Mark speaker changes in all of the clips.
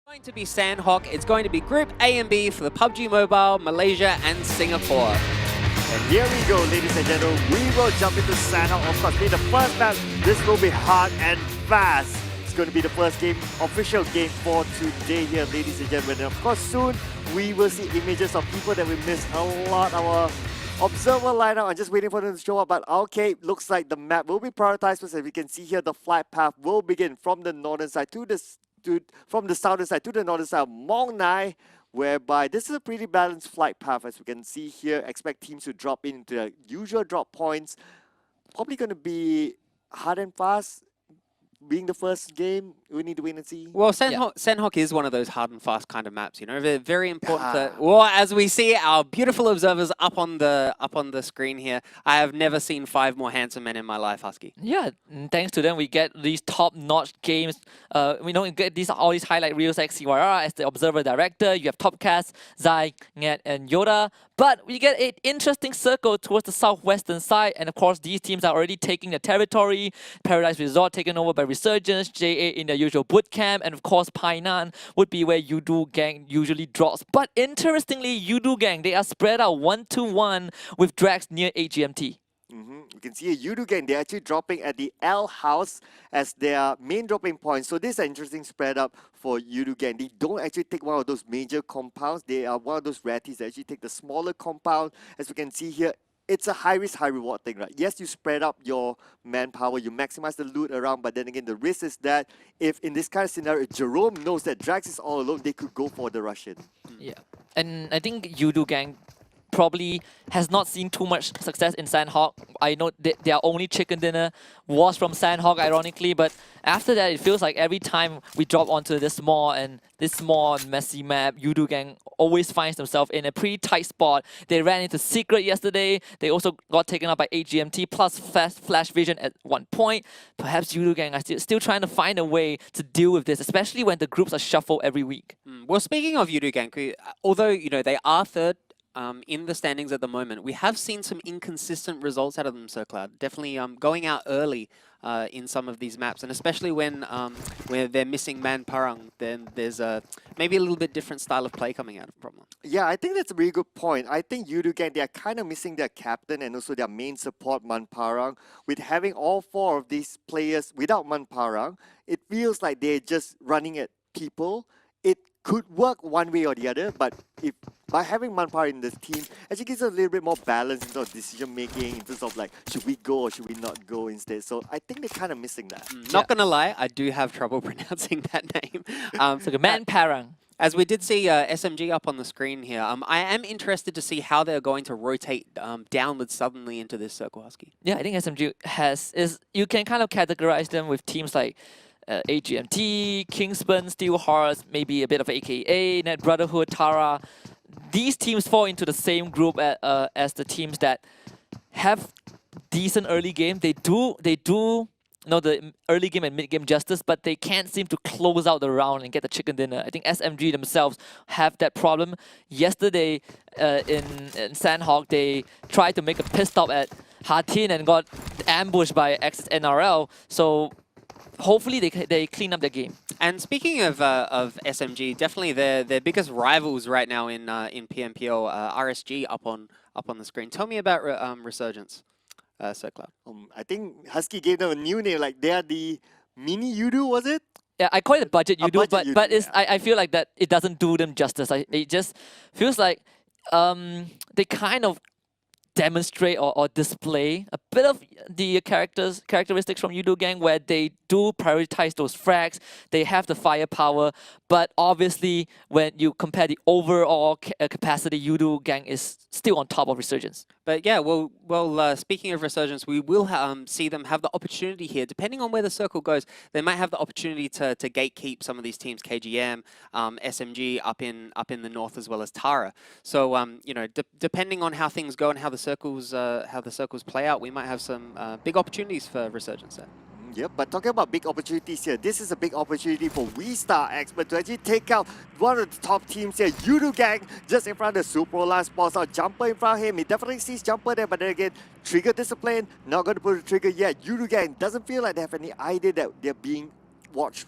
Speaker 1: Going to be Sanhok. It's going to be Group A and B for the PUBG Mobile, Malaysia and Singapore.
Speaker 2: And here we go, ladies and gentlemen. We will jump into Sanhok. Of course, being the first match, this will be hard and fast. It's going to be the first game, official game for today here, ladies and gentlemen. And of course, soon we will see images of people that we missed a lot. Our observer lineup, I'm just waiting for them to show up. But okay, looks like the map will be prioritized. As we can see here, the flight path will begin from the northern side to the from the southern side to the northern side of Mong Nai, whereby this is a pretty balanced flight path. As we can see here, expect teams to drop into their usual drop points. Probably going to be hard and fast. Being the first game, we need to wait and see.
Speaker 1: Well, Sanhok is one of those hard and fast kind of maps, you know. They're very important that, well, as we see our beautiful observers up on the screen here, I have never seen 5 more handsome men in my life, Husky.
Speaker 3: Yeah, thanks to them, we get these top-notch games. We don't get all these highlight reels like CYR as the observer director. You have Topcast, Zai, Ngat, and Yoda. But we get an interesting circle towards the southwestern side, and of course, these teams are already taking the territory. Paradise Resort taken over by Resurgence, JA in their usual boot camp, and of course, Painan would be where Yudu Gang usually drops. But interestingly, Yudu Gang, they are spread out 1-1 with Drax near AGMT.
Speaker 2: You can see a Yudu Gang, they're actually dropping at the L house as their main dropping point. So this is an interesting spread up for Yudu Gang. They don't actually take one of those major compounds. They are one of those ratties that actually take the smaller compound. As we can see here, it's a high risk, high reward thing, right? Yes, you spread up your manpower, you maximize the loot around, but then again, the risk is that if in this kind of scenario, if Jerome knows that Drax is all alone, they could go for the Russian.
Speaker 3: Yeah, and I think Yudu Gang probably has not seen too much success in Sanhok. I know their only chicken dinner was from Sanhok, ironically, but after that, it feels like every time we drop onto this small and messy map, Yudu Gang always finds themselves in a pretty tight spot. They ran into Secret yesterday. They also got taken up by AGMT plus Flash Vision at one point. Perhaps Yudu Gang are still trying to find a way to deal with this, especially when the groups are shuffled every week.
Speaker 1: Well, speaking of Yudu Gang, although you know they are third in the standings at the moment, we have seen some inconsistent results out of them, Sir Cloud. Definitely going out early in some of these maps, and especially when where they're missing Man Parang, then there's maybe a little bit different style of play coming out from them.
Speaker 2: Yeah, I think that's a really good point. I think Yudu Gang, they are kind of missing their captain and also their main support, Man Parang. With having all 4 of these players without Man Parang, it feels like they're just running at people. It could work one way or the other, but if by having Manpar in this team, actually gives us a little bit more balance in terms of decision making, in terms of like, should we go or should we not go instead? So I think they're kind of missing that.
Speaker 1: Not gonna lie, I do have trouble pronouncing that name.
Speaker 3: It's like a Man Parang.
Speaker 1: As we did see SMG up on the screen here, I am interested to see how they're going to rotate downwards suddenly into this circle, Husky.
Speaker 3: Yeah, I think SMG you can kind of categorize them with teams like AGMT, Kingspan, Steel Hearts, maybe a bit of AKA, Net Brotherhood, Tara. These teams fall into the same group as the teams that have decent early game. They do know the early game and mid game justice, but they can't seem to close out the round and get the chicken dinner. I think SMG themselves have that problem. Yesterday in Sanhok, they tried to make a pit stop at Hatin and got ambushed by Access NRL. So hopefully they clean up their game.
Speaker 1: And speaking of SMG, definitely their biggest rivals right now in PMPL, RSG up on the screen. Tell me about Resurgence, Sir Cloud.
Speaker 2: I think Husky gave them a new name, like they are the mini Yudu, was it?
Speaker 3: Yeah, I call it a budget Yudu, but
Speaker 2: yeah.
Speaker 3: I feel like that it doesn't do them justice. It just feels like they kind of demonstrate or display a bit of the characteristics from Yudu Gang, where they do prioritize those frags, they have the firepower, but obviously when you compare the overall capacity, Yudu Gang is still on top of Resurgence.
Speaker 1: But yeah, well, speaking of Resurgence, we will see them have the opportunity here, depending on where the circle goes. They might have the opportunity to gatekeep some of these teams, KGM, SMG up in the north, as well as Tara. So you know, depending on how things go and how the circles play out, we might have some big opportunities for Resurgence there.
Speaker 2: Yep, but talking about big opportunities here, this is a big opportunity for WeStar Expert to actually take out one of the top teams here, Yudu Gang, just in front of the Super Last spots out. Jumper in front of him, he definitely sees Jumper there, but then again, Trigger discipline, not going to put the trigger yet. Yudu Gang doesn't feel like they have any idea that they're being watched.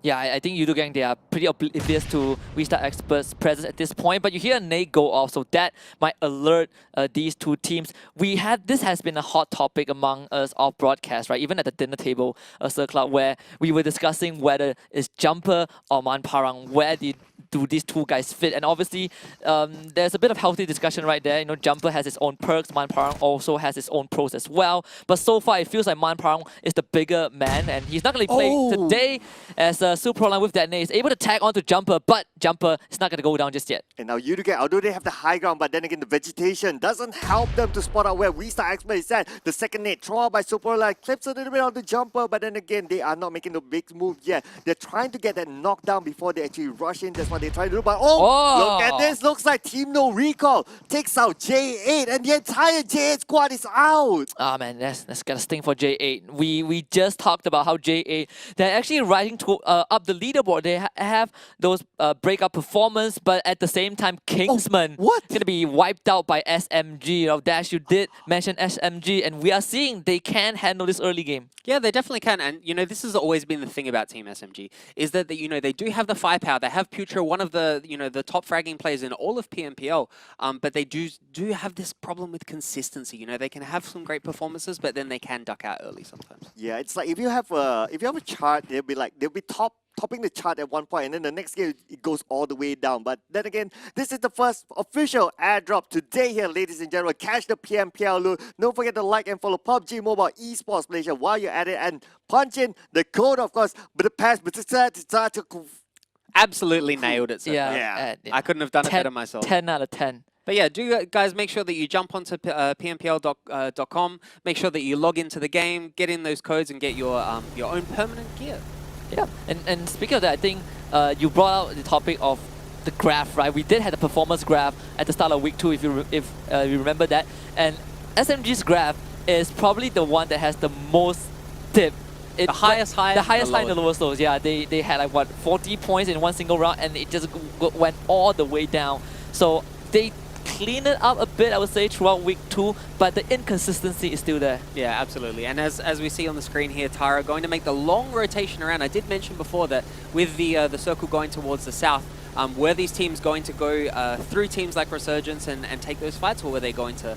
Speaker 3: Yeah, I think Yudu Gang, they are pretty oblivious to Restart Expert's presence at this point, but you hear a nade go off, so that might alert these two teams. This has been a hot topic among us off broadcast, right? Even at the dinner table, Sir Cloud, where we were discussing whether it's Jumper or Man Parang, where do these two guys fit? And obviously, there's a bit of healthy discussion right there. You know, Jumper has its own perks, Man Parang also has its own pros as well. But so far, it feels like Man Parang is the bigger man, and he's not going to play today as Super Line with that nade. He's able to tag onto Jumper, but Jumper is not going to go down just yet.
Speaker 2: And now Yuduge, although they have the high ground, but then again, the vegetation doesn't help them to spot out where Restart Expert is at. The second nade thrown out by Super Line clips a little bit on the Jumper, but then again, they are not making the big move yet. They're trying to get that knockdown before they actually rush in. That's what they're trying to do. But look at this. Looks like Team No Recall takes out J8, and the entire J8 squad is out.
Speaker 3: Ah man, that's gonna sting for J8. We just talked about how J8, they're actually riding to up the leaderboard. They have those breakout performance, but at the same time, Kingsman gonna be wiped out by SMG. You know, Dash, you did mention SMG, and we are seeing they can handle this early game.
Speaker 1: Yeah, they definitely can. And, you know, this has always been the thing about Team SMG, is that, you know, they do have the firepower. They have Putra, one of the, you know, the top fragging players in all of PMPL, but they do have this problem with consistency. You know, they can have some great performances, but then they can duck out early sometimes.
Speaker 2: Yeah, it's like if you have a chart, they'll be topping the chart at one point, and then the next game it goes all the way down. But then again, this is the first official airdrop today here, ladies and gentlemen. Catch the PMPL loot. Don't forget to like and follow PUBG Mobile Esports Malaysia while you're at it, and punch in the code, of course. But the pass,
Speaker 1: Absolutely nailed it. So
Speaker 2: Yeah.
Speaker 1: I couldn't have done it better myself.
Speaker 3: 10 out of 10.
Speaker 1: But yeah, do guys make sure that you jump onto pmpl.com, make sure that you log into the game, get in those codes, and get your own permanent gear.
Speaker 3: Yeah, and speaking of that, I think you brought out the topic of the graph, right? We did have the performance graph at the start of week 2, if you remember that. And SMG's graph is probably the one that has the most dip.
Speaker 1: The highest high
Speaker 3: and the lowest lows. Yeah, they had like what, 40 points in one single round, and it just went all the way down. So they clean it up a bit, I would say, throughout week 2, but the inconsistency is still there.
Speaker 1: Yeah, absolutely. And as we see on the screen here, Tara going to make the long rotation around. I did mention before that with the circle going towards the south, were these teams going to go through teams like Resurgence and take those fights, or were they going to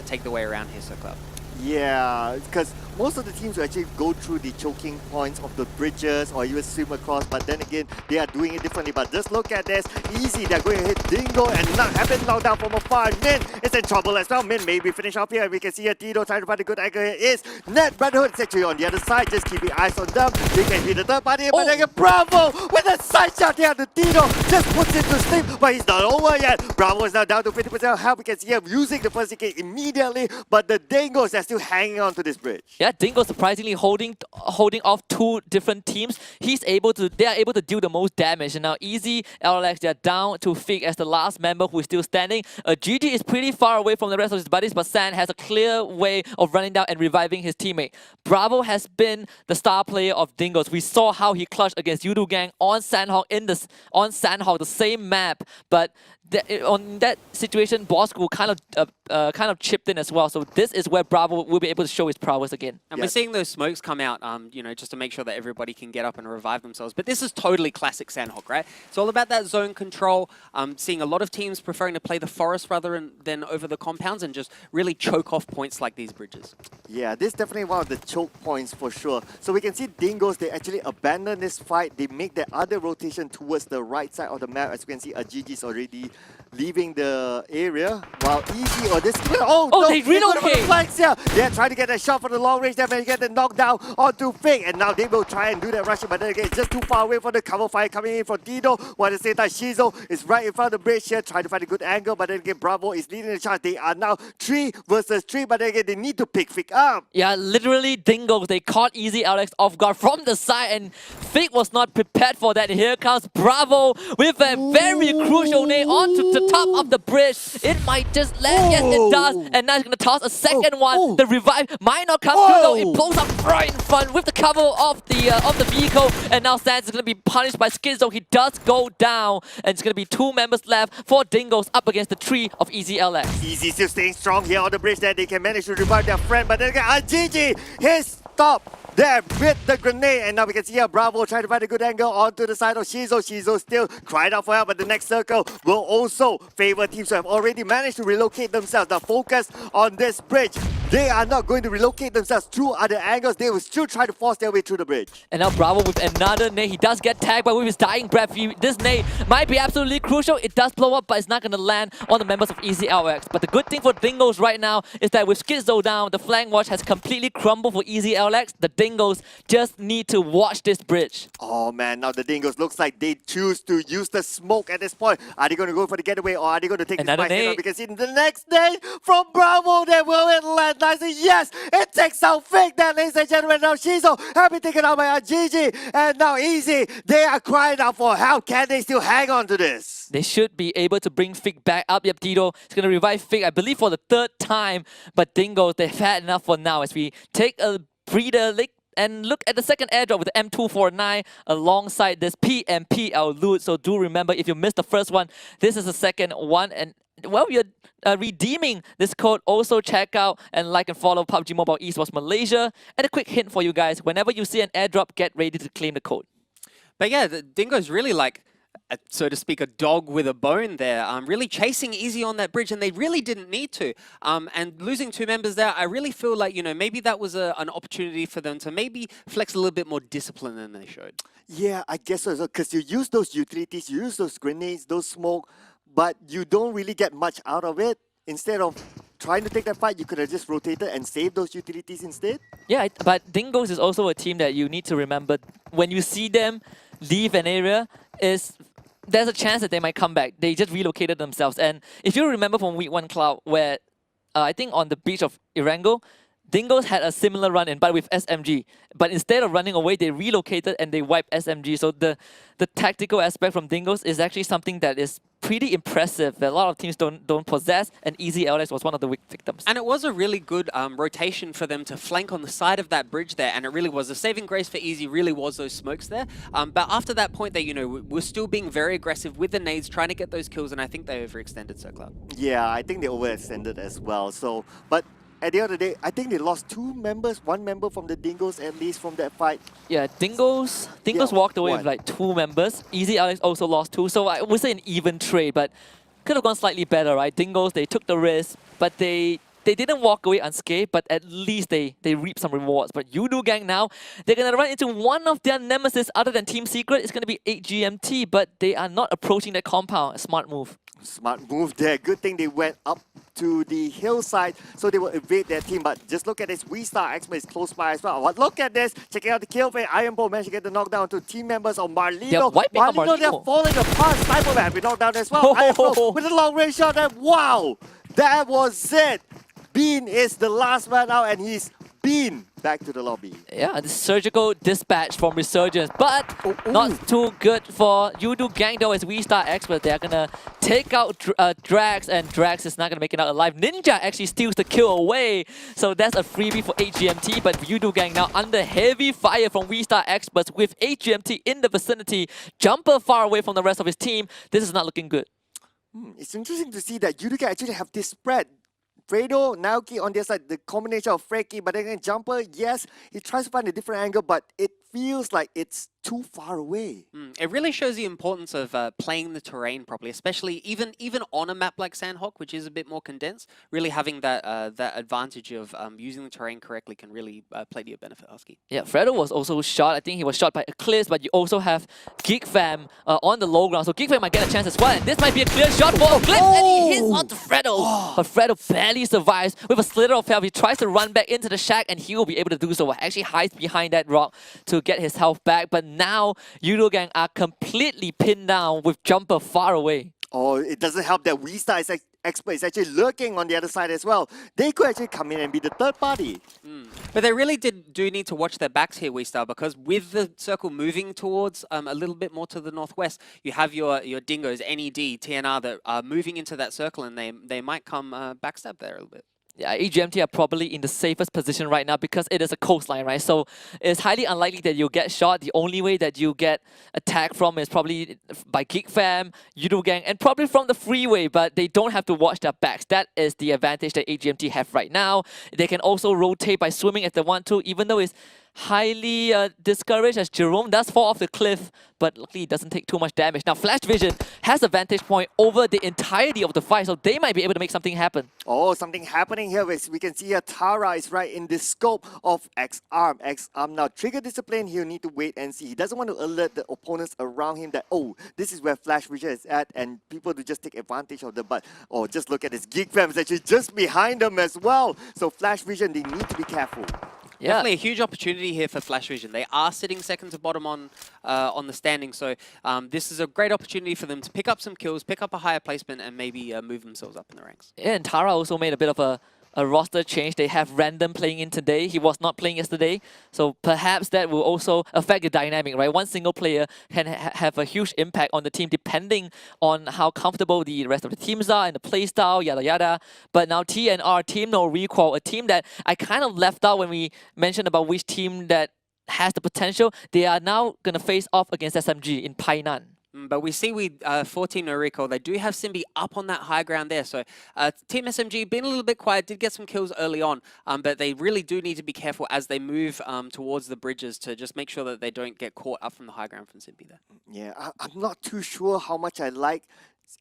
Speaker 1: take the way around here, Circle?
Speaker 2: Yeah, because most of the teams will actually go through the choking points of the bridges or even swim across, but then again, they are doing it differently. But just look at this. Easy, they're going to hit Dingo and have it knocked down from afar. Min is in trouble as well. Min maybe finish off here. We can see here Tito trying to find a good angle here. Is Net Brotherhood is actually on the other side. Just keeping eyes on them. They can hit the third party, but again, Bravo with a side shot here. The Tito just puts it to sleep, but he's not over yet. Bravo is now down to 50% health. We can see him using the first kick immediately, but the Dingos are still hanging on to this bridge.
Speaker 3: Yeah, Dingo surprisingly holding off 2 different teams. They are able to deal the most damage. And now Easy, LLX, they're down to Fig as the last member who is still standing. GG is pretty far away from the rest of his buddies, but San has a clear way of running down and reviving his teammate. Bravo has been the star player of Dingos. We saw how he clutched against Yudu Gang on Sanhok the same map, but on that situation, Bosco kind of chipped in as well. So this is where Bravo will be able to show his prowess again.
Speaker 1: And we're seeing those smokes come out, you know, just to make sure that everybody can get up and revive themselves. But this is totally classic Sanhok, right? It's all about that zone control. Seeing a lot of teams preferring to play the forest rather than over the compounds and just really choke off points like these bridges.
Speaker 2: Yeah, this is definitely one of the choke points for sure. So we can see Dingos, they actually abandon this fight. They make their other rotation towards the right side of the map. As you can see, Agigi's already leaving the area, while Easy or this...
Speaker 3: They relocate!
Speaker 2: They're trying to get a shot for the long range, then they get the knockdown onto Fig, and now they will try and do that rushing, but then again, it's just too far away for the cover fire coming in from Dino, while at the same time, Shizo is right in front of the bridge here, trying to find a good angle, but then again, Bravo is leading the charge. They are now 3 versus 3, but then again, they need to pick Fig up.
Speaker 3: Yeah, literally Dingo, they caught Easy Alex off guard from the side, and Fig was not prepared for that. Here comes Bravo with a very crucial nade onto the top of the bridge. It might just land. Yes, it does. And now he's going to toss a second one. The revive might not come through though. It blows up right in front with the cover of the vehicle. And now Sans is going to be punished by Schizo. He does go down. And it's going to be 2 members left for Dingos up against the 3 of Easy LX.
Speaker 2: Easy still staying strong here on the bridge there. They can manage to revive their friend. But then again, GG, his top there with the grenade. And now we can see here Bravo trying to find a good angle onto the side of Shizo. Shizo still cried out for help, but the next circle will also favor teams who have already managed to relocate themselves. Now focus on this bridge. They are not going to relocate themselves through other angles. They will still try to force their way through the bridge.
Speaker 3: And now Bravo with another nade. He does get tagged, but with his dying breath, this nade might be absolutely crucial. It does blow up, but it's not going to land on the members of EasyLX. But the good thing for Dingoes right now is that with Schizo down, the flank watch has completely crumbled for EasyLX. The Dingoes just need to watch this bridge.
Speaker 2: Oh man, now the Dingoes looks like they choose to use the smoke at this point. Are they going to go for the getaway or are they going to take
Speaker 3: Another
Speaker 2: this fight?
Speaker 3: nade.
Speaker 2: Because in the next nade from Bravo, there will it land nicely. Yes, it takes out Fake that, ladies and gentlemen. Now Shizo have been taken out by GG. And now Easy, they are crying out for help. Can they still hang on to this?
Speaker 3: They should be able to bring Fig back up. Yep, Tito is going to revive Fig, I believe, for the third time. But Dingoes, they've had enough for now as we take a breather lick and look at the second airdrop with the M249 alongside this PMPL loot. So do remember, if you missed the first one, this is the second one. And well, you're redeeming this code. Also check out and like and follow PUBG Mobile Esports Malaysia. And a quick hint for you guys, whenever you see an airdrop, get ready to claim the code.
Speaker 1: But yeah, the Dingo's really like, so to speak, a dog with a bone there. Really chasing Easy on that bridge, and they really didn't need to. And losing two members there, I really feel like, you know, maybe that was an opportunity for them to maybe flex a little bit more discipline than they showed.
Speaker 2: Yeah, I guess so. Because you use those utilities, you use those grenades, those smoke, but you don't really get much out of it. Instead of trying to take that fight, you could have just rotated and saved those utilities instead.
Speaker 3: Yeah, but Dingoes is also a team that you need to remember. When you see them leave an area, there's a chance that they might come back. They just relocated themselves. And if you remember from Week 1 Cloud, where I think on the beach of Erangel, Dingoes had a similar run-in, but with SMG. But instead of running away, they relocated and they wiped SMG. So the tactical aspect from Dingoes is actually something that is pretty impressive that a lot of teams don't possess, and EasyLX was one of the weak victims.
Speaker 1: And it was a really good rotation for them to flank on the side of that bridge there, and it really was. The saving grace for Easy really was those smokes there. But after that point, they, you know, were still being very aggressive with the nades, trying to get those kills, and I think they overextended Circloud.
Speaker 2: Yeah, I think they overextended as well. So, but at the end of the day, I think they lost two members, one member from the Dingoes at least from that fight.
Speaker 3: Yeah, Dingoes walked away with like 2 members. EasyLX also lost 2, so I would say an even trade, but could have gone slightly better, right? Dingoes, they took the risk, but they didn't walk away unscathed, but at least they reaped some rewards. But Yudu Gang now, they're going to run into one of their nemesis other than Team Secret. It's going to be 8GMT, but they are not approaching that compound. A smart move.
Speaker 2: Smart move there. Good thing they went up to the hillside so they will evade their team. But just look at this. We-Star X-Men is close by as well. But look at this. Checking out the kill fade. Iron Bull managed to get the knockdown to team members of Marlino.
Speaker 3: They're wiping out
Speaker 2: Marlino, they're
Speaker 3: Marlino.
Speaker 2: falling apart. Sniper Man been knocked down as well. Iron Bull with a long range shot. And wow! That was it. Bean is the last man out and he's been back to the lobby.
Speaker 3: Yeah, the surgical dispatch from Resurgence, but not too good for Yudu Gang though, as We-Star Expert. They're gonna take out Drax, and Drax is not gonna make it out alive. Ninja actually steals the kill away, so that's a freebie for 8GMT, but Yudu Gang now under heavy fire from We-Star Experts with 8GMT in the vicinity. Jumper far away from the rest of his team. This is not looking good.
Speaker 2: It's interesting to see that Yudu actually have this spread. Fredo, Naoki on their side, the combination of Freki, but then Jumper, yes, he tries to find a different angle, but it feels like it's too far away.
Speaker 1: It really shows the importance of playing the terrain properly, especially even on a map like Sanhok, which is a bit more condensed. Really having that that advantage of using the terrain correctly can really play to your benefit, Husky.
Speaker 3: Yeah, Fredo was also shot. I think he was shot by Eclipse, but you also have GeekFam on the low ground, so GeekFam might get a chance as well. And this might be a clear shot for Eclipse, and he hits onto Fredo. But Fredo barely survives with a slither of health. He tries to run back into the shack, and he will be able to do so. Actually hides behind that rock to get his health back, but now Yudo Gang are completely pinned down with Jumper far away.
Speaker 2: Oh, it doesn't help that We-Star Expert is actually lurking on the other side as well. They could actually come in and be the third party.
Speaker 1: But they really do need to watch their backs here, We-Star, because with the circle moving towards a little bit more to the northwest, you have your Dingoes, NED, TNR that are moving into that circle, and they might come backstab there a little bit.
Speaker 3: Yeah, AGMT are probably in the safest position right now because it is a coastline, right? So it's highly unlikely that you'll get shot. The only way that you get attacked from is probably by Geek Fam, Yudu Gang, and probably from the freeway, but they don't have to watch their backs. That is the advantage that AGMT have right now. They can also rotate by swimming if they want to, even though it's highly discouraged as Jerome does fall off the cliff, but luckily it doesn't take too much damage. Now Flash Vision has a vantage point over the entirety of the fight, so they might be able to make something happen.
Speaker 2: Oh, something happening here. We can see here Tara is right in the scope of X-Arm. X-Arm now trigger discipline. He'll need to wait and see. He doesn't want to alert the opponents around him that, oh, this is where Flash Vision is at, and people to just take advantage of them. But, oh, just look at his Geek Fam is actually just behind them as well. So Flash Vision, they need to be careful.
Speaker 3: Yeah.
Speaker 1: Definitely a huge opportunity here for Flash Vision. They are sitting second to bottom on the standing, so this is a great opportunity for them to pick up some kills, pick up a higher placement, and maybe move themselves up in the ranks.
Speaker 3: Yeah, and Tara also made a bit of a roster change. They have Random playing in today. He was not playing yesterday. So perhaps that will also affect the dynamic, right? One single player can have a huge impact on the team depending on how comfortable the rest of the teams are and the playstyle, yada yada. But now TNR, Team No Recall, a team that I kind of left out when we mentioned about which team that has the potential. They are now going to face off against SMG in Painan.
Speaker 1: But we see for Team No Recall, they do have Simbi up on that high ground there. So Team SMG been a little bit quiet, did get some kills early on, but they really do need to be careful as they move towards the bridges to just make sure that they don't get caught up from the high ground from Simbi there.
Speaker 2: Yeah, I'm not too sure how much I like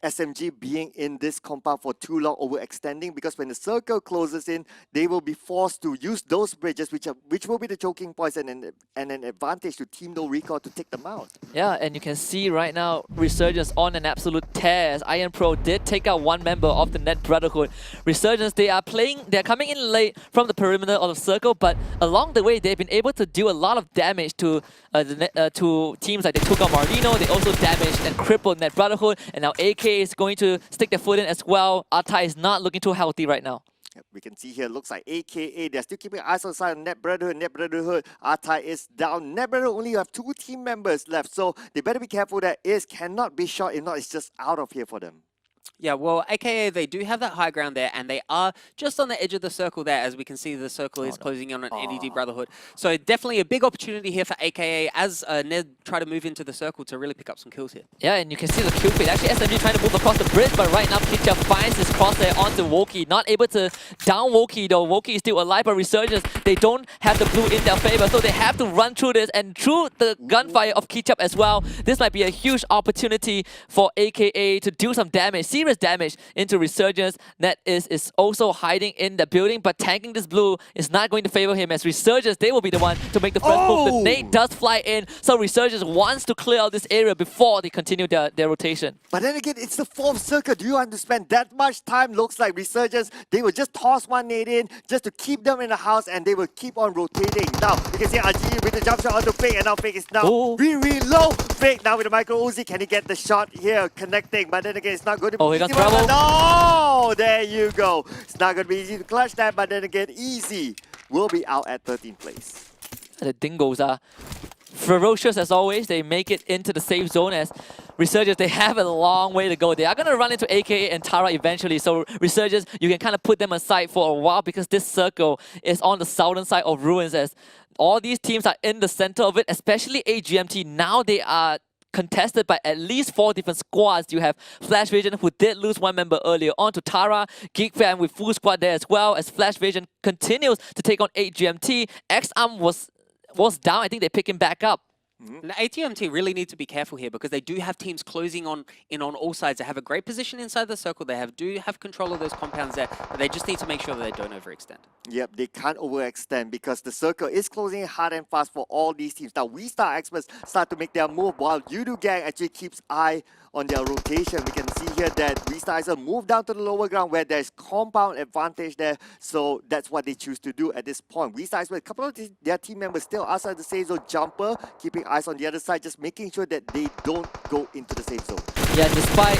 Speaker 2: SMG being in this compound for too long, overextending, because when the circle closes in, they will be forced to use those bridges, which will be the choking points and an advantage to Team No Recall to take them out.
Speaker 3: Yeah, and you can see right now Resurgence on an absolute tear as Iron Pro did take out one member of the Net Brotherhood. Resurgence, they're coming in late from the perimeter of the circle, but along the way they've been able to do a lot of damage to teams like they took out Marino. They also damaged and crippled Net Brotherhood, and now AK is going to stick their foot in as well. Artai is not looking too healthy right now.
Speaker 2: We can see here, looks like AKA, they're still keeping eyes on the side of Net Brotherhood. Artai is down. Net Brotherhood only have 2 team members left, so they better be careful that Ace cannot be shot. If not, it's just out of here for them.
Speaker 1: Yeah, well, AKA, they do have that high ground there, and they are just on the edge of the circle there, as we can see the circle is closing in on NED Brotherhood. So definitely a big opportunity here for AKA as Ned try to move into the circle to really pick up some kills here.
Speaker 3: Yeah, and you can see the kill feed. Actually, SMG trying to move across the bridge, but right now Kitcha finds his crosshair onto Woki. Not able to down Woki though. Woki is still alive, but Resurgence, they don't have the blue in their favor, so they have to run through this and through the gunfire of Kitchup as well. This might be a huge opportunity for AKA to do some damage. Serious damage into Resurgence. Net is also hiding in the building, but tanking this blue is not going to favor him as Resurgence, they will be the one to make the first move. The nade does fly in, so Resurgence wants to clear out this area before they continue their rotation.
Speaker 2: But then again, it's the 4th circle. Do you understand? That much time looks like Resurgence. They will just toss one nade in just to keep them in the house, and they will keep on rotating. Now, you can see RG with the jump shot onto Fake, and now Fake is now really low. Fake now with the micro Uzi. Can he get the shot here connecting? But then again, it's not going to be
Speaker 3: he got
Speaker 2: easy.
Speaker 3: trouble.
Speaker 2: No! There you go. It's not going to be easy to clutch that, but then again, Easy will be out at 13th place.
Speaker 3: The Dingoes are ferocious as always. They make it into the safe zone as Resurgence, they have a long way to go. They are going to run into AKA and Tara eventually, so Resurgence, you can kind of put them aside for a while because this circle is on the southern side of Ruins as all these teams are in the center of it, especially AGMT. Now they are contested by at least 4 different squads. You have Flash Vision, who did lose one member earlier on to Tara, Geek Fam with full squad there as well, as Flash Vision continues to take on AGMT. X-Arm was down. I think they pick him back up.
Speaker 1: The ATMT really need to be careful here because they do have teams closing in on all sides. They have a great position inside the circle. They do have control of those compounds there, but they just need to make sure that they don't overextend.
Speaker 2: Yep, they can't overextend because the circle is closing hard and fast for all these teams. Now, V-Star Experts start to make their move while Yudu Gang actually keeps eye on their rotation. We can see here that V-Star Experts move down to the lower ground where there's compound advantage there. So that's what they choose to do at this point. V-Star Experts, a couple of their team members still outside the safe zone. Jumper, keeping eyes on the other side, just making sure that they don't go into the safe zone.
Speaker 3: Yeah, despite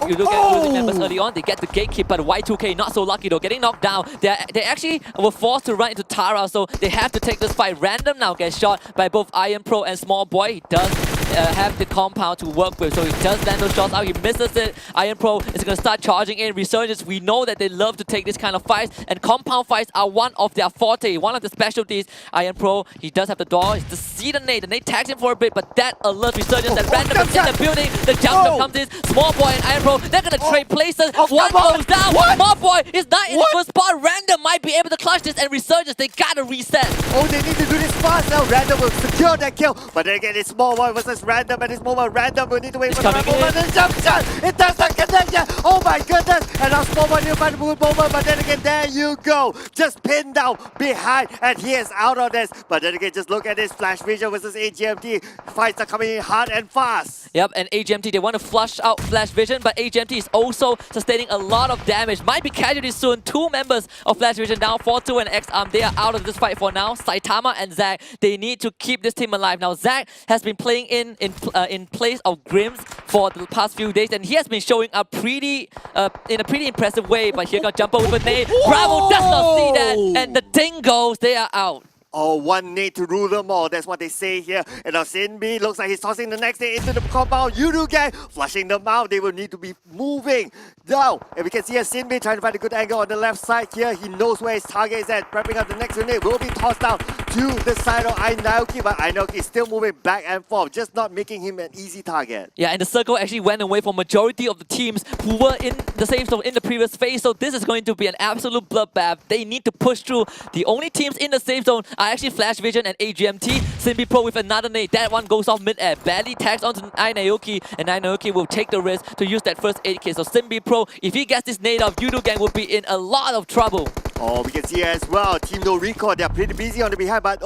Speaker 3: you look at losing members early on, they get the gatekeep, but Y2K not so lucky though, getting knocked down. They actually were forced to run into Tara, so they have to take this fight. Random now gets shot by both Iron Pro and Small Boy. He does have the compound to work with. So he does land those shots out, he misses it. Iron Pro is going to start charging in. Resurgence, we know that they love to take this kind of fights, and compound fights are one of their forte, one of the specialties. Iron Pro, he does have the door, he just see the nade tags him for a bit, but that alerts Resurgence that Random is in the building. The jump shot comes in, Small Boy and Iron Pro, they're going to trade places. One goes down, Small Boy is not in the good spot. Random might be able to clutch this, and Resurgence, they gotta reset.
Speaker 2: Oh, they need to do this fast now. Random will secure that kill. But then again, it's Small Boy versus Random at this moment. Random will need to wait
Speaker 3: It's
Speaker 2: for the right
Speaker 3: coming
Speaker 2: moment. The jump shot! It does not connect yet! Oh my goodness! And now Small Boy need to find a good moment. But then again, there you go. Just pinned down behind. And he is out of this. But then again, just look at this. Flash Vision versus AGMT. Fights are coming in hard and fast.
Speaker 3: Yep, and AGMT, they want to flush out Flash Vision, but AGMT is also sustaining a lot of damage. Might be casualties soon. Two members of Flash Vision down, 4-2 and X-Arm. They are out of this fight for now. Saitama and Zack, they need to keep this team alive. Now, Zack has been playing in place of Grims for the past few days, and he has been showing up in a pretty impressive way. But here comes Jumper with a nade. Bravo does not see that, and the Dingos, they are out.
Speaker 2: Oh, one nade to rule them all. That's what they say here. And now Sinbi looks like he's tossing the next nade into the compound. Yudu gang flushing them out. They will need to be moving now. And we can see here Sinbi trying to find a good angle on the left side here. He knows where his target is at. Prepping up the next nade. Will be tossed out to the side of Ainaoki. But Ainaoki is still moving back and forth. Just not making him an easy target.
Speaker 3: Yeah, and the circle actually went away from majority of the teams who were in the same zone in the previous phase. So this is going to be an absolute bloodbath. They need to push through. The only teams in the safe zone are actually Flash Vision and AGMT. Simbi Pro with another nade. That one goes off mid-air. Barely tags onto Ainaoki, and Ainaoki will take the risk to use that first 8k. So Simbi Pro, if he gets this nade off, Yudu gang will be in a lot of trouble.
Speaker 2: Oh, we can see as well. Team No Recall, they're pretty busy on the behind, but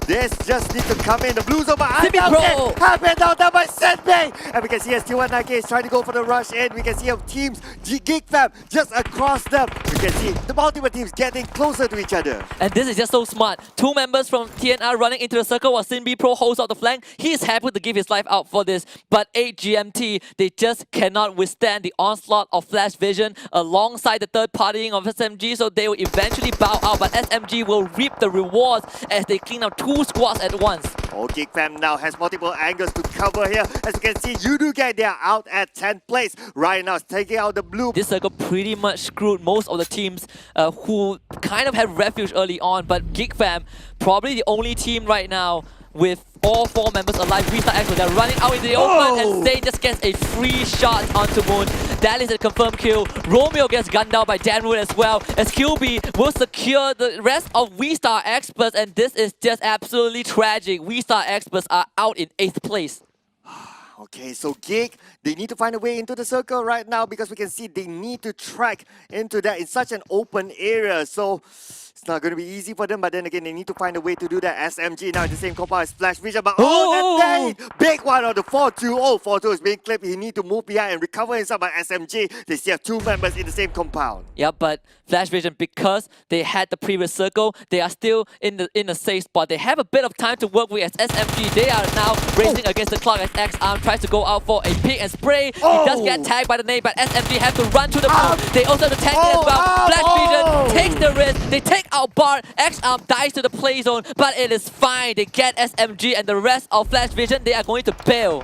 Speaker 2: this just needs to come in. The blue zone by Ainaoki. Happened down there by Senbei. And we can see as T19K is trying to go for the rush in. We can see how teams, Geek Fam, just across them. We can see the multiple teams getting closer to each other.
Speaker 3: And this is just so smart. Two members from TNR running into the circle while Sinbi Pro holds out the flank. He is happy to give his life out for this. But AGMT, they just cannot withstand the onslaught of Flash Vision alongside the third partying of SMG, so they will eventually bow out. But SMG will reap the rewards as they clean up two squads at once.
Speaker 2: Oh, Geek Fam now has multiple angles to cover here. As you can see, Yudu gang, they are out at 10th place. Right now, taking out the blue.
Speaker 3: This circle pretty much screwed most of the teams who kind of had refuge early on. But Geek Fam, probably the only team right now with all four members alive. Restart Expo, they're running out into the open, and Zane just gets a free shot onto Moon. That is a confirmed kill. Romeo gets gunned down by Danwood as well, as QB will secure the rest of WeStar Experts, and this is just absolutely tragic. WeStar Experts are out in 8th place.
Speaker 2: Okay, so Geek, they need to find a way into the circle right now because we can see they need to track into that in such an open area. So it's not going to be easy for them, but then again, they need to find a way to do that. SMG now in the same compound as Flash Vision, but that nade! Big one on the 4-2. Oh, 4-2 is being clipped. He needs to move behind and recover himself by SMG. They still have two members in the same compound.
Speaker 3: Yeah, but Flash Vision, because they had the previous circle, they are still in the safe spot. They have a bit of time to work with as SMG. They are now racing against the clock as X-Arm tries to go out for a pick and spray. He does get tagged by the nade, but SMG have to run to the blue. They also have to tag it as well. Flash Vision takes the risk. They take out Bart. X-Arm dies to the play zone, but it is fine. They get SMG, and the rest of Flash Vision, they are going to bail.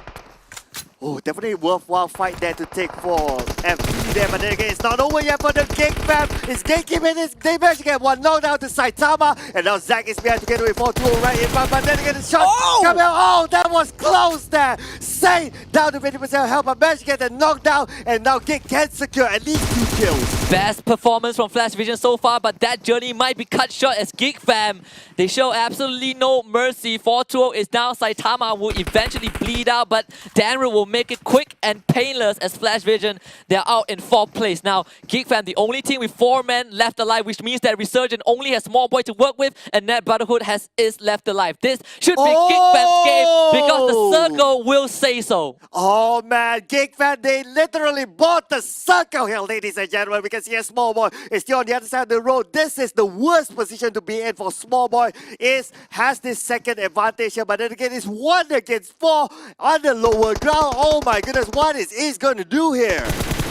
Speaker 2: Oh, definitely a worthwhile fight there to take for FP there, but then again, it's not over yet for the Geek Fam. It's gatekeeping this. They managed to get one knockdown to Saitama, and now Zack is behind to get away 4-2 right in front, but then again, the shot coming out. Oh, that was close there. Say down to 50% health, but managed to get the knockdown, and now Geek can secure at least 2 kills.
Speaker 3: Best performance from Flash Vision so far, but that journey might be cut short as Geek Fam, they show absolutely no mercy. 4-2 is down. Saitama will eventually bleed out, but Danru will make it quick and painless as Flash Vision, they're out in 4th place. Now, Geek Fam, the only team with 4 men left alive, which means that Resurgent only has Small Boy to work with, and Net Brotherhood is left alive. This should be Geek Fam's game because the circle will say so.
Speaker 2: Oh man, Geek Fam, they literally bought the circle here, ladies and gentlemen. We can see a Small Boy is still on the other side of the road. This is the worst position to be in for Small Boy. Has this second advantage here, but then again, it's 1 against 4 on the lower ground. Oh my goodness, what is Ace going to do here?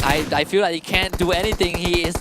Speaker 3: I feel like he can't do anything. He is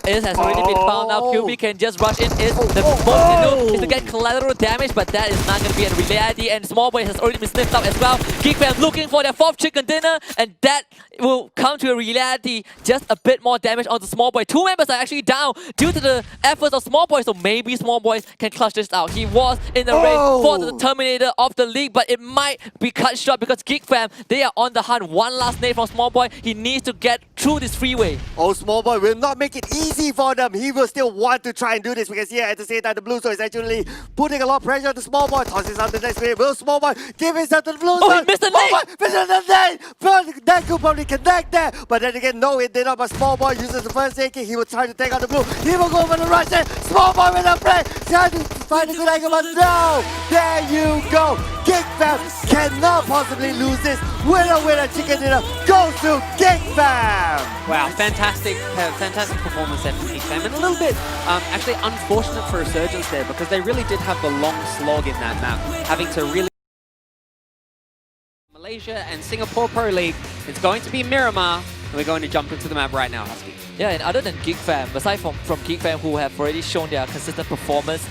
Speaker 3: Is has already been found out. QB can just rush in. Is the most to do is to get collateral damage, but that is not going to be a reality. And Small Boy has already been sniffed out as well. Geekfam looking for their 4th chicken dinner, and that will come to a reality. Just a bit more damage onto Small Boy. 2 members are actually down due to the efforts of Small Boy, so maybe Small Boy can clutch this out. He was in the race for the Terminator of the league, but it might be cut short because Geekfam, they are on the hunt. One last nade from Small Boy. He needs to get through this freeway.
Speaker 2: Oh, Small Boy will not make it easy for them. He will still want to try and do this because here at the same time the Blue Zone is actually putting a lot of pressure on the Small Boy. Tosses out the next wave. Will Small Boy give himself to the Blue Zone?
Speaker 3: Oh, he missed the nade!
Speaker 2: Missed the nade! But that could probably connect there. But then again, no, it did not. But Small Boy uses the first AK. He will try to take out the Blue. He will go for the rush in. Small Boy with a play. Trying to find a good angle, but no! There you go. Geekfam cannot possibly lose this. Winner, chicken dinner goes to Geekfam!
Speaker 1: Wow, fantastic performance there from Geekfam, and a little bit actually unfortunate for Resurgence there because they really did have the long slog in that map, having to really Malaysia and Singapore Pro League. It's going to be Miramar, and we're going to jump into the map right now, Husky.
Speaker 3: Yeah, and other than Geekfam, aside from Geekfam who have already shown their consistent performance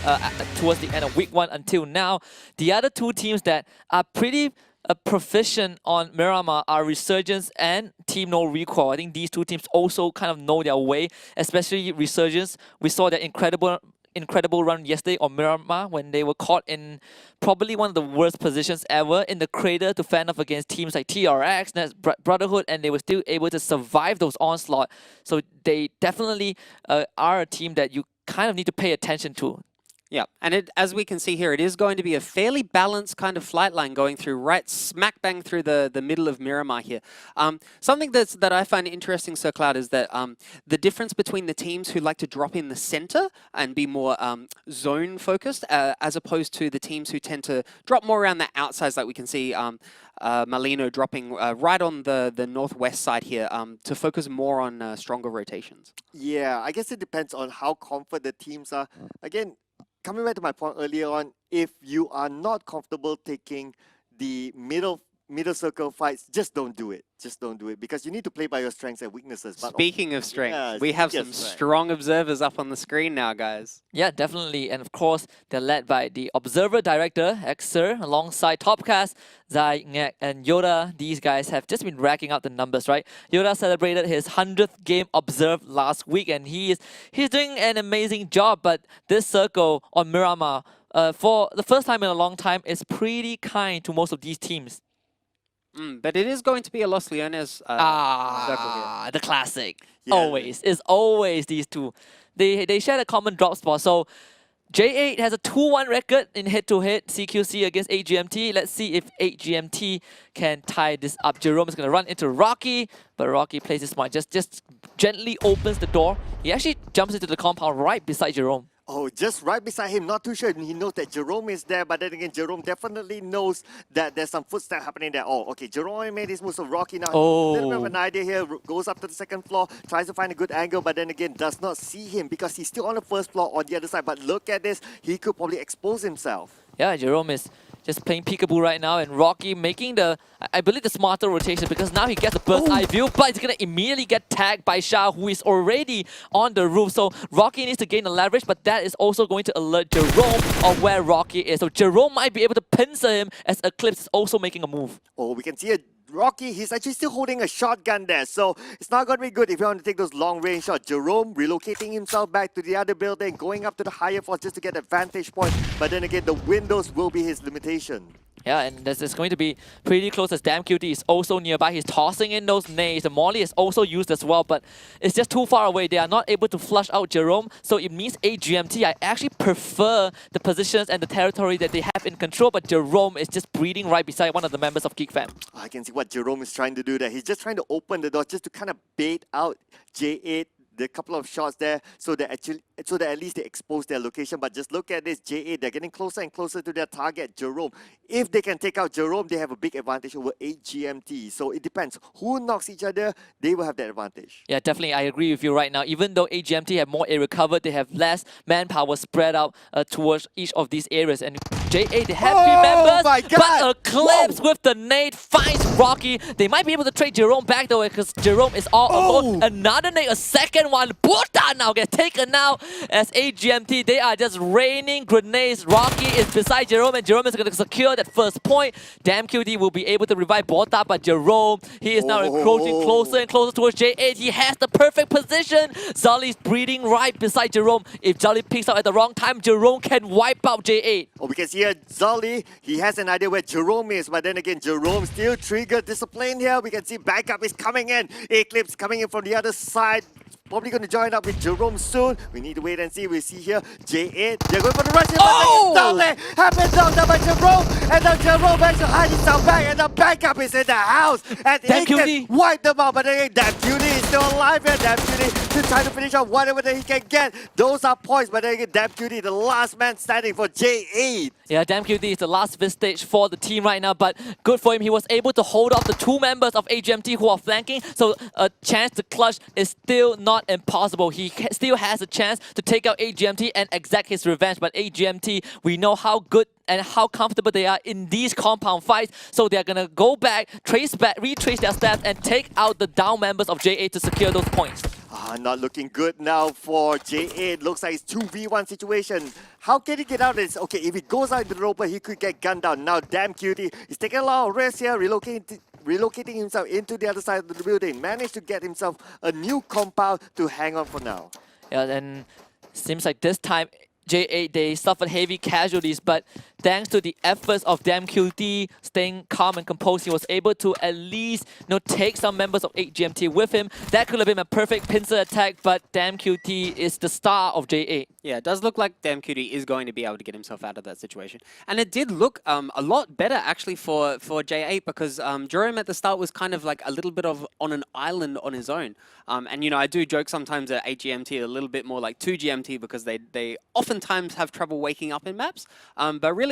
Speaker 3: towards the end of week 1 until now, the other 2 teams that are pretty proficient on Miramar are Resurgence and Team No Recoil. I think these 2 teams also kind of know their way, especially Resurgence. We saw their incredible run yesterday on Miramar when they were caught in probably one of the worst positions ever in the crater to fend off against teams like TRX, Nets Brotherhood, and they were still able to survive those onslaught. So they definitely are a team that you kind of need to pay attention to.
Speaker 1: Yeah, and as we can see here, it is going to be a fairly balanced kind of flight line going through right smack bang through the middle of Miramar here. Something that I find interesting, Sir Cloud, is that the difference between the teams who like to drop in the center and be more zone focused, as opposed to the teams who tend to drop more around the outsides, like we can see Malino dropping right on the northwest side here to focus more on stronger rotations.
Speaker 2: Yeah, I guess it depends on how confident the teams are. Again, coming back to my point earlier on, if you are not comfortable taking the middle circle fights, just don't do it. Just don't do it because you need to play by your strengths and weaknesses. But
Speaker 1: Speaking of strength,
Speaker 2: yeah,
Speaker 1: we have some strong observers up on the screen now, guys.
Speaker 3: Yeah, definitely. And of course, they're led by the Observer Director, Xer, alongside Topcast, Zai, Ngek, and Yoda. These guys have just been racking up the numbers, right? Yoda celebrated his 100th game observed last week, and he's doing an amazing job. But this circle on Miramar, for the first time in a long time, is pretty kind to most of these teams.
Speaker 1: But it is going to be a Los Leones circle here.
Speaker 3: The classic.
Speaker 2: Yeah.
Speaker 3: Always. It's always these 2. They share a common drop spot. So J8 has a 2-1 record in head-to-head CQC against 8GMT. Let's see if 8GMT can tie this up. Jerome is going to run into Rocky, but Rocky plays his smart. Just gently opens the door. He actually jumps into the compound right beside Jerome.
Speaker 2: Oh, just right beside him, not too sure. He knows that Jerome is there, but then again, Jerome definitely knows that there's some footsteps happening there. Oh, okay, Jerome made his move, so Rocky now has a little bit of an idea here, goes up to the 2nd floor, tries to find a good angle, but then again, does not see him because he's still on the 1st floor on the other side. But look at this, he could probably expose himself.
Speaker 3: Yeah, Jerome is just playing peekaboo right now, and Rocky making I believe the smarter rotation because now he gets a bird's eye view, but he's going to immediately get tagged by Shah, who is already on the roof. So Rocky needs to gain the leverage, but that is also going to alert Jerome of where Rocky is. So Jerome might be able to pincer him as Eclipse is also making a move.
Speaker 2: Oh, we can see a Rocky, he's actually still holding a shotgun there, so it's not going to be good if you want to take those long-range shots. Jerome relocating himself back to the other building, going up to the higher floor just to get a vantage point, but then again, the windows will be his limitation.
Speaker 3: Yeah, and this is going to be pretty close as Damn Cutie is also nearby. He's tossing in those nades. The Molly is also used as well, but it's just too far away. They are not able to flush out Jerome, so it means AGMT. I actually prefer the positions and the territory that they have in control, but Jerome is just breathing right beside one of the members of Geekfam.
Speaker 2: I can see what Jerome is trying to do there. He's just trying to open the door just to kind of bait out J8. The couple of shots there so that at least they expose their location. But just look at this, J8, they're getting closer and closer to their target, Jerome. If they can take out Jerome, they have a big advantage over 8GMT. So it depends. Who knocks each other, they will have that advantage.
Speaker 3: Yeah, definitely. I agree with you right now. Even though 8GMT have more area covered, they have less manpower spread out towards each of these areas. And J8, they have 3
Speaker 2: Oh
Speaker 3: members,
Speaker 2: my God!
Speaker 3: but Eclipse
Speaker 2: Whoa!
Speaker 3: with the nade finds Rocky. They might be able to trade Jerome back though, because Jerome is all alone.
Speaker 2: Oh!
Speaker 3: Another nade, a second one. Buddha now gets taken now as AGMT. They are just raining grenades. Rocky is beside Jerome, and Jerome is going to secure that first point. Damn QD will be able to revive Bota, but Jerome, he is now encroaching closer and closer towards J8. He has the perfect position. Zali's breathing right beside Jerome. If Zali picks up at the wrong time, Jerome can wipe out J8.
Speaker 2: Oh, because here, Zali, he has an idea where Jerome is, but then again, Jerome still triggered discipline here. We can see backup is coming in. Eclipse coming in from the other side. Probably going to join up with Jerome soon. We need to wait and see. We see here J8. They're going for the rush.
Speaker 3: Oh!
Speaker 2: Zali has been knocked down by Jerome. And now Jerome managed to hide himself back. And the backup is in the house. And
Speaker 3: Damn
Speaker 2: Eclipse
Speaker 3: Cutie.
Speaker 2: wiped them out. But then again, Damn Cutie is still alive here. Damn Cutie to try to finish off whatever that he can get. Those are points. But then again, Damn Cutie, the last man standing for J8.
Speaker 3: Yeah, Damn QD is the last stage for the team right now, but good for him. He was able to hold off the 2 members of AGMT who are flanking, so a chance to clutch is still not impossible. He still has a chance to take out AGMT and exact his revenge, but AGMT, we know how good and how comfortable they are in these compound fights, so they're gonna go back, retrace their steps, and take out the down members of J8 to secure those points.
Speaker 2: Not looking good now for J8. Looks like it's 2v1 situation. How can he get out of this? Okay, if he goes out into the roper, he could get gunned down. Now, Damn Cutie, he's taking a lot of risks here, relocating himself into the other side of the building. Managed to get himself a new compound to hang on for now.
Speaker 3: Yeah, and seems like this time J8, they suffered heavy casualties, but thanks to the efforts of Damn QT staying calm and composed, he was able to at least take some members of 8GMT with him. That could have been a perfect pincer attack, but Damn QT is the star of J8.
Speaker 1: Yeah, it does look like Damn Cutie is going to be able to get himself out of that situation. And it did look a lot better actually for J8, because Jerome at the start was kind of like a little bit of on an island on his own. And you know, I do joke sometimes that 8GMT are a little bit more like 2GMT because they oftentimes have trouble waking up in maps. But really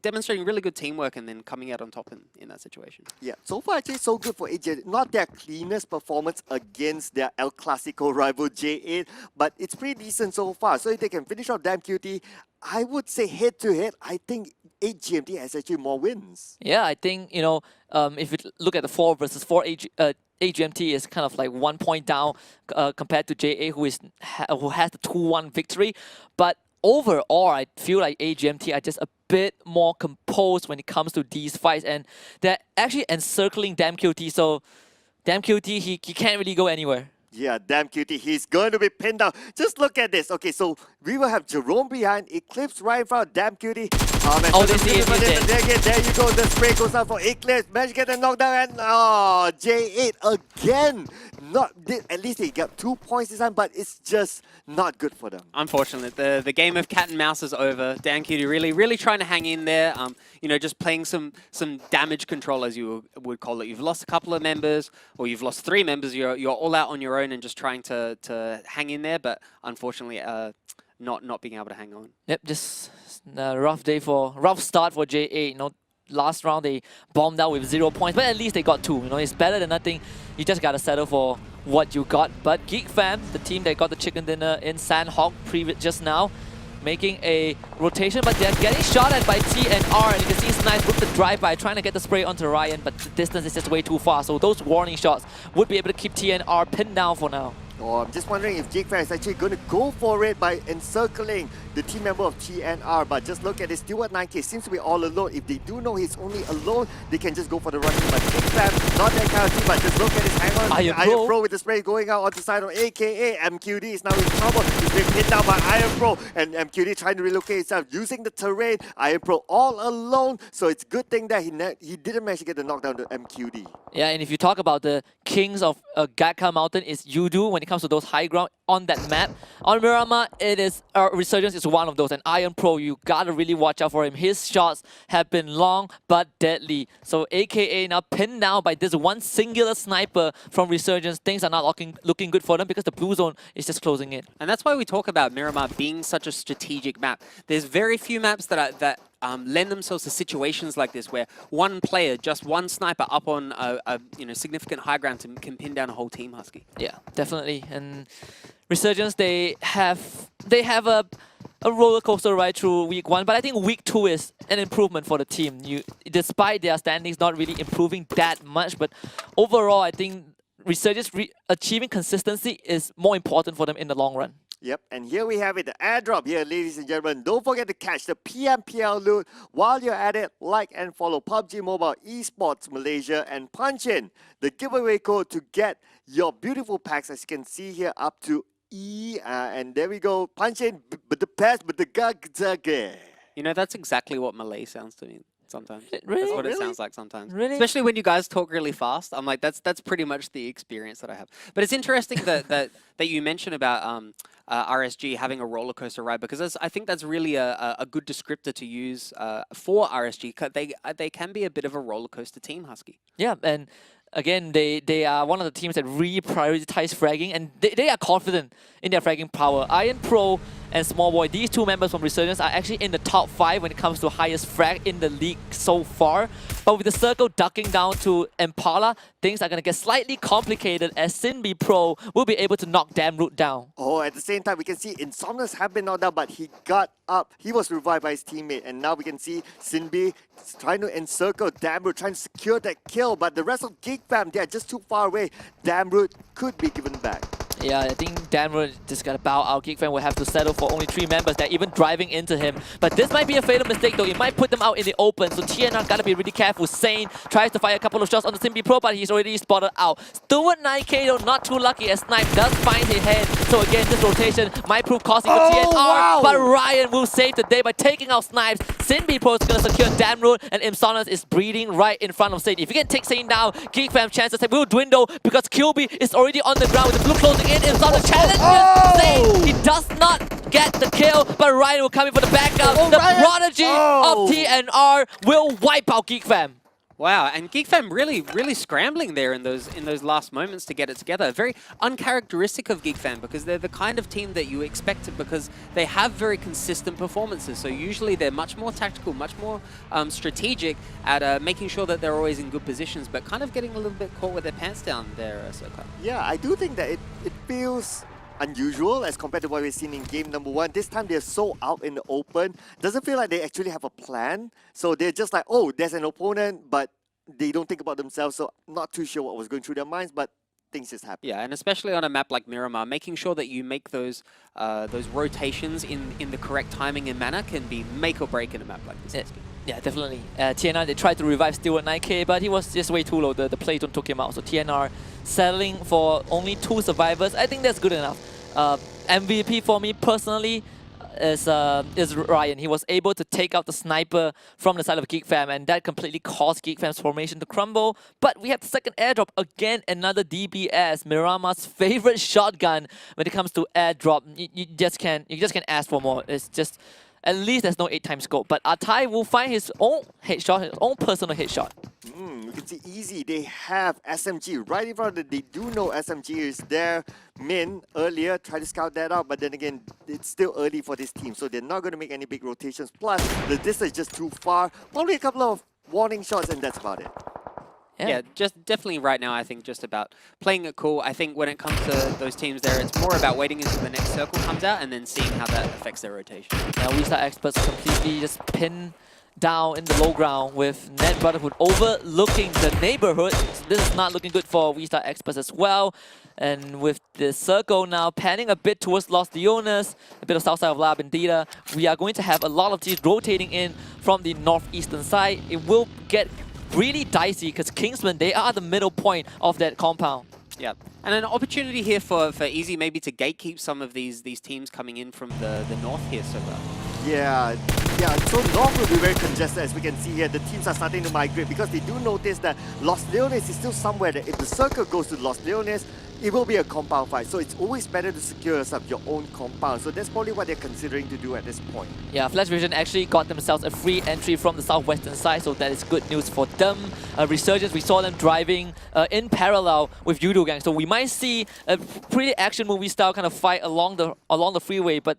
Speaker 1: demonstrating really good teamwork and then coming out on top in that situation.
Speaker 2: Yeah, so far actually so good for 8GMT. Not their cleanest performance against their El Clasico rival J8, but it's pretty decent so far. So if they can finish off Damn QT, I would say head-to-head, I think 8GMT has actually more wins.
Speaker 3: Yeah, I think, if you look at the 4 versus 4, AGMT is kind of like 1 point down compared to JA, who has the 2-1 victory. But overall, I feel like AGMT are just a bit more composed when it comes to these fights, and they're actually encircling Damn QT. So Damn QT, he can't really go anywhere.
Speaker 2: Yeah, Damn Cutie, he's going to be pinned down. Just look at this. Okay, so we will have Jerome behind, Eclipse right in front of Damn Cutie.
Speaker 3: Oh, they see it.
Speaker 2: There you go, the spray goes out for Eclipse. Managed to get the knockdown, and J8 again. At least they got 2 points this time, but it's just not good for them.
Speaker 1: Unfortunately, the game of cat and mouse is over. Damn Cutie really trying to hang in there. Just playing some damage control, as you would call it. You've lost a couple of members, or you've lost 3 members. You're all out on your own and just trying to hang in there, but unfortunately, not being able to hang on.
Speaker 3: Yep, just a rough start for J8. Last round they bombed out with 0 points, but at least they got 2. It's better than nothing. You just gotta settle for what you got. But Geek Fam, the team that got the chicken dinner in Sanhok just now, making a rotation, but they're getting shot at by TNR, and you can see Snipes with the drive-by trying to get the spray onto Ryan, but the distance is just way too far, so those warning shots would be able to keep TNR pinned down for now.
Speaker 2: Oh, I'm just wondering if Jake Fan is actually going to go for it by encircling the team member of TNR. But just look at it, Stewart 9K seems to be all alone. If they do know he's only alone, they can just go for the rushing. But Jake Fan, not that kind of team, but just look at his hang on. Iron Pro with the spray going out on the side of AKA. MQD is now in trouble. He's being hit down by Iron Pro. And MQD trying to relocate himself using the terrain. Iron Pro all alone. So it's a good thing that he didn't manage to get the knockdown to MQD.
Speaker 3: Yeah, and if you talk about the kings of Gatka Mountain, is Yudu when it comes to those high ground on that map. On Miramar, it is Resurgence is one of those, and Iron Pro, you gotta really watch out for him. His shots have been long but deadly. So AKA now pinned down by this one singular sniper from Resurgence. Things are not looking good for them because the blue zone is just closing in.
Speaker 1: And that's why we talk about Miramar being such a strategic map. There's very few maps that lend themselves to situations like this, where one player, just one sniper up on a significant high ground can pin down a whole team, Husky.
Speaker 3: Yeah, definitely. And Resurgence, they have a a roller coaster ride through week 1, but I think week 2 is an improvement for the team. Despite their standings not really improving that much, but overall, I think Resurgence achieving consistency is more important for them in the long run.
Speaker 2: Yep, and here we have it, the airdrop here, ladies and gentlemen. Don't forget to catch the PMPL loot. While you're at it, like and follow PUBG Mobile Esports Malaysia and punch in the giveaway code to get your beautiful packs, as you can see here, up to E. And there we go, punch in, but the best, but the gag.
Speaker 1: You know, that's exactly what Malay sounds to me sometimes.
Speaker 3: Really?
Speaker 1: That's what it
Speaker 2: Really?
Speaker 1: sounds like sometimes.
Speaker 3: Really?
Speaker 1: Especially when you guys talk really fast. I'm like, that's pretty much the experience that I have. But it's interesting that you mentioned about RSG having a roller coaster ride, because I think that's really a good descriptor to use for RSG. 'Cause they can be a bit of a roller coaster team, Husky.
Speaker 3: Yeah, and again, they are one of the teams that reprioritize fragging, and they are confident in their fragging power. Iron Pro and Small Boy, these two members from Resurgence, are actually in the top 5 when it comes to highest frag in the league so far. But with the circle ducking down to Impala, things are going to get slightly complicated, as Sinbi Pro will be able to knock Damroot down.
Speaker 2: Oh, at the same time, we can see Insomnus have been knocked down, but he got up. He was revived by his teammate, and now we can see Sinbi trying to encircle Damroot, trying to secure that kill, but the rest of Geek Fam, they are just too far away. Damroot could be given back.
Speaker 3: Yeah, I think Damroot just gotta bow out. Geek Fan will have to settle for only 3 members. They're even driving into him. But this might be a fatal mistake though. It might put them out in the open. So TNR gotta be really careful. Sane tries to fire a couple of shots on the Simbi Pro, but he's already spotted out. Stewart 9K though, not too lucky as Snipe does find his head. So again, this rotation might prove costly for TNR.
Speaker 2: Wow.
Speaker 3: But Ryan will save the day by taking out Snipes. Simbi Pro is gonna secure Damroot, and Imsonus is breathing right in front of Sane. If you can take Sane down, Geek Fam chances will dwindle because Kilby is already on the ground with the blue closing in. Imsonus challenges Sane. He does not get the kill, but Ryan will come in for the backup. The
Speaker 2: Ryan.
Speaker 3: prodigy of TNR will wipe out Geek Fam.
Speaker 1: Wow, and Geek Fam really scrambling there in those last moments to get it together. Very uncharacteristic of Geek Fam, because they're the kind of team that you expected, because they have very consistent performances. So usually they're much more tactical, much more strategic at making sure that they're always in good positions, but kind of getting a little bit caught with their pants down there, Soka.
Speaker 2: Yeah, I do think that it feels unusual as compared to what we've seen in game number 1. This time they're so out in the open. Doesn't feel like they actually have a plan. So they're just like, oh, there's an opponent, but they don't think about themselves. So not too sure what was going through their minds, but things just happen.
Speaker 1: Yeah, and especially on a map like Miramar, making sure that you make those rotations in the correct timing and manner can be make or break in a map like this.
Speaker 3: Yeah, definitely. TNR, they tried to revive Stewart 9K, but he was just way too low. The Playton took him out. So TNR settling for only 2 survivors. I think that's good enough. MVP for me personally is Ryan. He was able to take out the sniper from the side of Geek Fam, and that completely caused Geek Fam's formation to crumble. But we have the second airdrop again, another DBS, Miramar's favorite shotgun when it comes to airdrop. You just can't ask for more. It's just, at least there's no 8x scope. But Atai will find his own headshot, his own personal headshot.
Speaker 2: You can see easy. They have SMG right in front of them. They do know SMG is there. Min earlier tried to scout that out, but then again, it's still early for this team, so they're not going to make any big rotations. Plus, the distance is just too far. Probably a couple of warning shots, and that's about it.
Speaker 1: Yeah, just definitely right now, I think just about playing it cool. I think when it comes to those teams there, it's more about waiting until the next circle comes out and then seeing how that affects their rotation.
Speaker 3: Yeah, We Star Experts completely just pinned down in the low ground with Net Brotherhood overlooking the neighborhood. So this is not looking good for We Star Experts as well. And with the circle now panning a bit towards Los Leones, a bit of south side of La Bandita, we are going to have a lot of teams rotating in from the northeastern side. It will get really dicey because Kingsman, they are the middle point of that compound.
Speaker 1: Yeah, and an opportunity here for Easy maybe to gatekeep some of these teams coming in from the north here, so
Speaker 2: Yeah, so north will be very congested, as we can see here. The teams are starting to migrate because they do notice that Los Leones is still somewhere that if the circle goes to Los Leones, it will be a compound fight. So it's always better to secure yourself your own compound. So that's probably what they're considering to do at this point.
Speaker 3: Yeah, Flash Vision actually got themselves a free entry from the southwestern side, so that is good news for them. Resurgence, we saw them driving in parallel with Yudo Gang, so we might see a pretty action movie style kind of fight along the freeway, but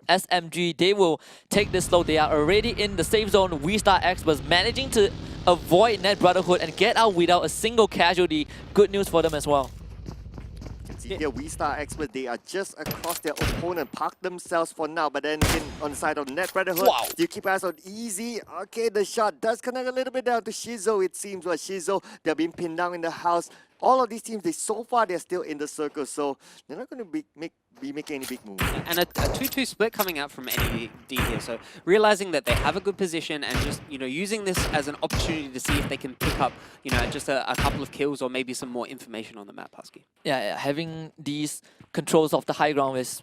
Speaker 3: SMG, they will take this slow. They are already in the safe zone. We Star Experts managing to avoid Net Brotherhood and get out without a single casualty. Good news for them as well.
Speaker 2: see here, We Star Experts, they are just across their opponent, park themselves for now, but then again, on the side of Net Brotherhood, you keep eyes on Easy. Okay, the shot does connect a little bit down to Shizo, it seems, but Shizo, they're being pinned down in the house. All of these teams, so far, they're still in the circle, so they're not going to be making any big moves.
Speaker 1: And a 2-2 split coming out from NED here, so realizing that they have a good position and just, using this as an opportunity to see if they can pick up, just a couple of kills or maybe some more information on the map, Husky.
Speaker 3: Yeah, having these controls of the high ground is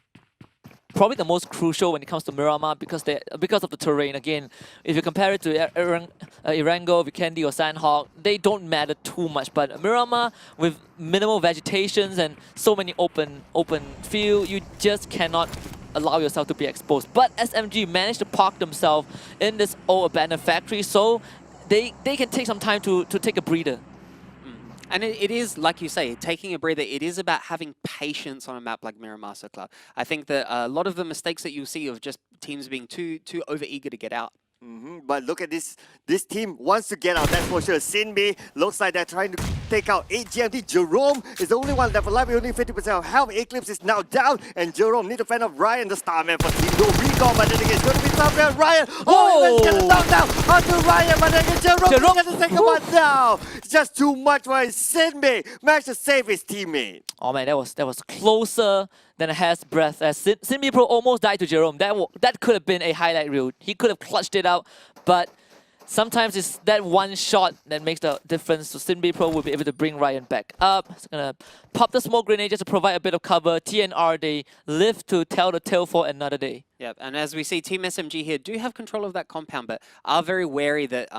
Speaker 3: probably the most crucial when it comes to Miramar because of the terrain. Again, if you compare it to Erangel, Vikendi or Sanhok, they don't matter too much. But Miramar, with minimal vegetations and so many open field, you just cannot allow yourself to be exposed. But SMG managed to park themselves in this old abandoned factory, so they can take some time to take a breather.
Speaker 1: And it is, like you say, taking a breather. It is about having patience on a map like Miramar Club. I think that a lot of the mistakes that you'll see of just teams being too over-eager to get out.
Speaker 2: But look at this team wants to get out, that's for sure. Sinbi looks like they're trying to take out 8 GMT. Jerome is the only one left alive with only 50% of health. Eclipse is now down, and Jerome need to fend off Ryan, the Starman for Team No Recall, but then again, it's going to be tough there. Ryan, he gets a knockdown onto Ryan, but then again, Jerome gets the second one down. It's just too much for his Sinbi. Managed to save his teammate.
Speaker 3: Oh man, that was closer than a hair's breadth. As Sinbi Pro almost died to Jerome. That could have been a highlight reel. He could have clutched it out, but sometimes it's that one shot that makes the difference. So Sinbi Pro will be able to bring Ryan back up. It's gonna pop the smoke grenade just to provide a bit of cover. TNR, they live to tell the tale for another day.
Speaker 1: Yeah, and as we see, Team SMG here do have control of that compound, but are very wary that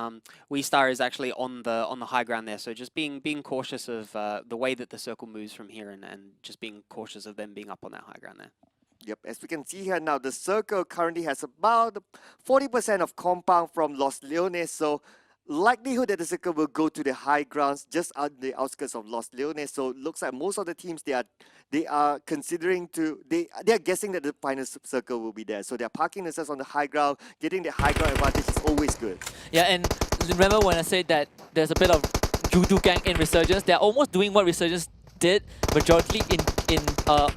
Speaker 1: We Star is actually on the high ground there. So just being cautious of the way that the circle moves from here, and just being cautious of them being up on that high ground there.
Speaker 2: Yep, as we can see here now, the circle currently has about 40% of compound from Los Leones, so likelihood that the circle will go to the high grounds just on the outskirts of Los Leones. So it looks like most of the teams they are considering they are guessing that the final circle will be there. So they're parking themselves on the high ground. Getting the high ground advantage is always good.
Speaker 3: Yeah, and remember when I said that there's a bit of Judo Gang in Resurgence? They're almost doing what Resurgence did majority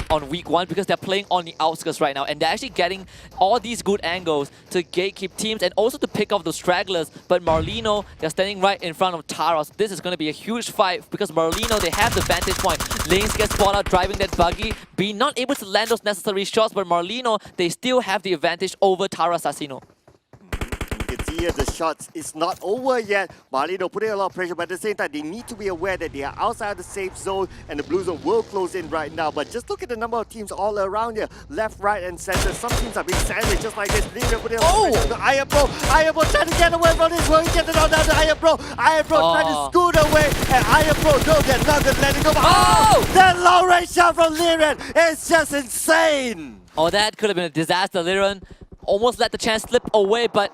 Speaker 3: on week 1 because they're playing on the outskirts right now, and they're actually getting all these good angles to gatekeep teams and also to pick off the stragglers. But Marlino, they're standing right in front of Tara, so this is going to be a huge fight because Marlino, they have the vantage point. Lanes get spotted out driving that buggy, being not able to land those necessary shots, but Marlino, they still have the advantage over Tara Sassino.
Speaker 2: You can see here the shots is not over yet. Marlino putting a lot of pressure, but at the same time, they need to be aware that they are outside of the safe zone and the blue zone will close in right now. But just look at the number of teams all around here, left, right, and center. Some teams are being sandwiched just like this. Leaving putting a lot of pressure to Iron Pro. Iron Pro trying to get away from this. Will he get it all down to Iron Pro? Iron Pro trying to scoot away, and Iron Pro, no, they're not going to let it go. Oh! That long range shot from Liren is just insane.
Speaker 3: Oh, that could have been a disaster. Liren almost let the chance slip away, but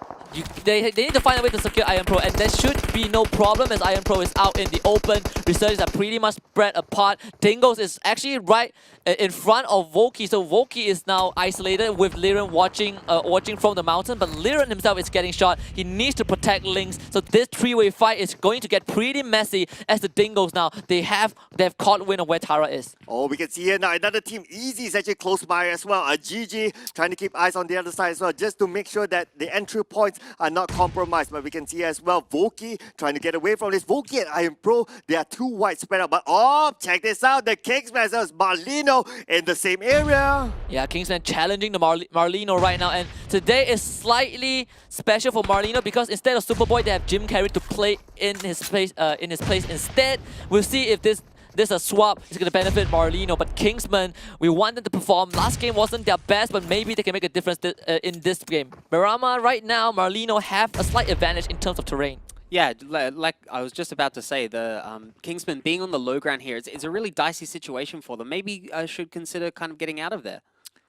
Speaker 3: they need to find a way to secure Iron Pro, and there should be no problem as Iron Pro is out in the open. Resurgence are pretty much spread apart. Dingles is actually right in front of Volky, so Volky is now isolated with Liren watching from the mountain, but Liren himself is getting shot. He needs to protect Lynx, so this three-way fight is going to get pretty messy as the Dingles now, they've caught wind of where Tara is.
Speaker 2: Oh, we can see here now another team, Easy, is actually close by as well. GG trying to keep eyes on the other side as well, just to make sure that the entry points are not compromised. But we can see as well, Volky trying to get away from this. Volky and Iron Pro, they are too wide spread out. But oh, check this out, the Kingsman as well as Marlino in the same area.
Speaker 3: Yeah, Kingsman challenging the Marlino right now, and today is slightly special for Marlino because instead of Superboy, they have Jim Carrey to play in his place. Instead, we'll see if this a swap is going to benefit Marlino, but Kingsman, we want them to perform. Last game wasn't their best, but maybe they can make a difference in this game. Miramar right now, Marlino have a slight advantage in terms of terrain.
Speaker 1: Yeah, like I was just about to say, the Kingsman being on the low ground here, it's a really dicey situation for them. Maybe I should consider kind of getting out of there.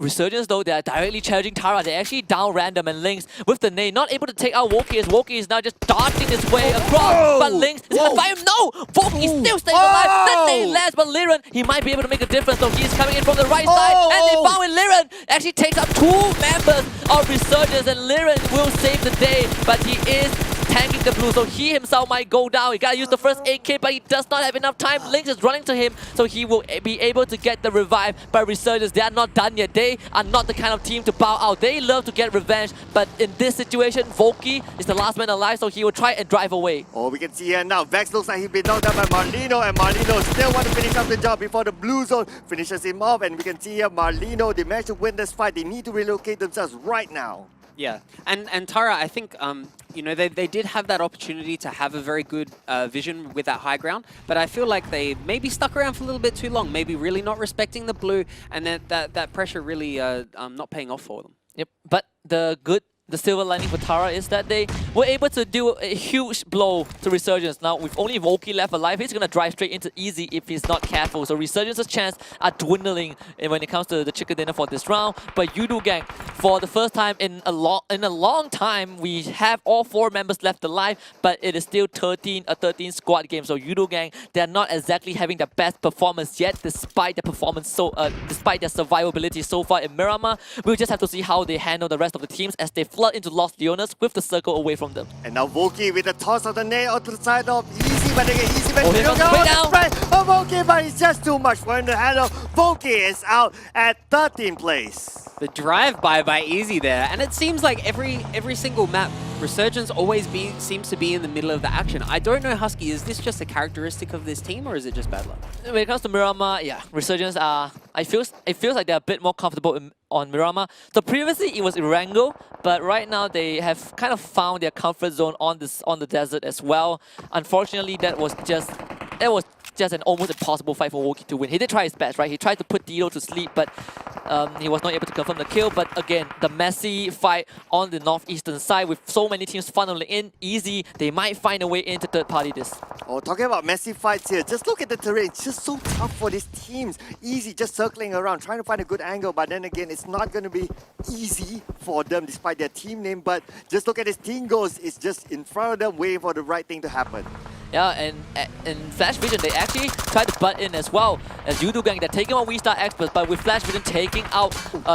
Speaker 3: Resurgence though, they are directly challenging Tara. They actually down Random and Lynx with the nade, not able to take out Woki as Woki is now just darting his way across. But Lynx is gonna fight him. No! Woki still stays alive. The nade lands, but Liren, he might be able to make a difference though. He's coming in from the right side, and they found with Liren. Actually takes out 2 members of Resurgence, and Liren will save the day, but he is tanking the blue, so he himself might go down. He gotta use the first 8k, but he does not have enough time. Lynx is running to him, so he will be able to get the revive. But Resurgence, they are not done yet. They are not the kind of team to bow out. They love to get revenge, but in this situation, Voki is the last man alive, so he will try and drive away.
Speaker 2: Oh, we can see here now, Vex looks like he's been knocked down by Marlino, and Marlino still wants to finish up the job before the blue zone finishes him off. And we can see here, Marlino, they managed to win this fight. They need to relocate themselves right now.
Speaker 1: Yeah, and Tara, I think you know, they did have that opportunity to have a very good vision with that high ground, but I feel like they maybe stuck around for a little bit too long, maybe really not respecting the blue, and that pressure really not paying off for them.
Speaker 3: Yep, but the silver lining for Tara is that they were able to do a huge blow to Resurgence. Now, with only Voki left alive, he's going to drive straight into easy if he's not careful. So Resurgence's chance are dwindling when it comes to the chicken dinner for this round. But Yudu Gang, for the first time in a long time, we have all 4 members left alive, but it is still a 13 squad game. So Yudu Gang, they're not exactly having the best performance yet, despite their performance despite their survivability so far in Miramar. We'll just have to see how they handle the rest of the teams as they flood into Lost Leonas with the circle away from them.
Speaker 2: And now Voki with the toss of the nade onto the side of Easy, but they get Easy back.
Speaker 3: Here comes the breakdown.
Speaker 2: Voki, but it's just too much for him to handle. Voki is out at 13th place.
Speaker 1: The drive-by by Easy there, and it seems like every single map, Resurgence always seems to be in the middle of the action. I don't know, Husky, is this just a characteristic of this team, or is it just bad luck?
Speaker 3: When it comes to Miramar, yeah, Resurgence are... it feels like they're a bit more comfortable on Miramar. So previously it was Erangel, but right now they have kind of found their comfort zone on the desert as well. Unfortunately, that was just an almost impossible fight for Woki to win. He did try his best, right? He tried to put Dido to sleep, but he was not able to confirm the kill. But again, the messy fight on the northeastern side with so many teams funneling in, Easy, they might find a way into third party this.
Speaker 2: Oh, talking about messy fights here, just look at the terrain. It's just so tough for these teams. Easy just circling around, trying to find a good angle, but then again, it's not going to be easy for them despite their team name. But just look at his team goals. It's just in front of them waiting for the right thing to happen.
Speaker 3: Yeah, and in Flash Vision, they actually tried to butt in as well. As Yudu Gang, they're taking on V-Star experts, but with Flash Vision taking out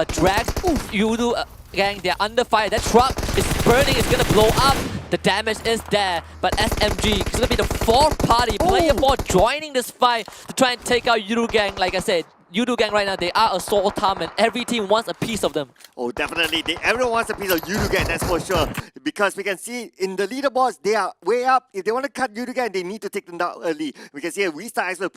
Speaker 3: Drax, Yudu Gang, they're under fire. That truck is burning, it's gonna blow up. The damage is there, but SMG is gonna be the 4th party, player 4 joining this fight to try and take out Yudu Gang. Like I said, Yudu Gang right now, they are a soul time and every team wants a piece of them.
Speaker 2: Oh, definitely. Everyone wants a piece of Yudu Gang, that's for sure. Because we can see in the leaderboards, they are way up. If they want to cut Yudu Gang, they need to take them down early. We can see here, V-Star Expert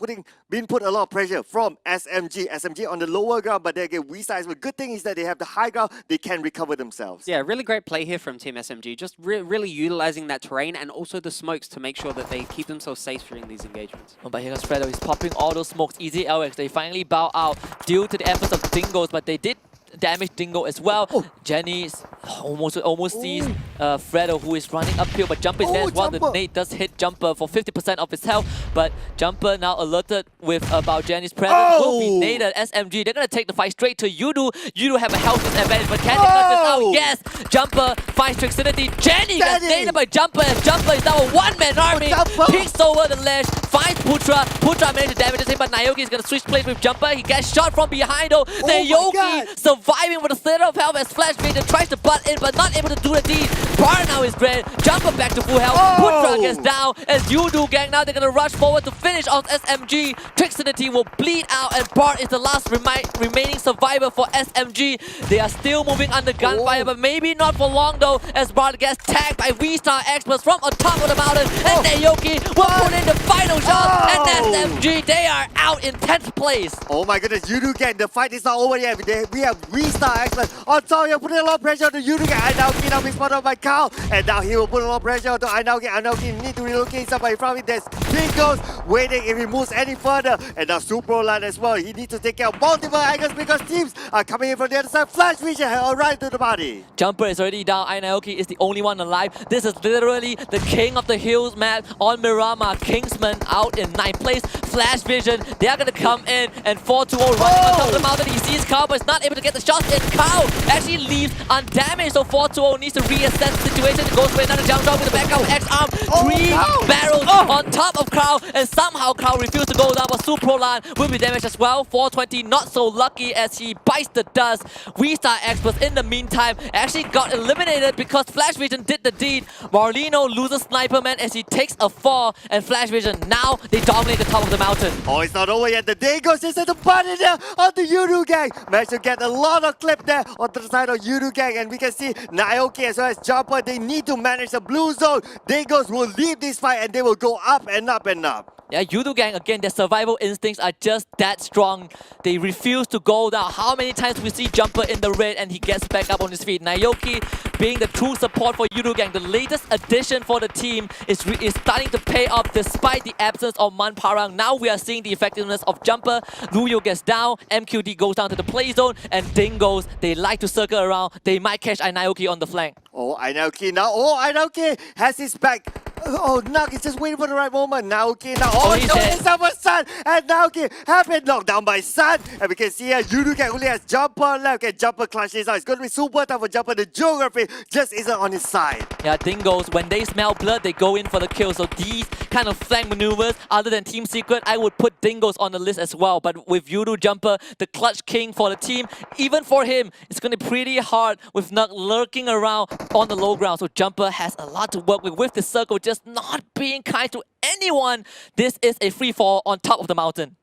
Speaker 2: being put a lot of pressure from SMG. SMG on the lower ground, but then again, V-Star Expert. Good thing is that they have the high ground, they can recover themselves.
Speaker 1: Yeah, really great play here from Team SMG. Just really utilizing that terrain and also the smokes to make sure that they keep themselves safe during these engagements.
Speaker 3: Oh, but here comes Fredo, he's popping all those smokes. Easy LX, they finally bow out due to the efforts of Dingos, but they did damage Dingo as well. Jenny's almost sees Fredo, who is running uphill, but Jumper is there as well. The nade does hit Jumper for 50% of his health, but Jumper now alerted with about Jenny's presence will be naded. SMG, they're gonna take the fight straight to Yudu. Yudu have a health disadvantage, but can they knock this out? Yes! Jumper finds Trixinity. Jenny gets naded by Jumper, and Jumper is now a one-man army. Peeks over the ledge, finds Putra. Putra managed to damage him, but Naoki is gonna switch plays with Jumper. He gets shot from behind though. Naoki surviving with a sliver of health as Flash Vision tries to butt in, but not able to do the deed. Bar now is great. Jumper back to full health. Putra gets down as Yudu Gang. Now they're gonna rush forward to finish off SMG. Trixinity will bleed out, and Bart is the last remaining survivor for SMG. They are still moving under gunfire, but maybe not for long though, as Bart gets tagged by V-Star experts from on top of the mountain, and Naoki will put in the final shot, and SMG, they are out in 10th place.
Speaker 2: Oh my goodness, Yudu Gang, the fight is not over yet. We have V-Star experts on top here, putting a lot of pressure on the Yudu Gang. Ainaoki now being spotted out by Kao, and now he will put a lot of pressure on Ainaoki. Ainaoki need to relocate somebody from it. There's Pingos waiting if he moves any further, and now Superland as well. He needs to take care of multiple angles because teams are coming in from the other side. Flash Vision has arrived to the party.
Speaker 3: Jumper is already down. Ainaoki is the only one alive. This is literally the King of the Hills map on Miramar. Kingsman out in 9th place. Flash Vision, they are gonna come in and 4-2-0 running on top of the mountain. He sees Kao, but is not able to get the shots in. Kao actually leaves undamaged, so 4-2-0 needs to reassess the situation. It goes for another jump shot with the back of X-Arm. Three barrels on top of Kao, and somehow Kao refused to go down, but Suprolan will be damaged as well. 420 not so lucky as he bites the dust. We-Star Experts in the meantime actually got eliminated because Flash Vision did the deed. Marlino loses Sniper Man as he takes a fall, and Flash Vision now they dominate the top of the mountain.
Speaker 2: Oh, it's not over yet. The day goes just at the button there on the Yudu gang. Managed to get a lot of clip there on the side of Yudu gang, and we can see Naoki as well as Jumper. They need to manage the blue zone. Dagos will leave this fight and they will go up and up and up.
Speaker 3: Yeah, Yudu gang, again, their survival instincts are just that strong. They refuse to go down. How many times we see Jumper in the red and he gets back up on his feet? Naoki being the true support for Yudu gang. The latest addition for the team is starting to pay off despite the absence of Man Parang. Now we are seeing the effectiveness of Jumper. Luyo gets down, MQD goes down to the play zone, and Dingos, they like to circle around. They might catch Naoki on the flank.
Speaker 2: Oh, Naoki now. Oh, Naoki has his back. Oh, Nug is just waiting for the right moment. Naoki now. Oh,
Speaker 3: he's
Speaker 2: no,
Speaker 3: dead.
Speaker 2: it's over Sun. And Naoki have been knocked down by Sun. And we can see here, Yudu can only has Jumper left. Okay, Jumper clutch this out. It's going to be super tough for Jumper. The geography just isn't on his side.
Speaker 3: Yeah, Dingos, when they smell blood, they go in for the kill. So these kind of flank maneuvers, other than Team Secret, I would put Dingos on the list as well. But with Yudu Jumper, the clutch king for the team, even for him, it's going to be pretty hard with Nug lurking around on the low ground. So Jumper has a lot to work with the circle just not being kind to anyone. This is a free fall on top of the mountain.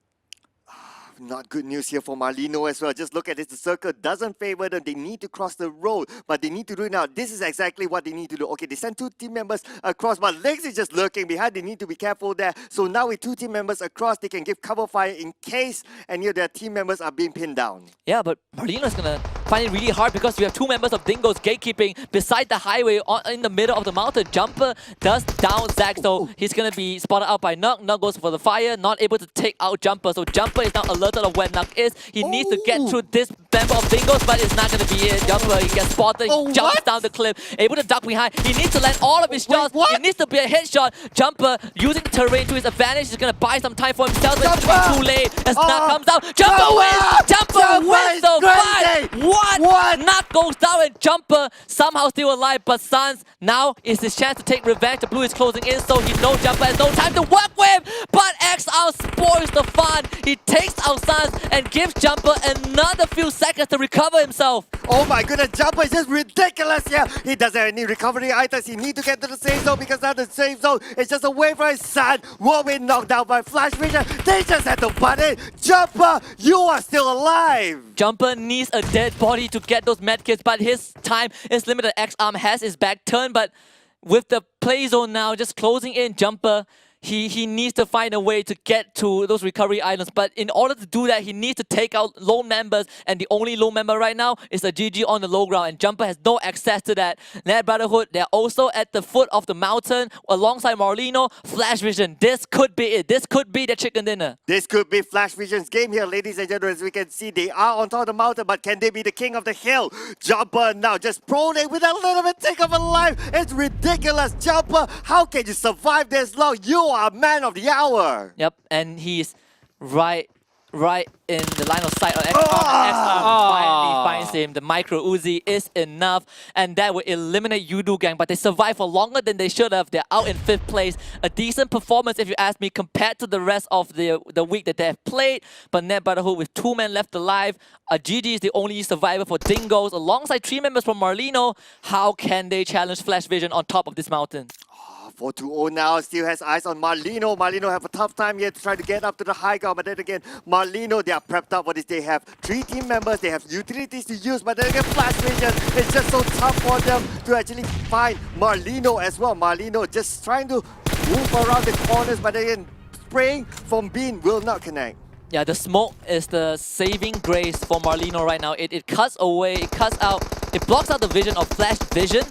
Speaker 2: Not good news here for Marlino as well. Just look at this. The circle doesn't favor them. They need to cross the road, but they need to do it now. This is exactly what they need to do. Okay, they send two team members across, but Legs is just lurking behind. They need to be careful there. So now with two team members across, they can give cover fire in case any of their team members are being pinned down.
Speaker 3: Yeah, but Marlino is going to find it really hard because we have two members of Dingo's gatekeeping beside the highway in the middle of the mountain. Jumper does down Zack, so he's going to be spotted out by Nug. Nug goes for the fire, not able to take out Jumper. So Jumper is now alerted of where Nug is. He needs to get through this member of Dingo's, but it's not going to be it. Jumper, he gets spotted, he jumps down the cliff, able to duck behind. He needs to land all of his shots. It needs to be a headshot. Jumper, using the terrain to his advantage, is going to buy some time for himself. It's going to be too late as Nug comes out. Jumper wins! Jumper wins the fight! What? Nug goes down and Jumper somehow still alive, but Sans now is his chance to take revenge. The blue is closing in, so he knows Jumper has no time to work with, but XR spoils the fun. He takes out Sans and gives Jumper another few seconds to recover himself.
Speaker 2: Oh my goodness, Jumper is just ridiculous here. He doesn't have any recovery items. He needs to get to the safe zone because now the safe zone is just away from his son. Will be knocked down by Flash Vision. They just had to butt in. Jumper, you are still alive.
Speaker 3: Jumper needs a dead body to get those medkits, but his time is limited. X-Arm has his back turned, but with the play zone now just closing in, Jumper, he needs to find a way to get to those recovery items. But in order to do that, he needs to take out lone members. And the only lone member right now is a GG on the low ground. And Jumper has no access to that. Net Brotherhood, they're also at the foot of the mountain alongside Marlino. Flash Vision, this could be it. This could be the chicken dinner.
Speaker 2: This could be Flash Vision's game here, ladies and gentlemen. As we can see, they are on top of the mountain, but can they be the king of the hill? Jumper now just pronate with a little bit tick of a life. It's ridiculous. Jumper, how can you survive this long? You are a man of the hour.
Speaker 3: Yep, and he's right in the line of sight of X-Arm. X-Arm finally finds him. The micro Uzi is enough, and that will eliminate Yudu gang. But they survived for longer than they should have. They're out in 5th place. A decent performance, if you ask me, compared to the rest of the week that they have played. But Net Brotherhood with 2 men left alive. GG is the only survivor for Dingos, alongside 3 members from Marlino. How can they challenge Flash Vision on top of this mountain?
Speaker 2: 4-2-0 now, still has eyes on Marlino. Marlino have a tough time here to try to get up to the high ground, but then again, Marlino, they are prepped up for this. They have 3 team members, they have utilities to use, but then again, Flash Vision, it's just so tough for them to actually find Marlino as well. Marlino just trying to move around the corners, but then again, spraying from Bean will not connect.
Speaker 3: Yeah, the smoke is the saving grace for Marlino right now. It cuts away, it cuts out, it blocks out the vision of Flash Vision.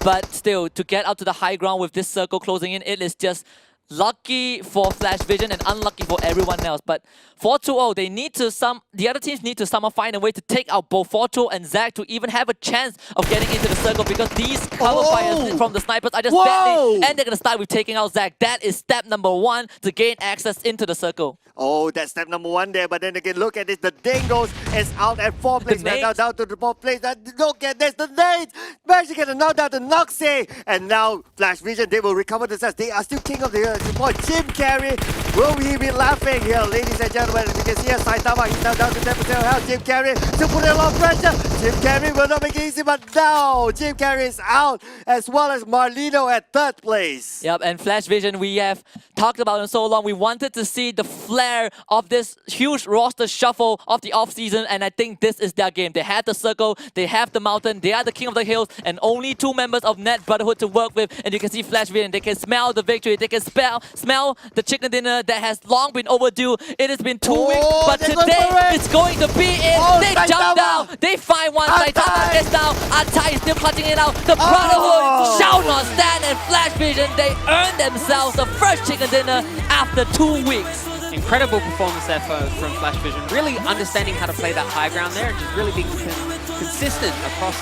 Speaker 3: But still, to get up to the high ground with this circle closing in, it is just lucky for Flash Vision and unlucky for everyone else. But 4-2-0, they need to the other teams need to somehow find a way to take out both 4-2 and Zack to even have a chance of getting into the circle, because these cover fires from the snipers are just deadly, and they're going to start with taking out Zack. That is step number 1 to gain access into the circle.
Speaker 2: Oh, that's step number 1 there. But then again, look at this. The Dingos is out at 4th place. We're now down to the 4th place. Look at this. The nades managed to get a knockdown to Noxie. And now Flash Vision, they will recover the sets. They are still king of the support. Jim Carrey, will he be laughing here, ladies and gentlemen? As you can see here, Saitama, he's now down to 10% of health. Jim Carrey still putting a lot of pressure. Jim Carrey will not make it easy, but now Jim Carrey is out, as well as Marlino at 3rd place.
Speaker 3: Yep, and Flash Vision, we have talked about it so long. We wanted to see the flair of this huge roster shuffle of the off-season, and I think this is their game. They have the circle, they have the mountain, they are the king of the hills, and only 2 members of Net Brotherhood to work with. And you can see Flash Vision, they can smell the victory, they can smell the chicken dinner that has long been overdue. It has been 2 weeks, but today it's going to be it. They jump down, they find one, Saitama gets down, Atai is still clutching it out. The Brotherhood shall not stand, and Flash Vision, they earn themselves the first chicken dinner after 2 weeks.
Speaker 1: Incredible performance there from Flash Vision. Really understanding how to play that high ground there and just really being consistent across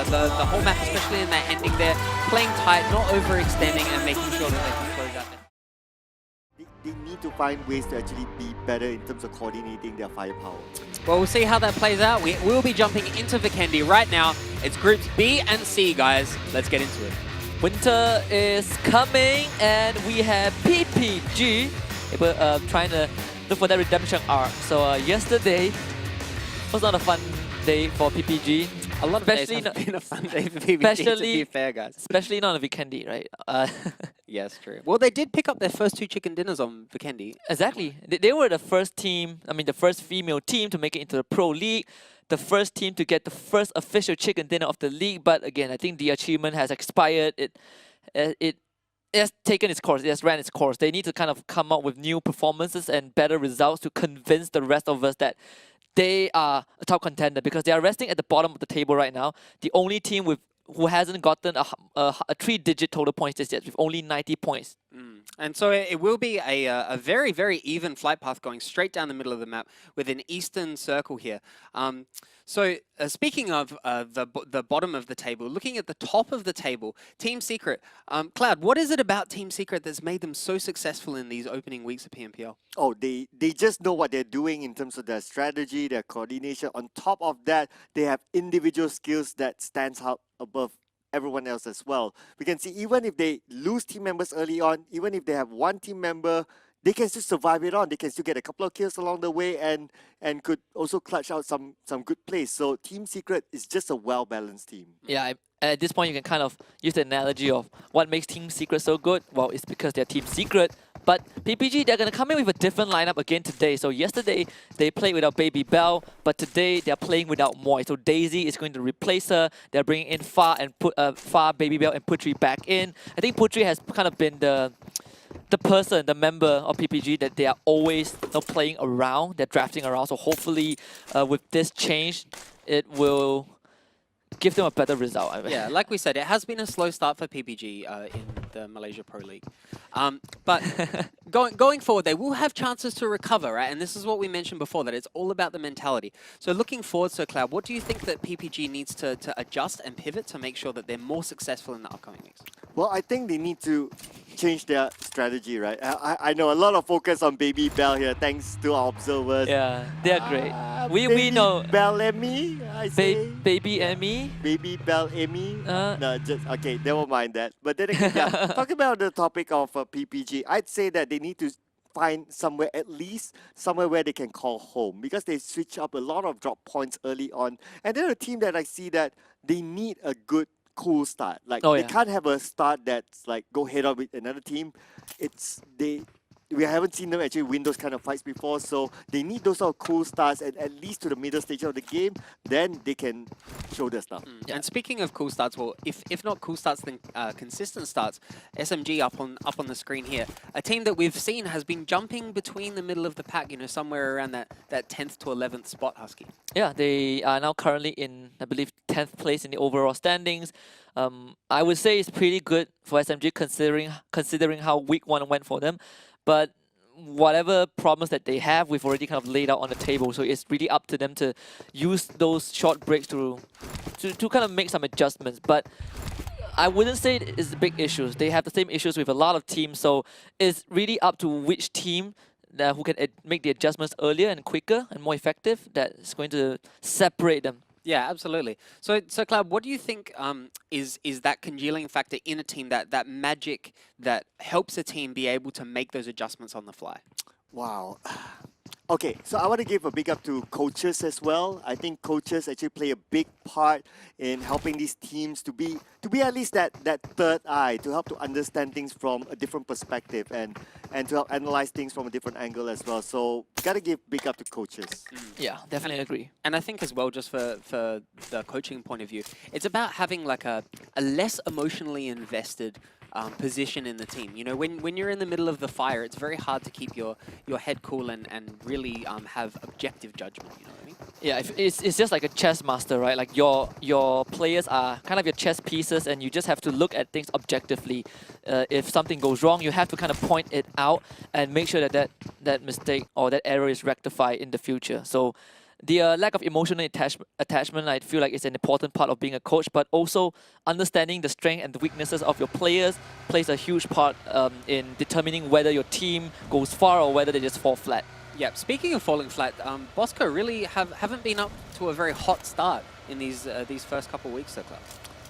Speaker 1: the whole map, especially in that ending there. Playing tight, not overextending, and making sure that they can close out there.
Speaker 2: They need to find ways to actually be better in terms of coordinating their firepower.
Speaker 1: Well, we'll see how that plays out. We will be jumping into Vikendi right now. It's groups B and C, guys. Let's get into it.
Speaker 3: Winter is coming, and we have PPG trying to look for that redemption arc. So yesterday was not a fun day for PPG.
Speaker 1: A lot of days have been a fun day for PPG, to be fair, guys.
Speaker 3: Especially not on Vikendi, right?
Speaker 1: Yes, true. Well, they did pick up their first 2 chicken dinners on Vikendi.
Speaker 3: Exactly. They were the first team, the first female team to make it into the Pro League, the first team to get the first official chicken dinner of the league. But again, I think the achievement has expired. It has taken its course. It has ran its course. They need to kind of come up with new performances and better results to convince the rest of us that they are a top contender, because they are resting at the bottom of the table right now. The only team who hasn't gotten a 3-digit total points just yet, with only 90 points.
Speaker 1: And so it will be a very, very even flight path going straight down the middle of the map with an eastern circle here. So speaking of the bottom of the table, looking at the top of the table, Team Secret. Cloud, what is it about Team Secret that's made them so successful in these opening weeks of PMPL?
Speaker 2: Oh, they just know what they're doing in terms of their strategy, their coordination. On top of that, they have individual skills that stands out above everyone else as well. We can see even if they lose team members early on, even if they have 1 team member, they can still survive it on. They can still get a couple of kills along the way and could also clutch out some good plays. So Team Secret is just a well-balanced team.
Speaker 3: Yeah, at this point you can kind of use the analogy of what makes Team Secret so good. Well, it's because they're Team Secret. But PPG, they're going to come in with a different lineup again today. So yesterday, they played without Baby Bell, but today they're playing without Moy. So Daisy is going to replace her. They're bringing in Far, Baby Bell, and Putri back in. I think Putri has kind of been the person, the member of PPG that they are always playing around. They're drafting around. So hopefully, with this change, it will give them a better result.
Speaker 1: Yeah, like we said, it has been a slow start for PPG in the Malaysia Pro League. But going forward, they will have chances to recover, right? And this is what we mentioned before, that it's all about the mentality. So looking forward, so Cloud, what do you think that PPG needs to adjust and pivot to make sure that they're more successful in the upcoming weeks?
Speaker 2: Well, I think they need to change their strategy, right? I know a lot of focus on Baby Bell here, thanks to our observers.
Speaker 3: Yeah, they're great. We know.
Speaker 2: Bell Emmy, I say.
Speaker 3: Baby Emmy?
Speaker 2: Baby Bell Emmy? No, just, okay, never mind that. But then again, yeah, talking about the topic of PPG, I'd say that they need to find somewhere, at least somewhere where they can call home, because they switch up a lot of drop points early on. And they're a team that I see that they need a good cool start. Like they can't have a start that's like go head on with another team. We haven't seen them actually win those kind of fights before, so they need those sort of cool starts, and at least to the middle stage of the game, then they can show their stuff.
Speaker 1: Yeah. And speaking of cool starts, well, if not cool starts, then consistent starts. SMG up on the screen here, a team that we've seen has been jumping between the middle of the pack, somewhere around that 10th to 11th spot, Husky.
Speaker 3: Yeah, they are now currently in, I believe, 10th place in the overall standings. I would say it's pretty good for SMG considering how week 1 went for them. But whatever problems that they have, we've already kind of laid out on the table. So it's really up to them to use those short breaks to kind of make some adjustments. But I wouldn't say it's big issues. They have the same issues with a lot of teams. So it's really up to which team who can make the adjustments earlier and quicker and more effective, that's going to separate them.
Speaker 1: Yeah, absolutely. So Cloud, what do you think is that congealing factor in a team, that magic that helps a team be able to make those adjustments on the fly?
Speaker 2: Wow. Okay, so I want to give a big up to coaches as well. I think coaches actually play a big part in helping these teams to be at least that third eye, to help to understand things from a different perspective and to help analyze things from a different angle as well. So gotta give big up to coaches.
Speaker 3: Yeah, definitely agree.
Speaker 1: And I think as well, just for the coaching point of view, it's about having like a less emotionally invested position in the team. You know, when you're in the middle of the fire, it's very hard to keep your head cool and really have objective judgment. You know what I mean?
Speaker 3: Yeah, it's just like a chess master, right? Like your players are kind of your chess pieces, and you just have to look at things objectively. If something goes wrong, you have to kind of point it out and make sure that mistake or that error is rectified in the future. So the lack of emotional attachment, I feel like, is an important part of being a coach, but also understanding the strength and the weaknesses of your players plays a huge part in determining whether your team goes far or whether they just fall flat.
Speaker 1: Yeah, speaking of falling flat, Bosco really haven't been up to a very hot start in these first couple of weeks, so Cloud.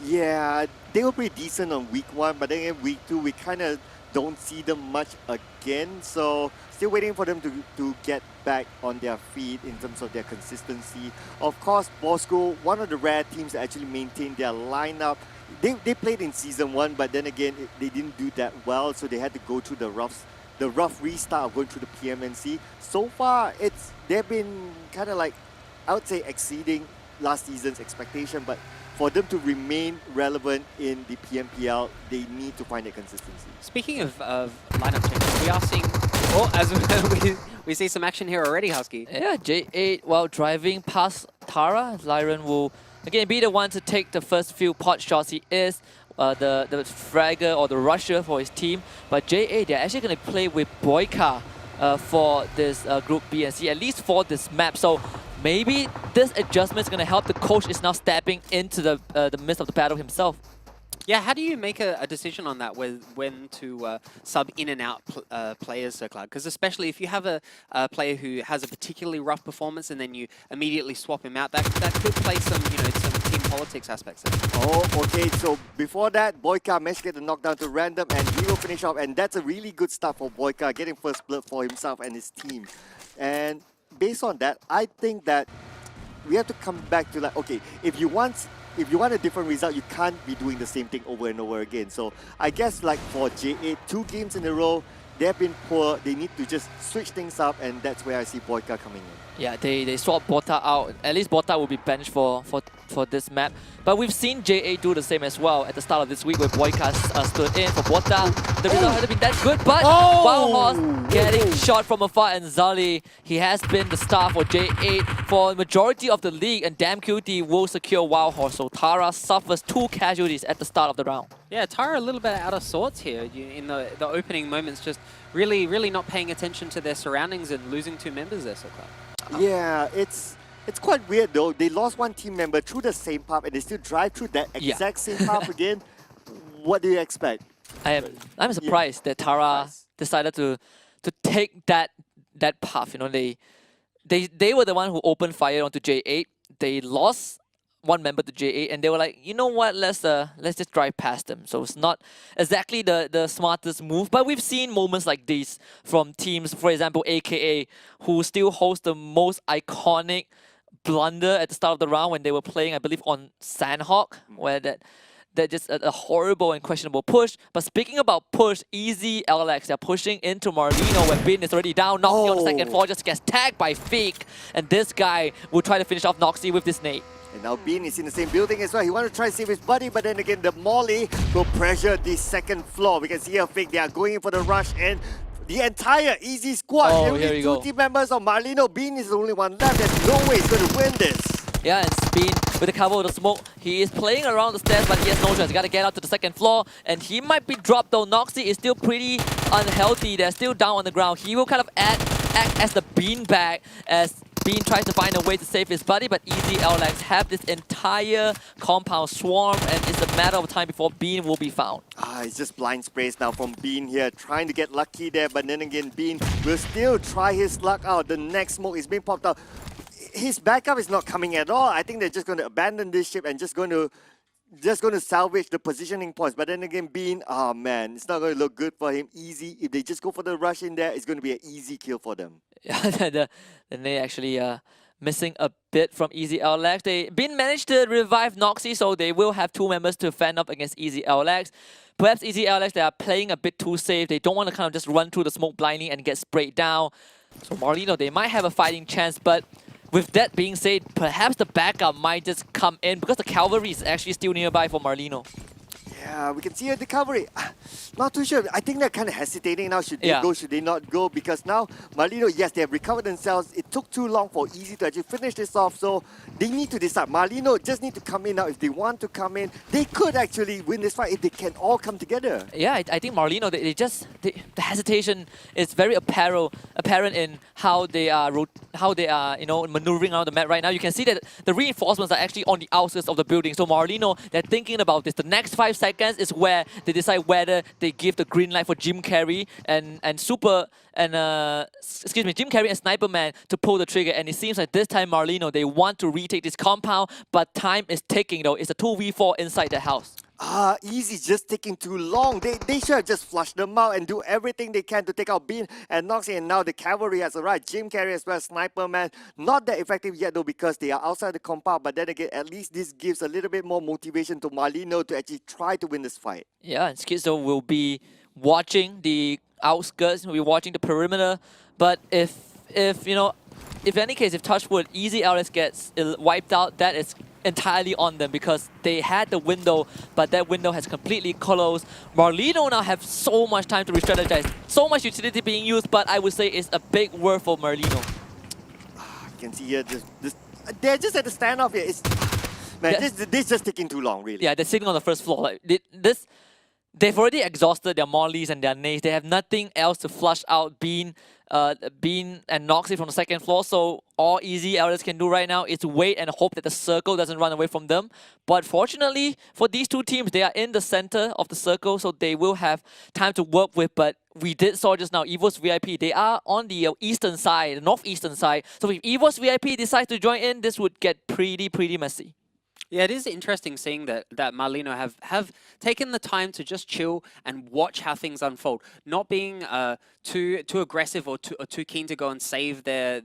Speaker 2: Yeah, they were pretty decent on week 1, but then in week 2, we kind of don't see them much again. So still waiting for them to get back on their feet in terms of their consistency. Of course, Bosco, one of the rare teams that actually maintained their lineup. They played in Season 1, but then again, they didn't do that well, so they had to go through the rough restart of going through the PMNC. So far, they've been kind of like, I would say, exceeding last season's expectation, but for them to remain relevant in the PMPL, they need to find that consistency.
Speaker 1: Speaking of lineup changes, we are seeing, as we see some action here already, Husky.
Speaker 3: Yeah, J8, while driving past Tara, Lyron will again be the one to take the first few pot shots. He is the fragger or the rusher for his team, but J8, they're actually going to play with Boyka for this Group B and C, at least for this map. So maybe this adjustment is going to help the coach is now stepping into the midst of the battle himself.
Speaker 1: Yeah, how do you make a decision on that, when to sub in and out players, Sir Cloud? Because especially if you have a player who has a particularly rough performance and then you immediately swap him out, that could play some team politics aspects there.
Speaker 2: Oh, okay, so before that, Boyka managed to get the knockdown to random and he will finish off, and that's a really good start for Boyka, getting first blood for himself and his team. And based on that, I think that we have to come back to like, okay, if you want a different result, you can't be doing the same thing over and over again. So I guess like for J8, 2 games in a row, they've been poor. They need to just switch things up, and that's where I see Boyka coming in.
Speaker 3: Yeah, they swap Bota out. At least Bota will be benched for this map. But we've seen J8 do the same as well at the start of this week, where Boyka stood in for Bota. The result hasn't been that good, but Wild Horse getting shot from afar, and Zali, he has been the star for J8 for the majority of the league, and Damn Cutie will secure Wild Horse. So Tara suffers 2 casualties at the start of the round.
Speaker 1: Yeah, Tara a little bit out of sorts here in the opening moments, just really not paying attention to their surroundings and losing 2 members there, so Cloud.
Speaker 2: Yeah, it's quite weird though. They lost 1 team member through the same path and they still drive through that exact same path again. What do you expect?
Speaker 3: I'm surprised that Tara decided to take that path. You know, they were the one who opened fire onto J8. They lost 1 member to J8, and they were like, you know what, let's just drive past them. So it's not exactly the smartest move, but we've seen moments like these from teams, for example, AKA, who still host the most iconic blunder at the start of the round when they were playing, I believe, on Sanhok, where that just a horrible and questionable push. But speaking about push, Easy LX, they're pushing into Marlino when Bin is already down. Noxy on the second floor just gets tagged by Fake, and this guy will try to finish off Noxy with this nade.
Speaker 2: And now Bean is in the same building as well. He wants to try to save his buddy, but then again, the Molly will pressure the second floor. We can see here Fake, they are going in for the rush, and the entire Easy squad, only 2 team members of Marlino. Bean is the only one left. There's no way he's going to win this.
Speaker 3: Yeah, and Spin with the cover of the smoke. He is playing around the stairs, but he has no choice. He got to get up to the second floor, and he might be dropped though. Noxy is still pretty unhealthy. They're still down on the ground. He will kind of act as the beanbag as Bean tries to find a way to save his buddy, but Easy LX have this entire compound swarm, and it's a matter of time before Bean will be found.
Speaker 2: It's just blind sprays now from Bean here, trying to get lucky there, but then again, Bean will still try his luck out. The next smoke is being popped out. His backup is not coming at all. I think they're just going to abandon this ship and just going to salvage the positioning points. But then again, Bean, oh man, it's not going to look good for him. Easy. If they just go for the rush in there, it's going to be an easy kill for them.
Speaker 3: Yeah, then they actually missing a bit from Easy LX. They Bean managed to revive Noxy, so they will have 2 members to fend up against Easy LX. Perhaps Easy LX, they are playing a bit too safe. They don't want to kind of just run through the smoke blindly and get sprayed down. So Marlino, they might have a fighting chance, but with that being said, perhaps the backup might just come in because the cavalry is actually still nearby for Marlino.
Speaker 2: Yeah, we can see a recovery. Not too sure. I think they're kind of hesitating now. Should they go, should they not go? Because now, Marlino, yes, they have recovered themselves. It took too long for Easy to actually finish this off, so they need to decide. Marlino just need to come in now. If they want to come in, they could actually win this fight if they can all come together.
Speaker 3: Yeah, I think Marlino, the hesitation is very apparent in how they are maneuvering around the map right now. You can see that the reinforcements are actually on the outskirts of the building. So Marlino, they're thinking about this. The next 5 seconds is where they decide whether they give the green light for Jim Carrey and Jim Carrey and Sniper Man to pull the trigger. And it seems like this time Marlino, they want to retake this compound, but time is ticking though. It's a 2v4 inside the house.
Speaker 2: Easy just taking too long. They should have just flushed them out and do everything they can to take out Bean and Noxy, and now the cavalry has arrived. Jim Carrey as well as Sniper Man. Not that effective yet though because they are outside the compound, but then again, at least this gives a little bit more motivation to Marlino to actually try to win this fight.
Speaker 3: Yeah, and Schizo will be watching the outskirts, will be watching the perimeter, but if any case, if Touchwood, Easy LS gets wiped out, that is entirely on them because they had the window, but that window has completely closed. Marlino now have so much time to re-strategize, so much utility being used, but I would say it's a big word for Marlino.
Speaker 2: You can see here, they're just at the standoff here. This just taking too long, really.
Speaker 3: Yeah, they're sitting on the first floor. Like they've already exhausted their mollies and their nades. They have nothing else to flush out Bean and Noxy from the second floor, so all Easy LS can do right now is wait and hope that the circle doesn't run away from them. But fortunately for these 2 teams, they are in the center of the circle, so they will have time to work with. But we did saw just now EVO's VIP, they are on the eastern side, the northeastern side. So if EVO's VIP decides to join in, this would get pretty messy.
Speaker 1: Yeah, it is interesting seeing that Marlino have taken the time to just chill and watch how things unfold, not being too aggressive or too keen to go and save their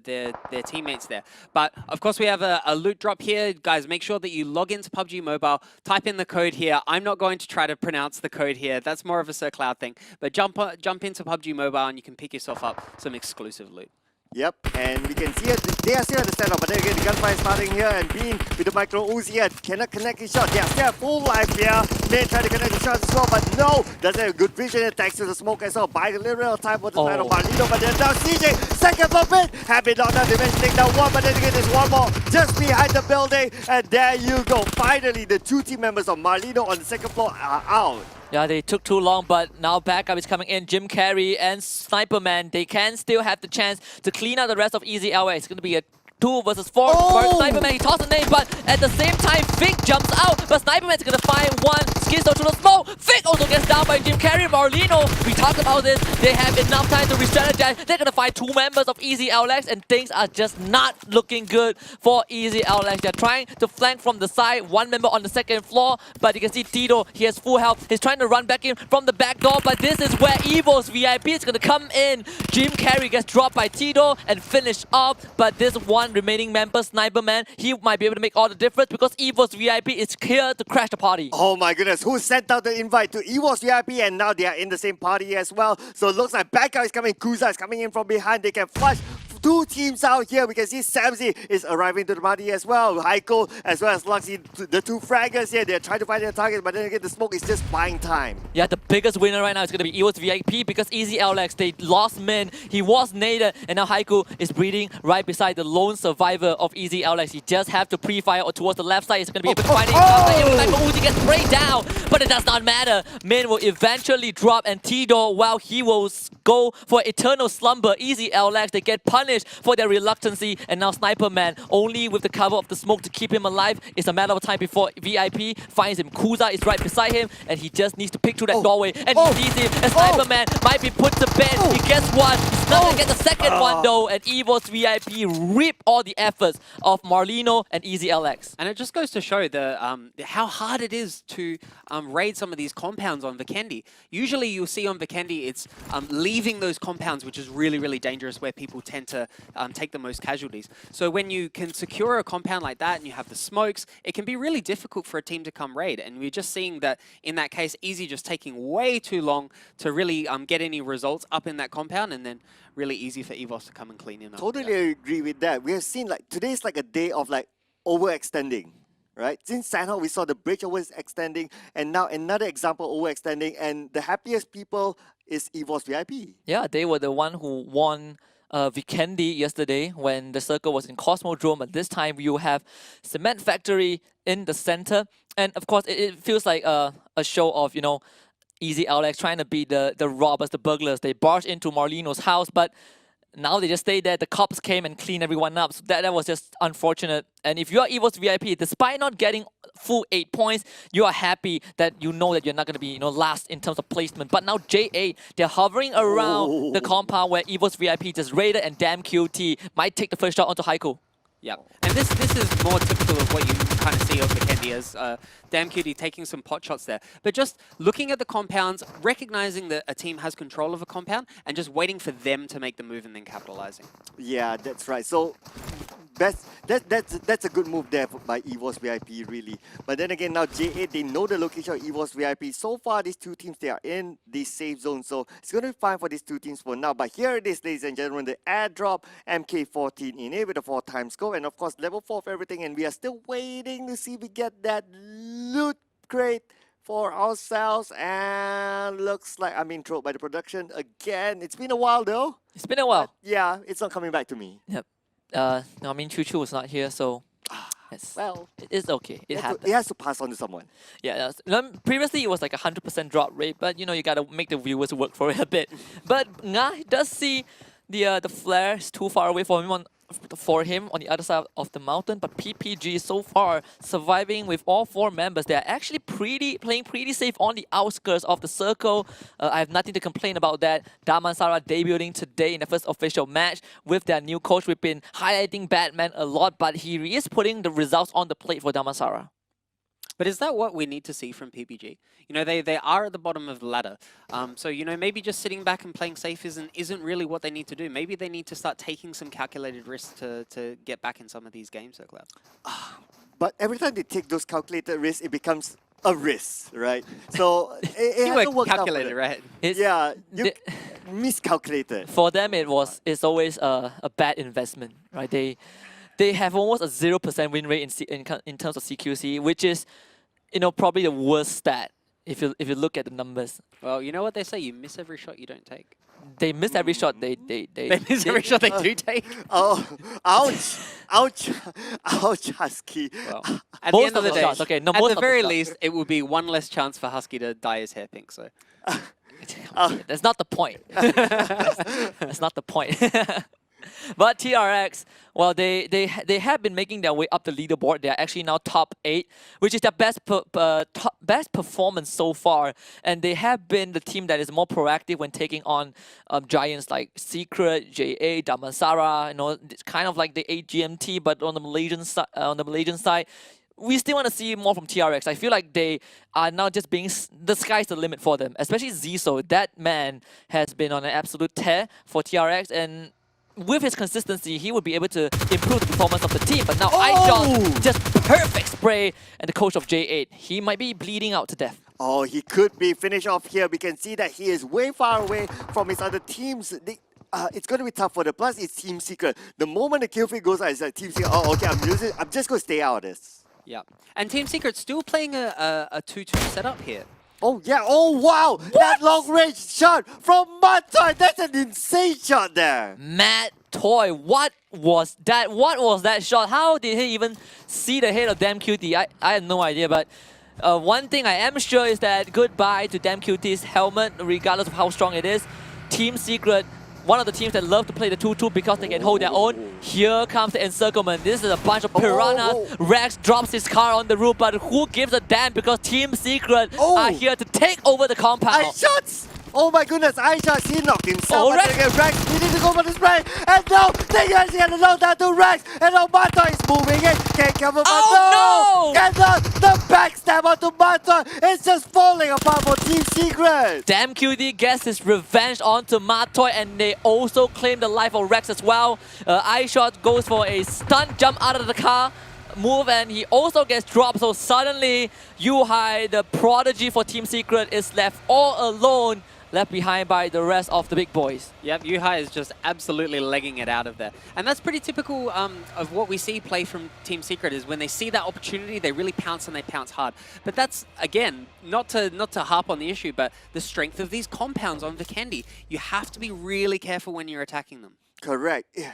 Speaker 1: teammates there. But of course, we have a loot drop here, guys. Make sure that you log into PUBG Mobile, type in the code here. I'm not going to try to pronounce the code here. That's more of a Sir Cloud thing. But jump into PUBG Mobile and you can pick yourself up some exclusive loot.
Speaker 2: Yep, and we can see it. They are still at the standoff, but then again, the gunfire is starting here, and Bean with the micro Uzi here cannot connect his shot. They are still at full life here. They try to connect the shots as well, but no, doesn't have good vision. Attacks to the smoke as well. Buy a little time for the side of Marlino, but then now CJ, second for Bean, have been knocked down. They managed to take down one, but then again, there's one more just behind the building, and there you go. Finally, the 2 team members of Marlino on the second floor are out.
Speaker 3: Yeah, they took too long, but now backup is coming in. Jim Carrey and Sniper Man, they can still have the chance to clean out the rest of Easy LA. It's going to be a 2 versus 4 for Sniper Man. He tossed the nade, but at the same time, Vic jumps out, but Sniper Man's going to find one. Schizo through the smoke. Vic also gets down by Jim Carrey. Marlino, we talked about this. They have enough time to re-strategize. They're going to find 2 members of Easy LX, and things are just not looking good for Easy LX. They're trying to flank from the side. 1 member on the second floor, but you can see Tito, he has full health. He's trying to run back in from the back door, but this is where Evo's VIP is going to come in. Jim Carrey gets dropped by Tito and finished off, but this one remaining member, Sniper Man, he might be able to make all the difference because Evo's VIP is here to crash the party.
Speaker 2: Oh my goodness, who sent out the invite to Evo's VIP, and now they are in the same party as well. So it looks like Backup is coming, Kuza is coming in from behind. They can flush 2 teams out here. We can see Samzy is arriving to the party as well. Heiko as well as Luxy, the 2 fraggers here. They're trying to find their targets, but then again, the smoke is just buying time.
Speaker 3: Yeah, the biggest winner right now is going to be Evo's VIP because Easy LX, they lost Min. He was naded, and now Heiko is breathing right beside the lone survivor of Easy LX. He just have to pre-fire or towards the left side. He's going to be able to find it. Michael Uzi gets sprayed down, but it does not matter. Min will eventually drop, and Tito, while he will go for eternal slumber, Easy LX, they get punished punish for their reluctancy. And now Sniper Man, only with the cover of the smoke to keep him alive. It's a matter of time before VIP finds him. Kuza is right beside him, and he just needs to pick through that doorway. And he sees him, and Sniper Man might be put to bed. He gets one. He's not gonna get the second one though, and EVO's VIP reap all the efforts of Marlino and Easy LX.
Speaker 1: And it just goes to show how hard it is to raid some of these compounds on Vikendi. Usually you'll see on Vikendi it's leaving those compounds, which is really, really dangerous, where people tend to take the most casualties. So when you can secure a compound like that and you have the smokes, it can be really difficult for a team to come raid. And we're just seeing that in that case, Easy just taking way too long to really get any results up in that compound, and then really easy for EVOS to come and clean him up.
Speaker 2: Totally agree with that. We have seen like today's like a day of like overextending, right? Since Sanhok, we saw the bridge overextending, and now another example overextending, and the happiest people is EVOS VIP.
Speaker 3: Yeah, they were the one who won Vikendi yesterday when the circle was in Cosmodrome, but this time you have Cement Factory in the center, and of course it feels like a show of, you know, Easy LX trying to be the robbers, the burglars. They barged into Marlino's house, but now they just stay there. The cops came and cleaned everyone up. So that was just unfortunate. And if you are EVO's VIP, despite not getting full 8 points, you are happy that you know that you're not going to be, you know, last in terms of placement. But now J8, they're hovering around the compound where EVO's VIP just raided, and damn QT might take the first shot onto Haiku.
Speaker 1: Yeah, and this is more typical of what you kind of see of Vikendi as Damn Cutie taking some pot shots there. But just looking at the compounds, recognizing that a team has control of a compound, and just waiting for them to make the move and then capitalizing.
Speaker 2: Yeah, that's right. So that's a good move there by EVOS VIP, really. But then again, now J8, they know the location of EVOS VIP. So far, these two teams, they are in the safe zone. So it's going to be fine for these two teams for now. But here it is, ladies and gentlemen, the airdrop MK14 in it with a 4x scope. And of course, level 4 of everything. And we are still waiting to see if we get that loot crate for ourselves. And looks like I'm being trolled by the production again. It's been a while though.
Speaker 3: It's been a while.
Speaker 2: But yeah, it's not coming back to me.
Speaker 3: Yep. No, I mean, Choo Choo is not here, so
Speaker 2: Well,
Speaker 3: it's okay. It happens.
Speaker 2: It has to pass on to someone.
Speaker 3: Yeah, previously it was like 100% drop rate, but you know, you gotta make the viewers work for it a bit. But Nga does see the flare is too far away for him on the other side of the mountain, but PPG so far surviving with all 4 members. They're actually playing pretty safe on the outskirts of the circle. I have nothing to complain about that. Damansara debuting today in the first official match with their new coach. We've been highlighting Batman a lot, but he is putting the results on the plate for Damansara.
Speaker 1: But is that what we need to see from PPG? You know, they are at the bottom of the ladder. So, you know, maybe just sitting back and playing safe isn't really what they need to do. Maybe they need to start taking some calculated risks to get back in some of these games, so Cloud.
Speaker 2: But every time they take those calculated risks, it becomes a risk, right? So it hasn't worked out for
Speaker 1: calculated,
Speaker 2: them.
Speaker 1: right?
Speaker 2: Yeah, you miscalculated.
Speaker 3: For them, it's always a bad investment, right? They have almost a 0% win rate in terms of CQC, which is, you know, probably the worst stat if you look at the numbers.
Speaker 1: Well, you know what they say, you miss every shot you don't take.
Speaker 3: They miss every shot they
Speaker 1: miss every shot they do take.
Speaker 2: Oh, ouch, ouch, ouch, Husky.
Speaker 1: Well, at
Speaker 3: Most
Speaker 1: the end of the day,
Speaker 3: shots, okay, no,
Speaker 1: at
Speaker 3: most
Speaker 1: the
Speaker 3: of
Speaker 1: very
Speaker 3: shots.
Speaker 1: least, it would be one less chance for Husky to dye his hair pink. So
Speaker 3: That's not the point. That's not the point. But TRX, well, they have been making their way up the leaderboard. They are actually now top 8, which is their best performance so far. And they have been the team that is more proactive when taking on giants like Secret, JA, Damansara. You know, it's kind of like the AGMT, but on the Malaysian side. We still want to see more from TRX. I feel like they are now just being... The sky's the limit for them, especially Ziso. That man has been on an absolute tear for TRX, and with his consistency, he would be able to improve the performance of the team. But now iShot, just perfect spray, and the coach of J8, he might be bleeding out to death.
Speaker 2: Oh, he could be finished off here. We can see that he is way far away from his other teams. It's going to be tough for them. Plus, it's Team Secret. The moment the kill feed goes out, it's like Team Secret. Oh, okay, I'm just going to stay out of this.
Speaker 1: yeah, and Team Secret's still playing a 2-2 setup here.
Speaker 2: Oh, yeah. Oh, wow. What? That long-range shot from Matoy. That's an insane shot there.
Speaker 3: Matt Toy, what was that? What was that shot? How did he even see the head of Damn Cutie? I have no idea, but one thing I am sure is that goodbye to Damn Cutie's helmet, regardless of how strong it is. Team Secret one of the teams that love to play the 2-2 because they can hold their own. Here comes the encirclement. This is a bunch of piranhas. Rex drops his car on the roof, but who gives a damn because Team Secret are here to take over the compound.
Speaker 2: Ice shots! Oh my goodness, Ice shots, he knocked himself.
Speaker 3: Rex.
Speaker 2: Again, Rex needing to go for the spray. And no, they actually had a low down to Rex. And now Mato is moving in. Can't cover, but
Speaker 3: Oh, no!
Speaker 2: And the backstab onto Mato. It's just falling apart for Team Secret.
Speaker 3: Damn QD gets his revenge onto Matoy, and they also claim the life of Rex as well. iShot goes for a stunt jump out of the car move, and he also gets dropped. So suddenly, Yuhai, the prodigy for Team Secret, is left all alone, left behind by the rest of the big boys.
Speaker 1: Yep, Yuhai is just absolutely legging it out of there. And that's pretty typical of what we see play from Team Secret, is when they see that opportunity, they really pounce and they pounce hard. But that's, again, not to harp on the issue, but the strength of these compounds on Vikendi. You have to be really careful when you're attacking them.
Speaker 2: Correct. Yeah.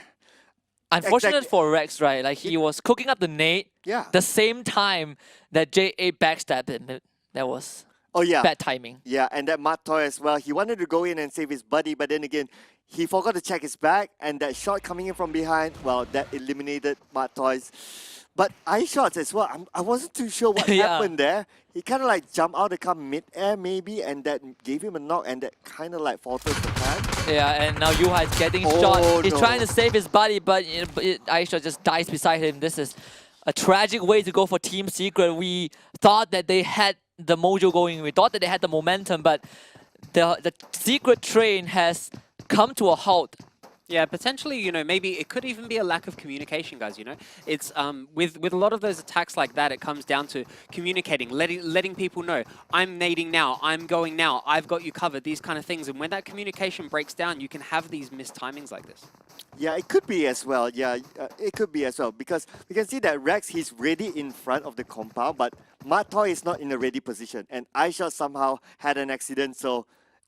Speaker 3: Unfortunate for Rex, right? Like, he was cooking up the nade the same time that J8 backstabbed him. That was bad timing.
Speaker 2: Yeah, and that Matoy as well. He wanted to go in and save his buddy, but then again, he forgot to check his back, and that shot coming in from behind, well, that eliminated Matoy's. But eye shots as well. I wasn't too sure what happened there. He kind of like jumped out the car mid-air maybe, and that gave him a knock, and that kind of like falters the plan.
Speaker 3: Yeah, and now Yuhai is getting shot. He's trying to save his buddy, but Aisha just dies beside him. This is a tragic way to go for Team Secret. We thought that they had the mojo going. We thought that they had the momentum, but the Secret train has come to a halt.
Speaker 1: Yeah, potentially, you know, maybe it could even be a lack of communication, guys, you know. It's, with a lot of those attacks like that, it comes down to communicating, letting people know, I'm nading now, I'm going now, I've got you covered, these kind of things. And when that communication breaks down, you can have these missed timings like this.
Speaker 2: Yeah, it could be as well. Yeah, it could be as well. Because we can see that Rex, he's ready in front of the compound, but Matoy is not in a ready position. And Aisha somehow had an accident, so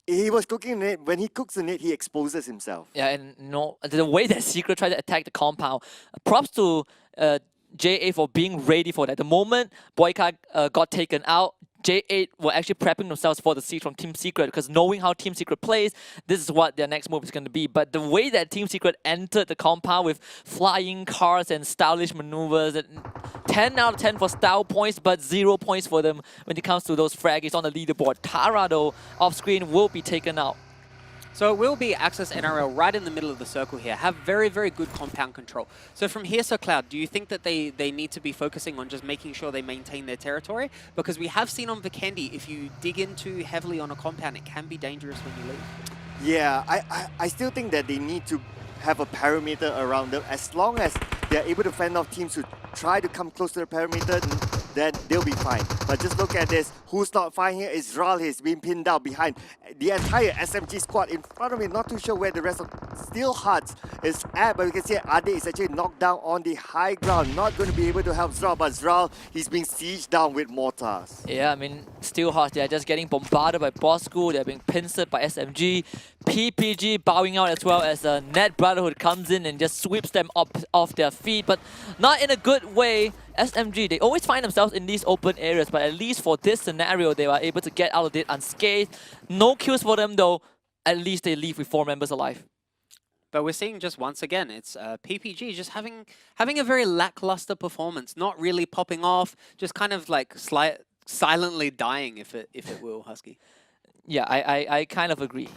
Speaker 2: he was cooking the net. When he cooks the net, he exposes himself.
Speaker 3: Yeah, and the way that Secret tried to attack the compound, props to J8 for being ready for that. The moment Boyka got taken out, J8 were actually prepping themselves for the siege from Team Secret, because knowing how Team Secret plays, this is what their next move is going to be. But the way that Team Secret entered the compound with flying cars and stylish maneuvers, 10 out of 10 for style points, but 0 points for them when it comes to those fraggies on the leaderboard. Tara, though, off screen will be taken out.
Speaker 1: So it will be Access NRL right in the middle of the circle here. Have very, very good compound control. So from here, Sir Cloud, do you think that they need to be focusing on just making sure they maintain their territory? Because we have seen on Vikendi, if you dig in too heavily on a compound, it can be dangerous when you leave.
Speaker 2: Yeah, I still think that they need to have a perimeter around them. As long as they're able to fend off teams who try to come close to the perimeter, then they'll be fine. But just look at this. Who's not fine here is Ral. He's been pinned down behind the entire SMG squad in front of me. Not too sure where the rest of Steel Hearts is at, but we can see Ade is actually knocked down on the high ground. Not going to be able to help Zral, but Zral, he's being sieged down with mortars.
Speaker 3: Yeah, I mean, Steel Hearts, they're just getting bombarded by Bosco. They're being pincered by SMG. PPG bowing out as well as Net Brotherhood comes in and just sweeps them up off their feet, but not in a good way. SMG, they always find themselves in these open areas, but at least for this scenario, they were able to get out of it unscathed. No kills for them though. At least they leave with 4 members alive.
Speaker 1: But we're seeing just once again, it's PPG just having a very lackluster performance, not really popping off, just kind of like silently dying, if it will, Husky.
Speaker 3: Yeah, I kind of agree.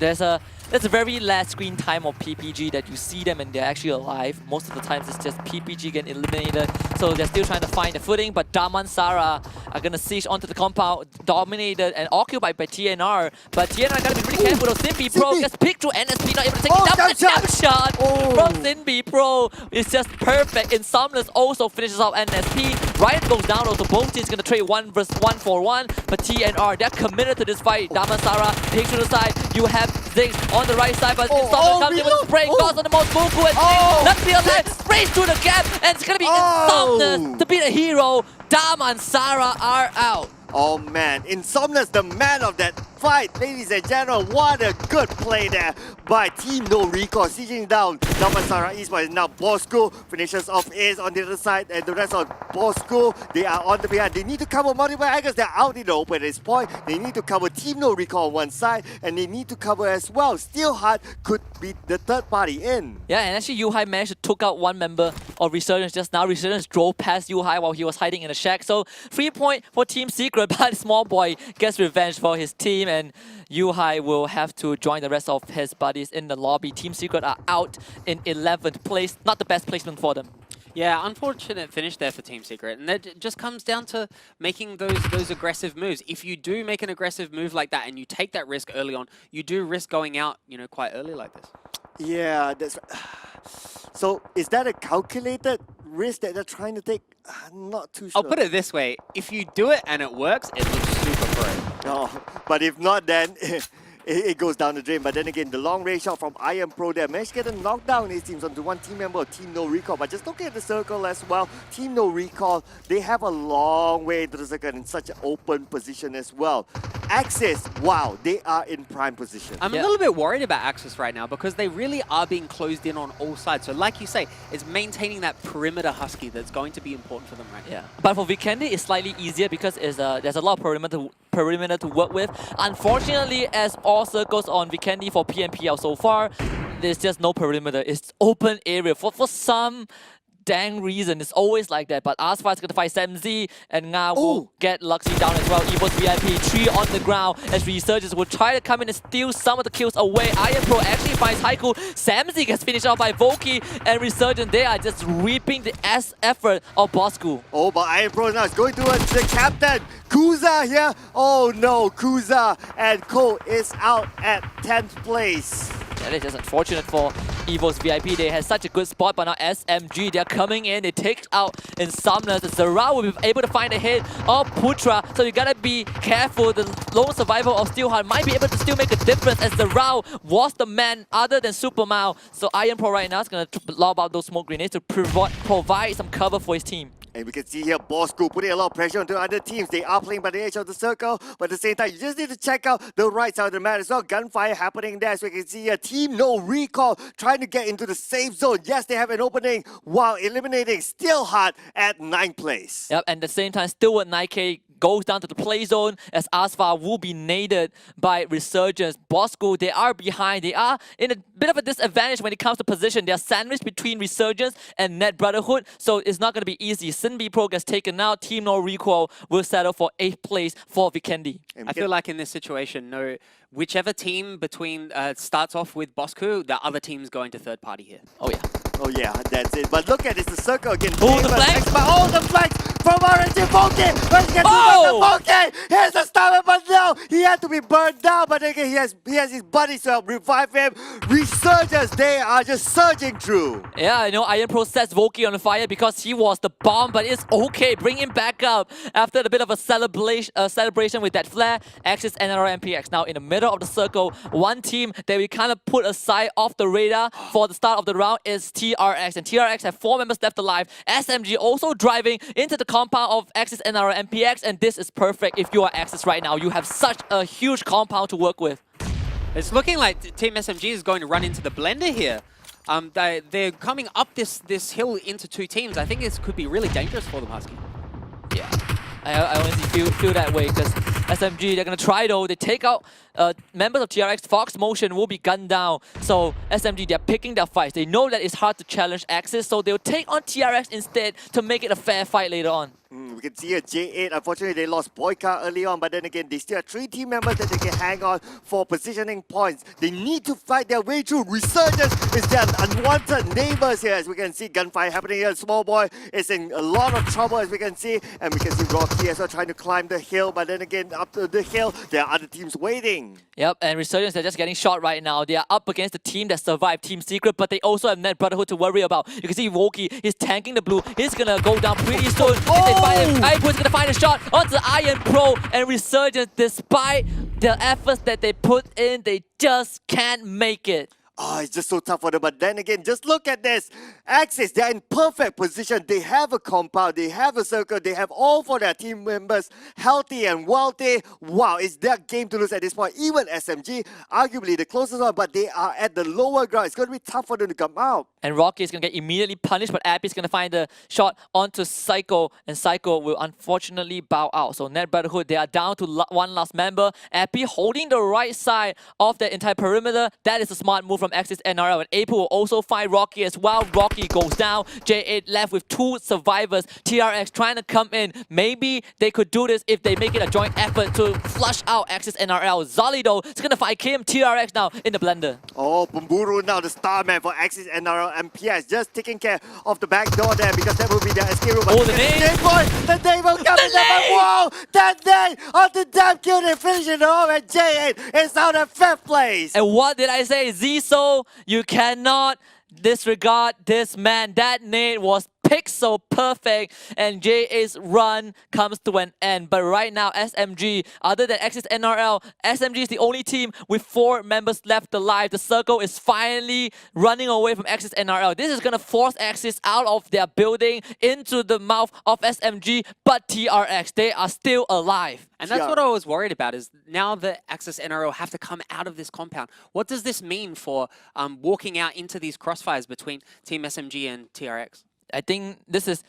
Speaker 3: There's a very last screen time of PPG that you see them and they're actually alive. Most of the times it's just PPG getting eliminated, so they're still trying to find the footing. But Damansara are gonna siege onto the compound, dominated and occupied by TNR. But TNR gotta be really careful though. Sinbi Pro gets picked through NSP, not able to take it down. Jump shot from Sinbi Pro is just perfect. Insomnus also finishes off NSP. Riot goes down also. Both teams gonna trade 1v1 for 1, but TNR, they're committed to this fight. Damansara takes to the side. You have Zings on the right side, but Insomnus comes in with a spray. Goes on the most Goku and Zings. Let's be alive. Sprays through the gap, and it's gonna be Insomnus to be the hero. Damansara are out.
Speaker 2: Oh man, Insomnus, the man of that fight, ladies and gentlemen. What a good play there by Team No Recall, sieging down Damansara Esports. Now Bosco finishes off Ace on the other side, and the rest of Bosco, they are on the behind. They need to cover multiple angles. They're out in the open at this point. They need to cover Team No Recall on one side, and they need to cover as well. Steelheart could be the third party in.
Speaker 3: Yeah, and actually Yuhai managed to took out one member of Resurgence just now. Resurgence drove past Yuhai while he was hiding in the shack. So 3 point for Team Secret, but Small Boy gets revenge for his team, and Yuhai will have to join the rest of his buddies in the lobby. Team Secret are out in 11th place. Not the best placement for them.
Speaker 1: Yeah, unfortunate finish there for Team Secret, and that just comes down to making those aggressive moves. If you do make an aggressive move like that and you take that risk early on, you do risk going out, quite early like this.
Speaker 2: Yeah, that's right. So is that a calculated risk that they're trying to take? I'm not too sure.
Speaker 1: I'll put it this way: if you do it and it works, it looks super pro.
Speaker 2: Oh, but if not, then it goes down the drain. But then again, the long range shot from Iron Pro there managed to get a knockdown, it seems, onto one team member of Team No Recall. But just looking at the circle as well, Team No Recall, they have a long way to the circle in such an open position as well. Axis, wow, they are in prime position.
Speaker 1: I'm a little bit worried about Axis right now because they really are being closed in on all sides. So like you say, it's maintaining that perimeter husky that's going to be important for them right now.
Speaker 3: Yeah, but for Vikendi, it's slightly easier because there's a lot of perimeter to work with. Unfortunately, as all circles on Vikendi for PMPL so far, there's just no perimeter. It's open area. For some dang reason, it's always like that. But Asfar is going to fight SamZ, and Nga will get Luxy down as well. Evo's VIP, 3 on the ground as Resurgence will try to come in and steal some of the kills away. Iron Pro actually finds Haiku. SamZ gets finished off by Voki, and Resurgence, they are just reaping the effort of Bosco.
Speaker 2: Oh, but Iron Pro now is going towards the captain. Kuza here. Oh no, Kuza and Ko is out at 10th place.
Speaker 3: That is just unfortunate for Evo's VIP. They had such a good spot, but now SMG, they're coming in. They take out in Summoners. Zara will be able to find a hit of Putra, so you gotta be careful. The lone survivor of Steelheart might be able to still make a difference, as Zara was the man other than Super Mao. So Iron Pro right now is gonna lob out those smoke grenades to provide some cover for his team.
Speaker 2: And we can see here Bosco putting a lot of pressure onto other teams. They are playing by the edge of the circle, but at the same time, you just need to check out the right side of the map as well. Gunfire happening there, so we can see here Team No Recall trying to get into the safe zone. Yes, they have an opening while eliminating Steelheart at 9th place.
Speaker 3: Yep, and at the same time, still at 9K goes down to the play zone as Asfar will be naded by Resurgence. Bosco, they are behind. They are in a bit of a disadvantage when it comes to position. They are sandwiched between Resurgence and Net Brotherhood, so it's not going to be easy. Sinbi Pro gets taken out. Team No Recall will settle for 8th place for Vikendi.
Speaker 1: I feel like in this situation, whichever team between starts off with Bosco, the other team's going to third party here.
Speaker 3: Oh yeah.
Speaker 2: Oh yeah, that's it. But look at this, the circle again.
Speaker 3: Oh, the flanks!
Speaker 2: Oh, the flanks from RNG Voki! Let's get to Voki! Here's the stomach, but no! He had to be burned down, but again, he has his buddies to help revive him. Resurgence, they are just surging through.
Speaker 3: Yeah, I know Iron Pro sets Voki on fire because he was the bomb, but it's okay. Bring him back up after a bit of a celebration with that flare. Axis NRL MPX now in the middle of the circle. One team that we kind of put aside off the radar for the start of the round is TRX, and TRX have 4 members left alive. SMG also driving into the compound of Axis NRL MPX, and this is perfect if you are Axis right now. You have such a huge compound to work with.
Speaker 1: It's looking like Team SMG is going to run into the blender here. They're coming up this hill into 2 teams. I think this could be really dangerous for them, Husky.
Speaker 3: Yeah, I honestly feel that way because SMG, they're going to try though. They take out members of TRX. Fox Motion will be gunned down. So SMG, they're picking their fights. They know that it's hard to challenge Axis, so they'll take on TRX instead to make it a fair fight later on.
Speaker 2: We can see here J8, unfortunately they lost Boyka early on, but then again they still have 3 team members that they can hang on for positioning points. They need to fight their way through. Resurgence is their unwanted neighbors here, as we can see gunfire happening here. Small Boy is in a lot of trouble, as we can see, and we can see Rocky as well trying to climb the hill, but then again up to the hill there are other teams waiting.
Speaker 3: Yep, and Resurgence, they're just getting shot right now. They are up against the team that survived Team Secret, but they also have Net Brotherhood to worry about. You can see Woki, he's tanking the blue. He's gonna go down pretty soon. Iron's gonna find a shot onto Iron Pro, and Resurgence, despite the efforts that they put in, they just can't make it.
Speaker 2: Oh, it's just so tough for them. But then again, just look at this. Axis, they're in perfect position. They have a compound, they have a circle, they have all for their team members healthy and wealthy. Wow, it's their game to lose at this point. Even SMG, arguably the closest one, but they are at the lower ground. It's going to be tough for them to come out.
Speaker 3: And Rocky is going to get immediately punished, but Appy is going to find the shot onto Psycho, and Psycho will unfortunately bow out. So Net Brotherhood, they are down to one last member. Appy holding the right side of the entire perimeter. That is a smart move from Axis NRL, and Apu will also find Rocky as well. Rocky goes down. J8 left with 2 survivors. TRX trying to come in. Maybe they could do this if they make it a joint effort to flush out Axis NRL. Zalido is going to fight Kim. TRX now in the blender.
Speaker 2: Oh, Bumburu now the star man for Axis NRL and PS, just taking care of the back door there because that will be their escape room.
Speaker 3: Oh, the nade!
Speaker 2: The nade will come in there, but whoa! That nade on the damn kill, they finish it off, and J8 is out of 5th place.
Speaker 3: And what did I say? Ziso, you cannot disregard this man. That nade was pixel perfect, and J8's run comes to an end. But right now, SMG, other than Axis NRL, SMG is the only team with 4 members left alive. The circle is finally running away from Axis NRL. This is going to force Axis out of their building into the mouth of SMG, but TRX, they are still alive.
Speaker 1: And that's what I was worried about, is now the Axis NRL have to come out of this compound. What does this mean for walking out into these crossfires between Team SMG and TRX?
Speaker 3: I think this is...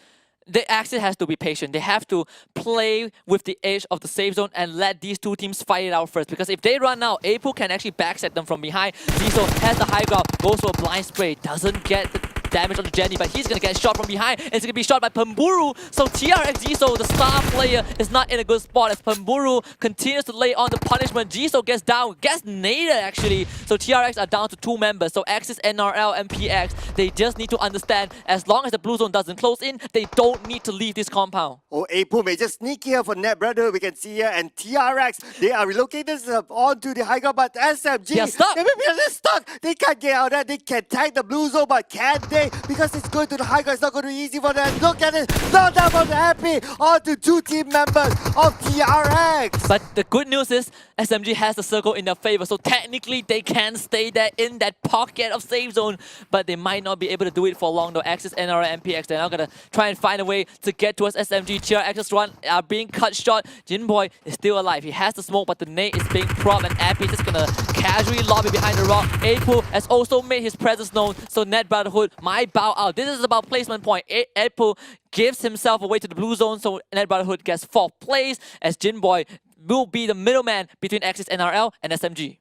Speaker 3: The Axis has to be patient. They have to play with the edge of the safe zone and let these 2 teams fight it out first. Because if they run out, Apu can actually backset them from behind. Ziso has the high ground, goes for a blind spray, doesn't get the damage on the Jenny, but he's going to get shot from behind. And it's going to be shot by Pamburu. So TRX Ziso, the star player, is not in a good spot as Pamburu continues to lay on the punishment. Ziso gets down, gets naded actually. So TRX are down to 2 members. So Axis, NRL, and PX, they just need to understand, as long as the blue zone doesn't close in, they don't need to leave this compound.
Speaker 2: Oh, Apu may just sneak here for Net Brother, we can see here, and TRX, they are relocated onto the high ground, but SMG,
Speaker 3: they are stuck.
Speaker 2: They're stuck. They can't get out of that. They can tag the blue zone, but can they? Because it's going to the high ground, it's not going to be easy for them. Look at it, not down from the Happy onto 2 team members of TRX.
Speaker 3: But the good news is SMG has the circle in their favor, so technically they can stay there in that pocket of safe zone, but they might not be able to do it for long though. Axis, NRL, and PX, they're now going to try and find a way to get towards SMG. TRX's run are being cut short. Jinboy is still alive. He has the smoke, but the nade is being propped, and Appy is just going to casually lob it behind the rock. Apu has also made his presence known, so Net Brotherhood might bow out. This is about placement point. Apu gives himself away to the blue zone, so Net Brotherhood gets 4th place as Jinboy will be the middleman between Axis, NRL, and SMG.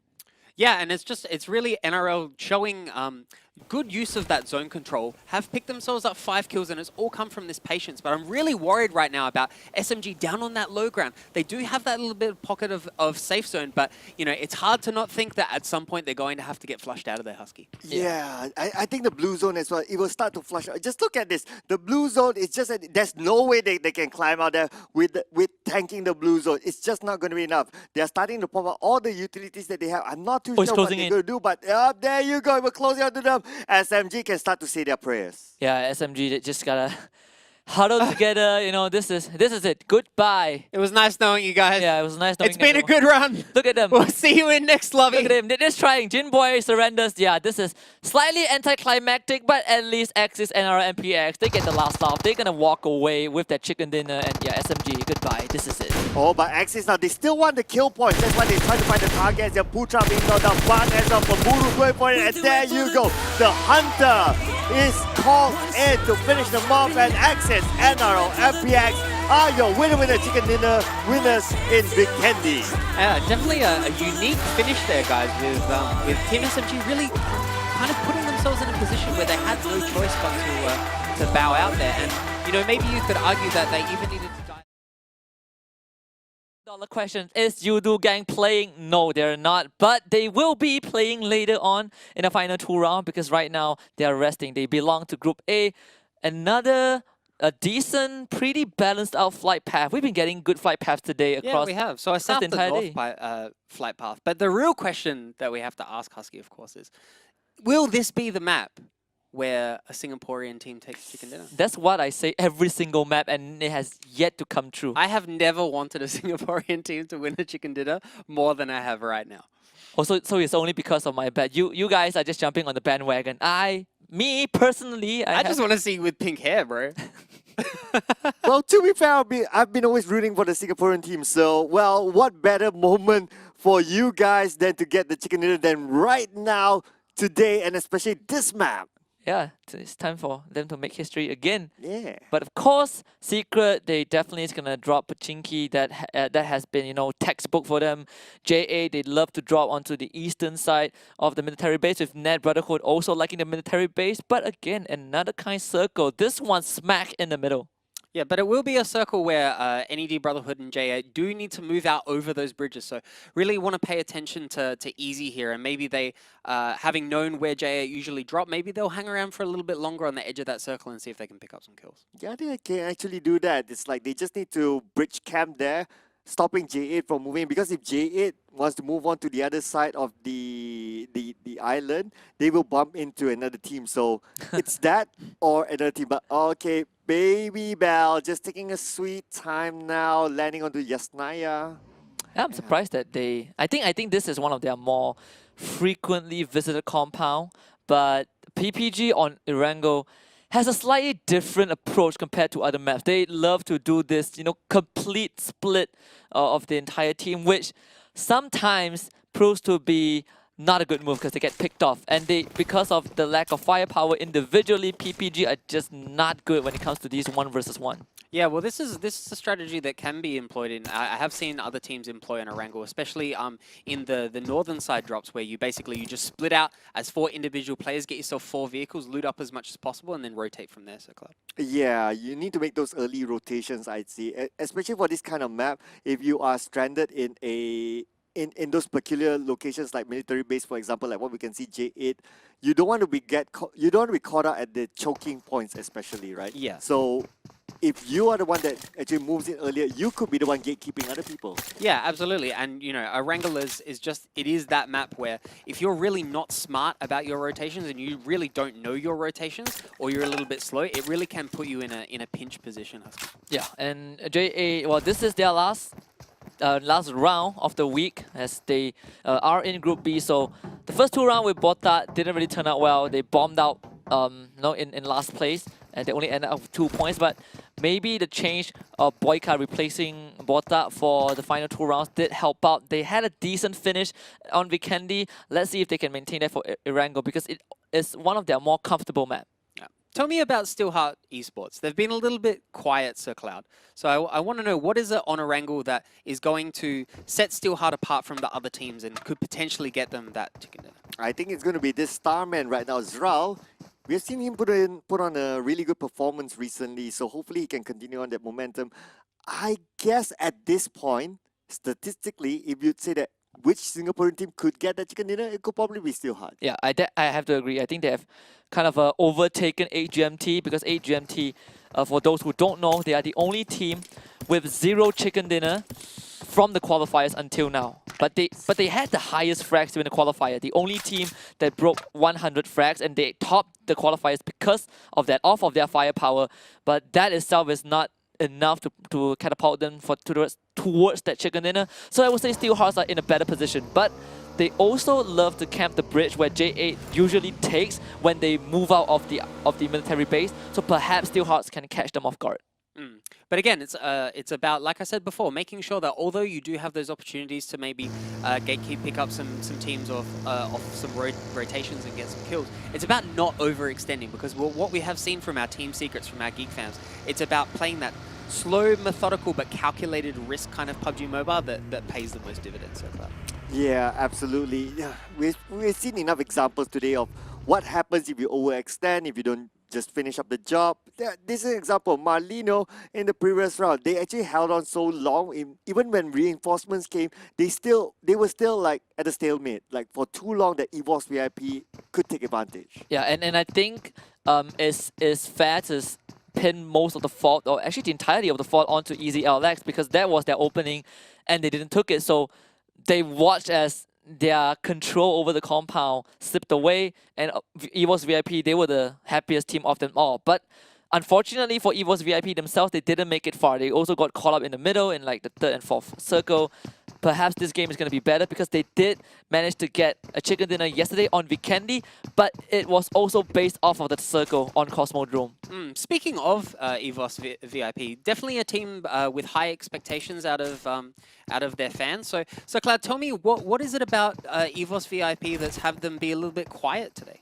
Speaker 1: Yeah, and it's really NRL showing good use of that zone control, have picked themselves up 5 kills, and it's all come from this patience. But I'm really worried right now about SMG down on that low ground. They do have that little bit of pocket of safe zone, but you know, it's hard to not think that at some point they're going to have to get flushed out of there, Husky.
Speaker 2: Yeah, I think the blue zone as well, it will start to flush out. Just look at this. The blue zone is just, there's no way they can climb out there with tanking the blue zone. It's just not going to be enough. They're starting to pop out all the utilities that they have. I'm not too sure what they're going to do, but there you go. We're closing out to them. SMG can start to say their prayers.
Speaker 3: Yeah, SMG, they just gotta huddle together. You know, this is it. Goodbye.
Speaker 1: It was nice knowing you guys.
Speaker 3: Yeah, it was nice knowing
Speaker 1: It's been
Speaker 3: everyone.
Speaker 1: a good run.
Speaker 3: Look at them.
Speaker 1: We'll see you in next lobby.
Speaker 3: Look at him. They're just trying. Jinboy surrenders. Yeah, this is slightly anticlimactic, but at least Axis, NR, and PX, they get the last laugh. They're gonna walk away with that chicken dinner, and yeah, SMG, goodbye. This is it.
Speaker 2: Oh, but Axis now, they still want the kill points. That's why they're trying to find the targets. Their Putra being knocked down. One as well for Buru going for it, and there you go. The Hunter is called in to finish the mob, and Axis, NRL, and PX are your winner chicken dinner winners in Vikendi.
Speaker 1: Definitely a unique finish there, guys, with Team SMG really kind of putting themselves in a position where they had no choice but to bow out there. And, you know, maybe you could argue that they even needed to die.
Speaker 3: Dollar question, is Yudu Gang playing? No, they're not, but they will be playing later on in the final 2 rounds because right now they are resting. They belong to Group A. Another decent, pretty balanced out flight path. We've been getting good flight paths today across.
Speaker 1: Yeah, we have. So I south
Speaker 3: the
Speaker 1: to
Speaker 3: entire
Speaker 1: north flight path. But the real question that we have to ask Husky, of course, is will this be the map where a Singaporean team takes chicken dinner?
Speaker 3: That's what I say every single map, and it has yet to come true.
Speaker 1: I have never wanted a Singaporean team to win a chicken dinner more than I have right now.
Speaker 3: Also, so it's only because of my bet. You guys are just jumping on the bandwagon. Me personally,
Speaker 1: I just want to see you with pink hair, bro.
Speaker 2: Well, to be fair, I've been always rooting for the Singaporean team. So, well, what better moment for you guys than to get the chicken dinner than right now, today, and especially this map?
Speaker 3: yeah, it's time for them to make history again.
Speaker 2: Yeah.
Speaker 3: But of course, Secret, they definitely is gonna drop Pachinki. That has been, you know, textbook for them. JA, they love to drop onto the eastern side of the military base, with Net Brotherhood also liking the military base. But again, another kind circle. This one smack in the middle.
Speaker 1: Yeah, but it will be a circle where NED Brotherhood and JA do need to move out over those bridges. So really want to pay attention to Easy here. And maybe they, having known where JA usually drop, maybe they'll hang around for a little bit longer on the edge of that circle and see if they can pick up some kills.
Speaker 2: Yeah, they can actually do that. It's like they just need to bridge camp there, stopping J8 from moving. Because if J8 wants to move on to the other side of the island, they will bump into another team. So it's that or another team. But okay, Baby Bell just taking a sweet time now, landing onto Yasnaya.
Speaker 3: Yeah, I'm surprised that they. I think this is one of their more frequently visited compound, but PPG on Erangel has a slightly different approach compared to other maps. They love to do this, you know, complete split of the entire team, which sometimes proves to be not a good move because they get picked off. And because of the lack of firepower individually, PPG are just not good when it comes to these 1 versus 1.
Speaker 1: Yeah, well, this is a strategy that can be employed in. I have seen other teams employ on Erangel, especially in the northern side drops, where you just split out as 4 individual players, get yourself 4 vehicles, loot up as much as possible, and then rotate from there. So, Cloud.
Speaker 2: Yeah, you need to make those early rotations, I'd say, especially for this kind of map. If you are stranded in in those peculiar locations like military base, for example, like what we can see J8, you don't want to be you don't want to be caught out at the choking points, especially, right?
Speaker 1: Yeah.
Speaker 2: So if you are the one that actually moves in earlier, you could be the one gatekeeping other people.
Speaker 1: Yeah, absolutely. And, you know, Erangel it is that map where if you're really not smart about your rotations and you really don't know your rotations, or you're a little bit slow, it really can put you in a pinch position.
Speaker 3: Yeah, and JA, well, this is their last round of the week as they are in Group B. So the first 2 rounds with Bota didn't really turn out well. They bombed out in last place, and they only ended up with 2 points. But maybe the change of Boyka replacing Bota for the final 2 rounds did help out. They had a decent finish on Vikendi. Let's see if they can maintain that for Erangel, because it is one of their more comfortable maps.
Speaker 1: Tell me about Steelheart Esports. They've been a little bit quiet, Sir Cloud. So I want to know, what is it on Erangel that is going to set Steelheart apart from the other teams and could potentially get them that chicken dinner?
Speaker 2: I think it's going to be this Starman right now, Zral. We've seen him put on a really good performance recently, so hopefully he can continue on that momentum. I guess at this point, statistically, if you'd say that which Singaporean team could get that chicken dinner, it could probably be Steelheart.
Speaker 3: Yeah, I have to agree. I think they have kind of overtaken 8GMT, because 8GMT, for those who don't know, they are the only team with 0 chicken dinner from the qualifiers until now. But they had the highest frags in the qualifier. The only team that broke 100 frags, and they topped the qualifiers because of that, off of their firepower. But that itself is not enough to catapult them towards that chicken dinner. So I would say Steelhearts are in a better position. But they also love to camp the bridge where J8 usually takes when they move out of the military base. So perhaps Steelhearts can catch them off guard.
Speaker 1: But again, it's about, like I said before, making sure that although you do have those opportunities to maybe gatekeep, pick up some teams off some rotations and get some kills, it's about not overextending, because what we have seen from our team secrets, from our Geek fans, it's about playing that slow, methodical, but calculated risk kind of PUBG Mobile that pays the most dividends so far.
Speaker 2: Yeah, absolutely. Yeah, we've seen enough examples today of what happens if you overextend, if you don't just finish up the job. This is an example. Marlino in the previous round, they actually held on so long. Even when reinforcements came, they were still like at a stalemate. Like for too long, that EVOS VIP could take advantage.
Speaker 3: Yeah, and I think it's fair to pin most of the fault, or actually the entirety of the fault, onto Easy LX, because that was their opening and they didn't took it. So they watched as their control over the compound slipped away, and EVOS VIP, they were the happiest team of them all. But unfortunately for EVOS VIP themselves, they didn't make it far. They also got caught up in the middle in like the 3rd and 4th circle. perhaps this game is going to be better because they did manage to get a chicken dinner yesterday on Vikendi, but it was also based off of the circle on Cosmodrome.
Speaker 1: Speaking of EVOS VIP, definitely a team with high expectations out of their fans. So Cloud, tell me what is it about EVOS VIP that's have them be a little bit quiet today?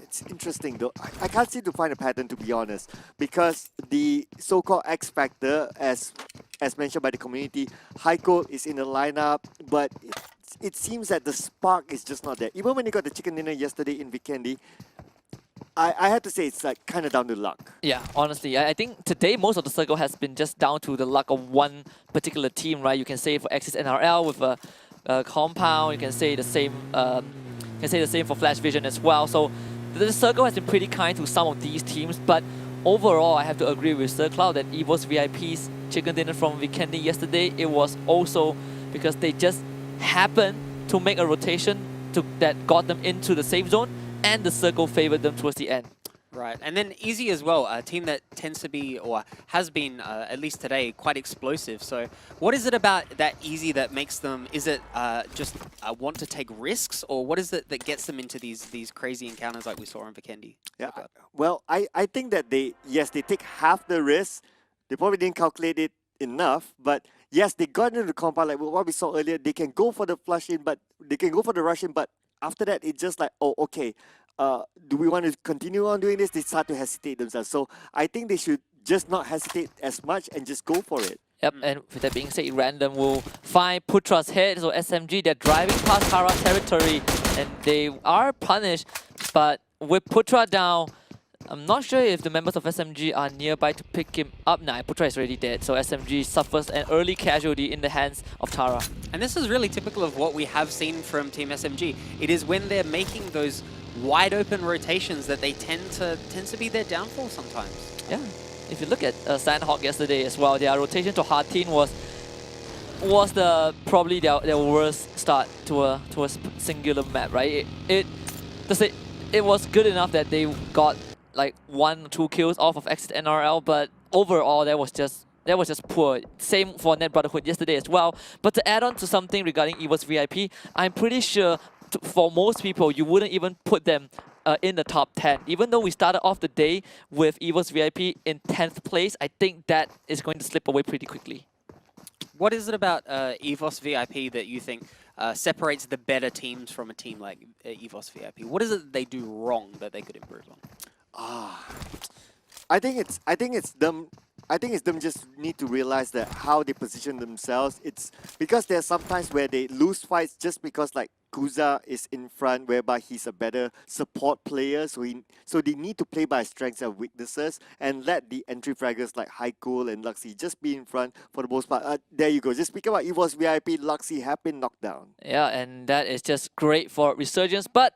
Speaker 2: It's interesting though. I can't seem to find a pattern, to be honest, because the so-called X factor, as mentioned by the community, Heiko is in the lineup, but it seems that the spark is just not there. Even when he got the chicken dinner yesterday in Vikendi, I had to say it's like kind of down to luck.
Speaker 3: Yeah, honestly, I think today most of the circle has been just down to the luck of one particular team, right? You can say for Axis NRL with a compound. You can say the same. For Flash Vision as well. So the circle has been pretty kind to some of these teams, but overall, I have to agree with Sir Cloud that EVOS VIP's chicken dinner from Vikendi yesterday, it was also because they just happened to make a rotation that got them into the safe zone, and the circle favored them towards the end.
Speaker 1: Right, and then Easy as well, a team that tends to be, or has been, at least today, quite explosive. So what is it about that Easy that makes them, is it just want to take risks, or what is it that gets them into these crazy encounters like we saw on Vikendi?
Speaker 2: Yeah, well, I think that they take half the risk. They probably didn't calculate it enough, but yes, they got into the compound like what we saw earlier. They can go for the flush in, but they can go for the rush in, but after that, it's just like, oh, okay. Do we want to continue on doing this? They start to hesitate themselves. So I think they should just not hesitate as much and just go for it.
Speaker 3: Yep, and with that being said, Random will find Putra's head. So SMG, they're driving past Tara territory and they are punished. But with Putra down, I'm not sure if the members of SMG are nearby to pick him up. Nah, Putra is already dead. So SMG suffers an early casualty in the hands of Tara.
Speaker 1: And this is really typical of what we have seen from Team SMG. It is when they're making those wide open rotations that they tends to be their downfall sometimes.
Speaker 3: Yeah, if you look at Sanhok yesterday as well, their rotation to Harteen was probably their worst start to a singular map, right? It was good enough that they got like 1 or 2 kills off of Exit NRL, but overall that was just poor. Same for Net Brotherhood yesterday as well. But to add on to something regarding EVOS VIP, I'm pretty sure for most people, you wouldn't even put them in the top 10. Even though we started off the day with EVOS VIP in 10th place, I think that is going to slip away pretty quickly.
Speaker 1: What is it about EVOS VIP that you think separates the better teams from a team like EVOS VIP? What is it that they do wrong that they could improve on?
Speaker 2: I think it's them. I think it's them just need to realize that how they position themselves. It's because there's sometimes where they lose fights just because like Kuza is in front, whereby he's a better support player. So they need to play by strengths and weaknesses and let the entry fraggers like Haikul and Luxy just be in front for the most part. There you go. Just speak about EVOS VIP, Luxy have been knocked down.
Speaker 3: Yeah, and that is just great for Resurgence. But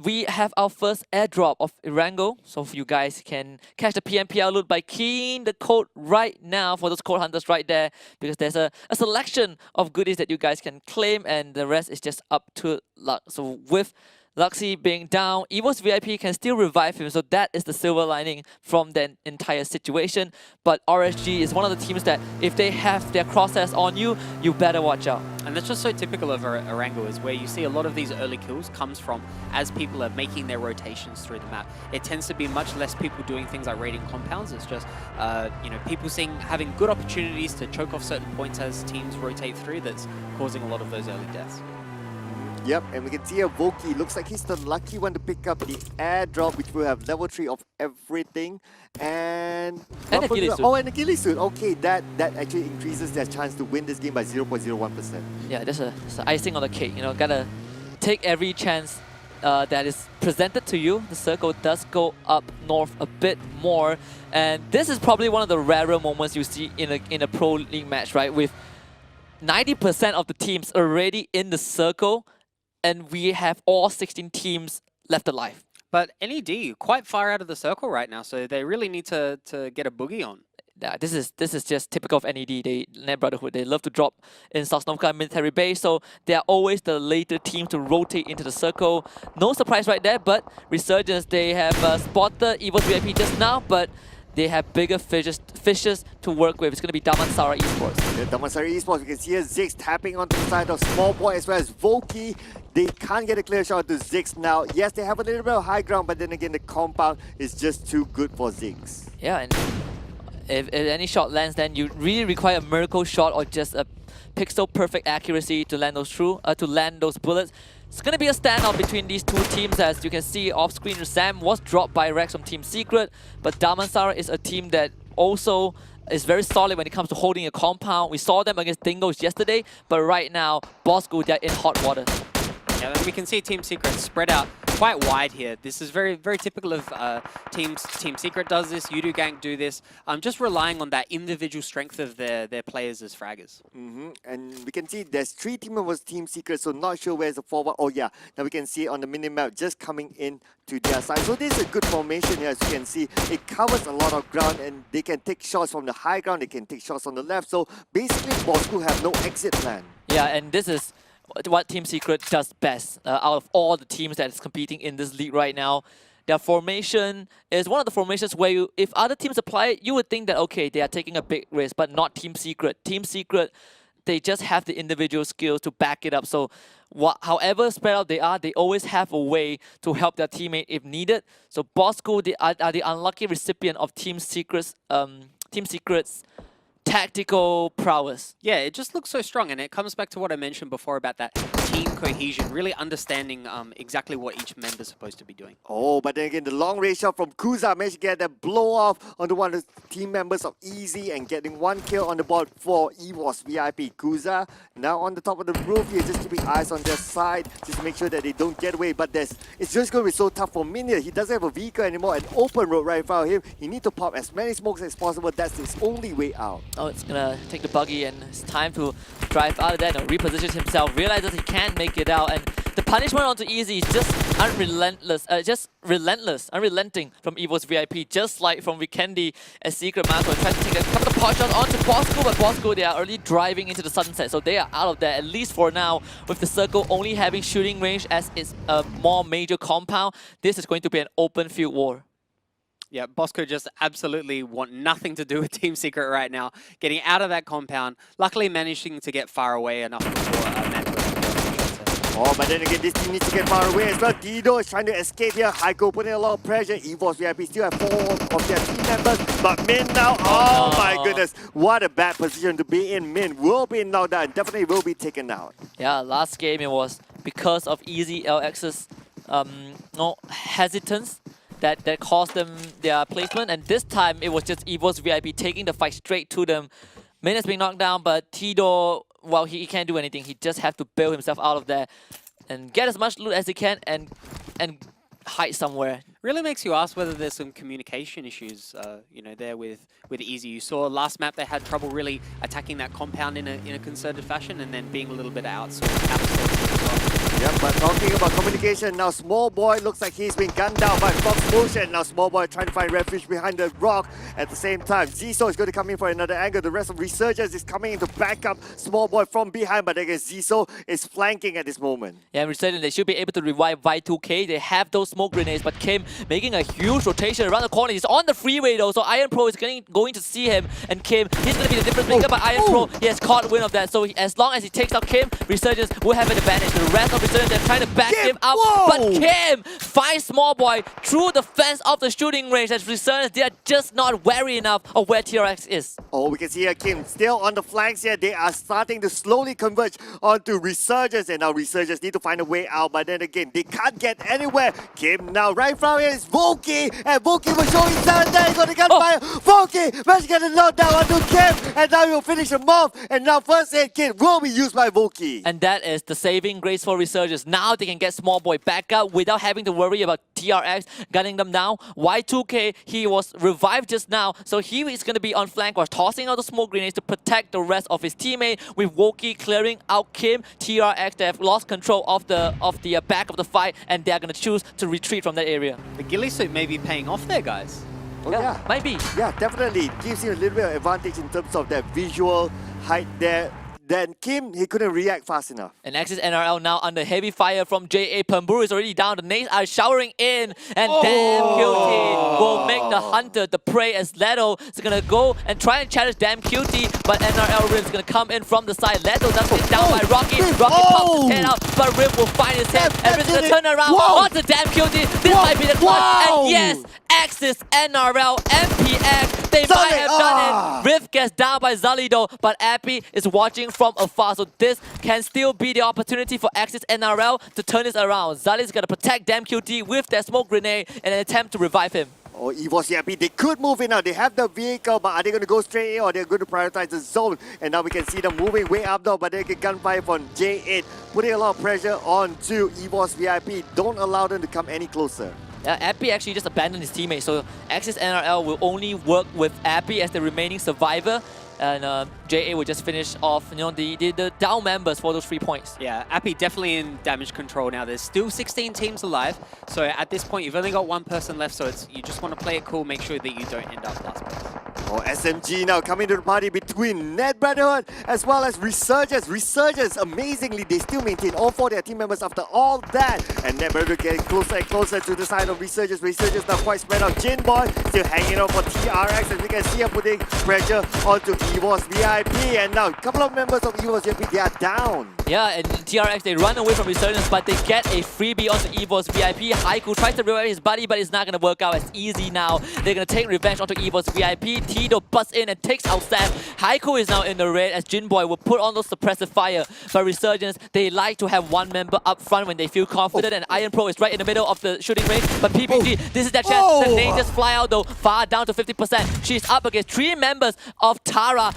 Speaker 3: we have our first airdrop of Erangel, so if you guys can catch the PMPL loot by keying the code right now for those code hunters right there, because there's a selection of goodies that you guys can claim, and the rest is just up to luck. So with Luxy being down, EVOS VIP can still revive him, so that is the silver lining from the entire situation. But RSG is one of the teams that if they have their crosshairs on you, you better watch out.
Speaker 1: And that's just so typical of Erangel, is where you see a lot of these early kills comes from as people are making their rotations through the map. It tends to be much less people doing things like raiding compounds. It's just people having good opportunities to choke off certain points as teams rotate through that's causing a lot of those early deaths.
Speaker 2: Yep, and we can see a Voki. Looks like he's the lucky one to pick up the airdrop, which will have level 3 of everything. And
Speaker 3: Achilles suit.
Speaker 2: Oh, and Achilles suit. Okay, that actually increases their chance to win this game by 0.01%.
Speaker 3: Yeah, that's an icing on the cake. Gotta take every chance that is presented to you. The circle does go up north a bit more, and this is probably one of the rarer moments you see in a pro league match, right? With 90% of the teams already in the circle, and we have all 16 teams left alive.
Speaker 1: But NED, quite far out of the circle right now, so they really need to get a boogie on.
Speaker 3: Yeah, this is just typical of NED. Net Brotherhood, they love to drop in Sosnovka military base, so they are always the later team to rotate into the circle. No surprise right there, but Resurgence, they have spotted EVOS VIP just now, but they have bigger fishes to work with is going to be Damansara Esports.
Speaker 2: The Damansara Esports, we can see here Ziggs tapping onto the side of Small Boy as well as Voki. They can't get a clear shot to Ziggs now. Yes, they have a little bit of high ground, but then again, the compound is just too good for Ziggs.
Speaker 3: Yeah, and if any shot lands, then you really require a miracle shot or just a pixel perfect accuracy to land those bullets. It's going to be a standoff between these two teams. As you can see off screen, Sam was dropped by Rex from Team Secret, but Damansara is a team that also is very solid when it comes to holding a compound. We saw them against Dingoes yesterday, but right now, Bosco, they're in hot water.
Speaker 1: Yeah, we can see Team Secret spread out quite wide here. This is very, very typical of Team Secret does this, Yudu Gang do this. Just relying on that individual strength of their players as fraggers.
Speaker 2: And we can see there's 3 team members Team Secret, so not sure where's the forward. Oh yeah, now we can see on the mini-map just coming in to their side. So this is a good formation here, as you can see. It covers a lot of ground and they can take shots from the high ground, they can take shots on the left. So basically, Bosco have no exit plan.
Speaker 3: Yeah, and this is what Team Secret does best out of all the teams that is competing in this league right now. Their formation is one of the formations where if other teams apply it, you would think that, okay, they are taking a big risk, but not Team Secret. Team Secret, they just have the individual skills to back it up. So however spread out they are, they always have a way to help their teammate if needed. So Bosco, they are the unlucky recipient of Team Secret's tactical prowess.
Speaker 1: Yeah, it just looks so strong, and it comes back to what I mentioned before about that team cohesion, really understanding exactly what each member's supposed to be doing.
Speaker 2: Oh, but then again, the long range shot from Kuza managed to get that blow off onto one of the team members of Easy and getting 1 kill on the board for EWOS VIP. Kuza now on the top of the roof here, just keeping eyes on their side, just to make sure that they don't get away. But it's just going to be so tough for Minya. He doesn't have a vehicle anymore, an open road right in front of him. He needs to pop as many smokes as possible. That's his only way out.
Speaker 3: Oh, it's gonna take the buggy and it's time to drive out of there. No, repositions himself, realizes he can't make it out, and the punishment onto Easy is just unrelenting from EVO's VIP, just like from Vikendi as Secret Master tries to take a couple of pot shots onto Bosco, but Bosco, they are already driving into the sunset, so they are out of there, at least for now, with the circle only having shooting range as its more major compound. This is going to be an open field war.
Speaker 1: Yeah, Bosco just absolutely want nothing to do with Team Secret right now. Getting out of that compound, luckily managing to get far away enough before Matt.
Speaker 2: Oh, but then again, this team needs to get far away as well. Dido is trying to escape here. Heiko putting a lot of pressure. EVOS VIP still have 4 of their team members. But Min now, oh my goodness. What a bad position to be in. Min will be knocked out and definitely will be taken out.
Speaker 3: Yeah, last game it was because of Easy LX's hesitance that caused them their placement, and this time it was just EVO's VIP taking the fight straight to them. Min has been knocked down, but Tido, well, he can't do anything. He just has to bail himself out of there and get as much loot as he can and hide somewhere.
Speaker 1: Really makes you ask whether there's some communication issues, there with Easy. You saw last map they had trouble really attacking that compound in a concerted fashion, and then being a little bit outsourced as well.
Speaker 2: Yep, but talking about communication, now Small Boy looks like he's been gunned down by Fox Motion. Now Small Boy trying to find refuge behind the rock. At the same time, Ziso is going to come in for another angle. The rest of Resurgence is coming in to back up Small Boy from behind, but again, Ziso is flanking at this moment.
Speaker 3: Yeah, Resurgence, they should be able to revive Y2K. They have those smoke grenades, but Kim making a huge rotation around the corner. He's on the freeway though, so Iron Pro is going to see him, and Kim, he's going to be the difference maker, but Iron Pro, he has caught wind of that, so as long as he takes out Kim, Resurgence will have an advantage. The rest of Resurgence, they're trying to back him up, but Kim finds Small Boy through the fence of the shooting range. As Resurgence, they are just not wary enough of where TRX is.
Speaker 2: Oh, we can see here Kim still on the flanks here. They are starting to slowly converge onto Resurgence, and now Resurgence need to find a way out, but then again, they can't get anywhere. Kim now right from here is Voki, and Voki will show himself there. He's got the gunfire. Voki managed to get a knockdown onto Kim, and now he will finish him off, and now first aid kit will be used by Voki.
Speaker 3: And that is the saving grace for Resurgence. Now they can get Small Boy back up without having to worry about TRX gunning them down. Y2K, he was revived just now, so he is going to be on flank while tossing out the smoke grenades to protect the rest of his teammate, with Woki clearing out Kim. TRX, they have lost control of the back of the fight, and they're going to choose to retreat from that area.
Speaker 1: The ghillie suit may be paying off there, guys.
Speaker 2: Oh yeah,
Speaker 3: might be.
Speaker 2: Yeah, definitely. It gives you a little bit of advantage in terms of that visual height there. then Kim, he couldn't react fast enough.
Speaker 3: And Axis NRL now under heavy fire from JA. Pamburu is already down. The nades are showering in. And Damn Cutie will make the hunter, the prey, as Leto is going to go and try and challenge Damn Cutie. But NRL Rim is going to come in from the side. Leto does get down by Rocky. Rocky pops his head out, but Rim will find his head. And Rim's going to turn around onto Damn Cutie. This might be the clutch. And yes, Axis NRL MPX, they might have done it. Rift gets down by Zalido, but Appy is watching from afar. So this can still be the opportunity for Axis NRL to turn this around. Zali's going to protect Damn QT with their smoke grenade and an attempt to revive him.
Speaker 2: Oh, EVOS Yappy, they could move in now. They have the vehicle, but are they going to go straight in or they're going to prioritize the zone? And now we can see them moving way up though, but they get gunfire from J8, putting a lot of pressure on to EVOS VIP. Don't allow them to come any closer.
Speaker 3: Appy actually just abandoned his teammate, so Axis NRL will only work with Appy as the remaining survivor. And JA will just finish off, the down members for those 3 points.
Speaker 1: Yeah, Appy definitely in damage control now. There's still 16 teams alive, so at this point you've only got one person left. So you just want to play it cool, make sure that you don't end up last place.
Speaker 2: Oh, SMG now coming to the party between Net Brotherhood as well as Resurgence. Resurgence, amazingly, they still maintain all 4 of their team members after all that. And Net Brotherhood getting closer and closer to the side of Resurgence. Resurgence now quite spread out. Jin Boy still hanging on for TRX, as we can see him putting pressure onto EVOS VIP. And now a couple of members of EVOS VIP, they are down.
Speaker 3: Yeah, and TRX, they run away from Resurgence, but they get a freebie onto EVOS VIP. Haiku tries to revive his buddy, but it's not going to work out as easy now. They're going to take revenge onto EVOS VIP. Tito busts in and takes out Sam. Haiku is now in the red as Jinboy will put on those suppressive fire. But Resurgence, they like to have one member up front when they feel confident, and Iron Pro is right in the middle of the shooting range. But PPG, this is their chance. The nades just fly out though, far down to 50%. She's up against 3 members of Tara.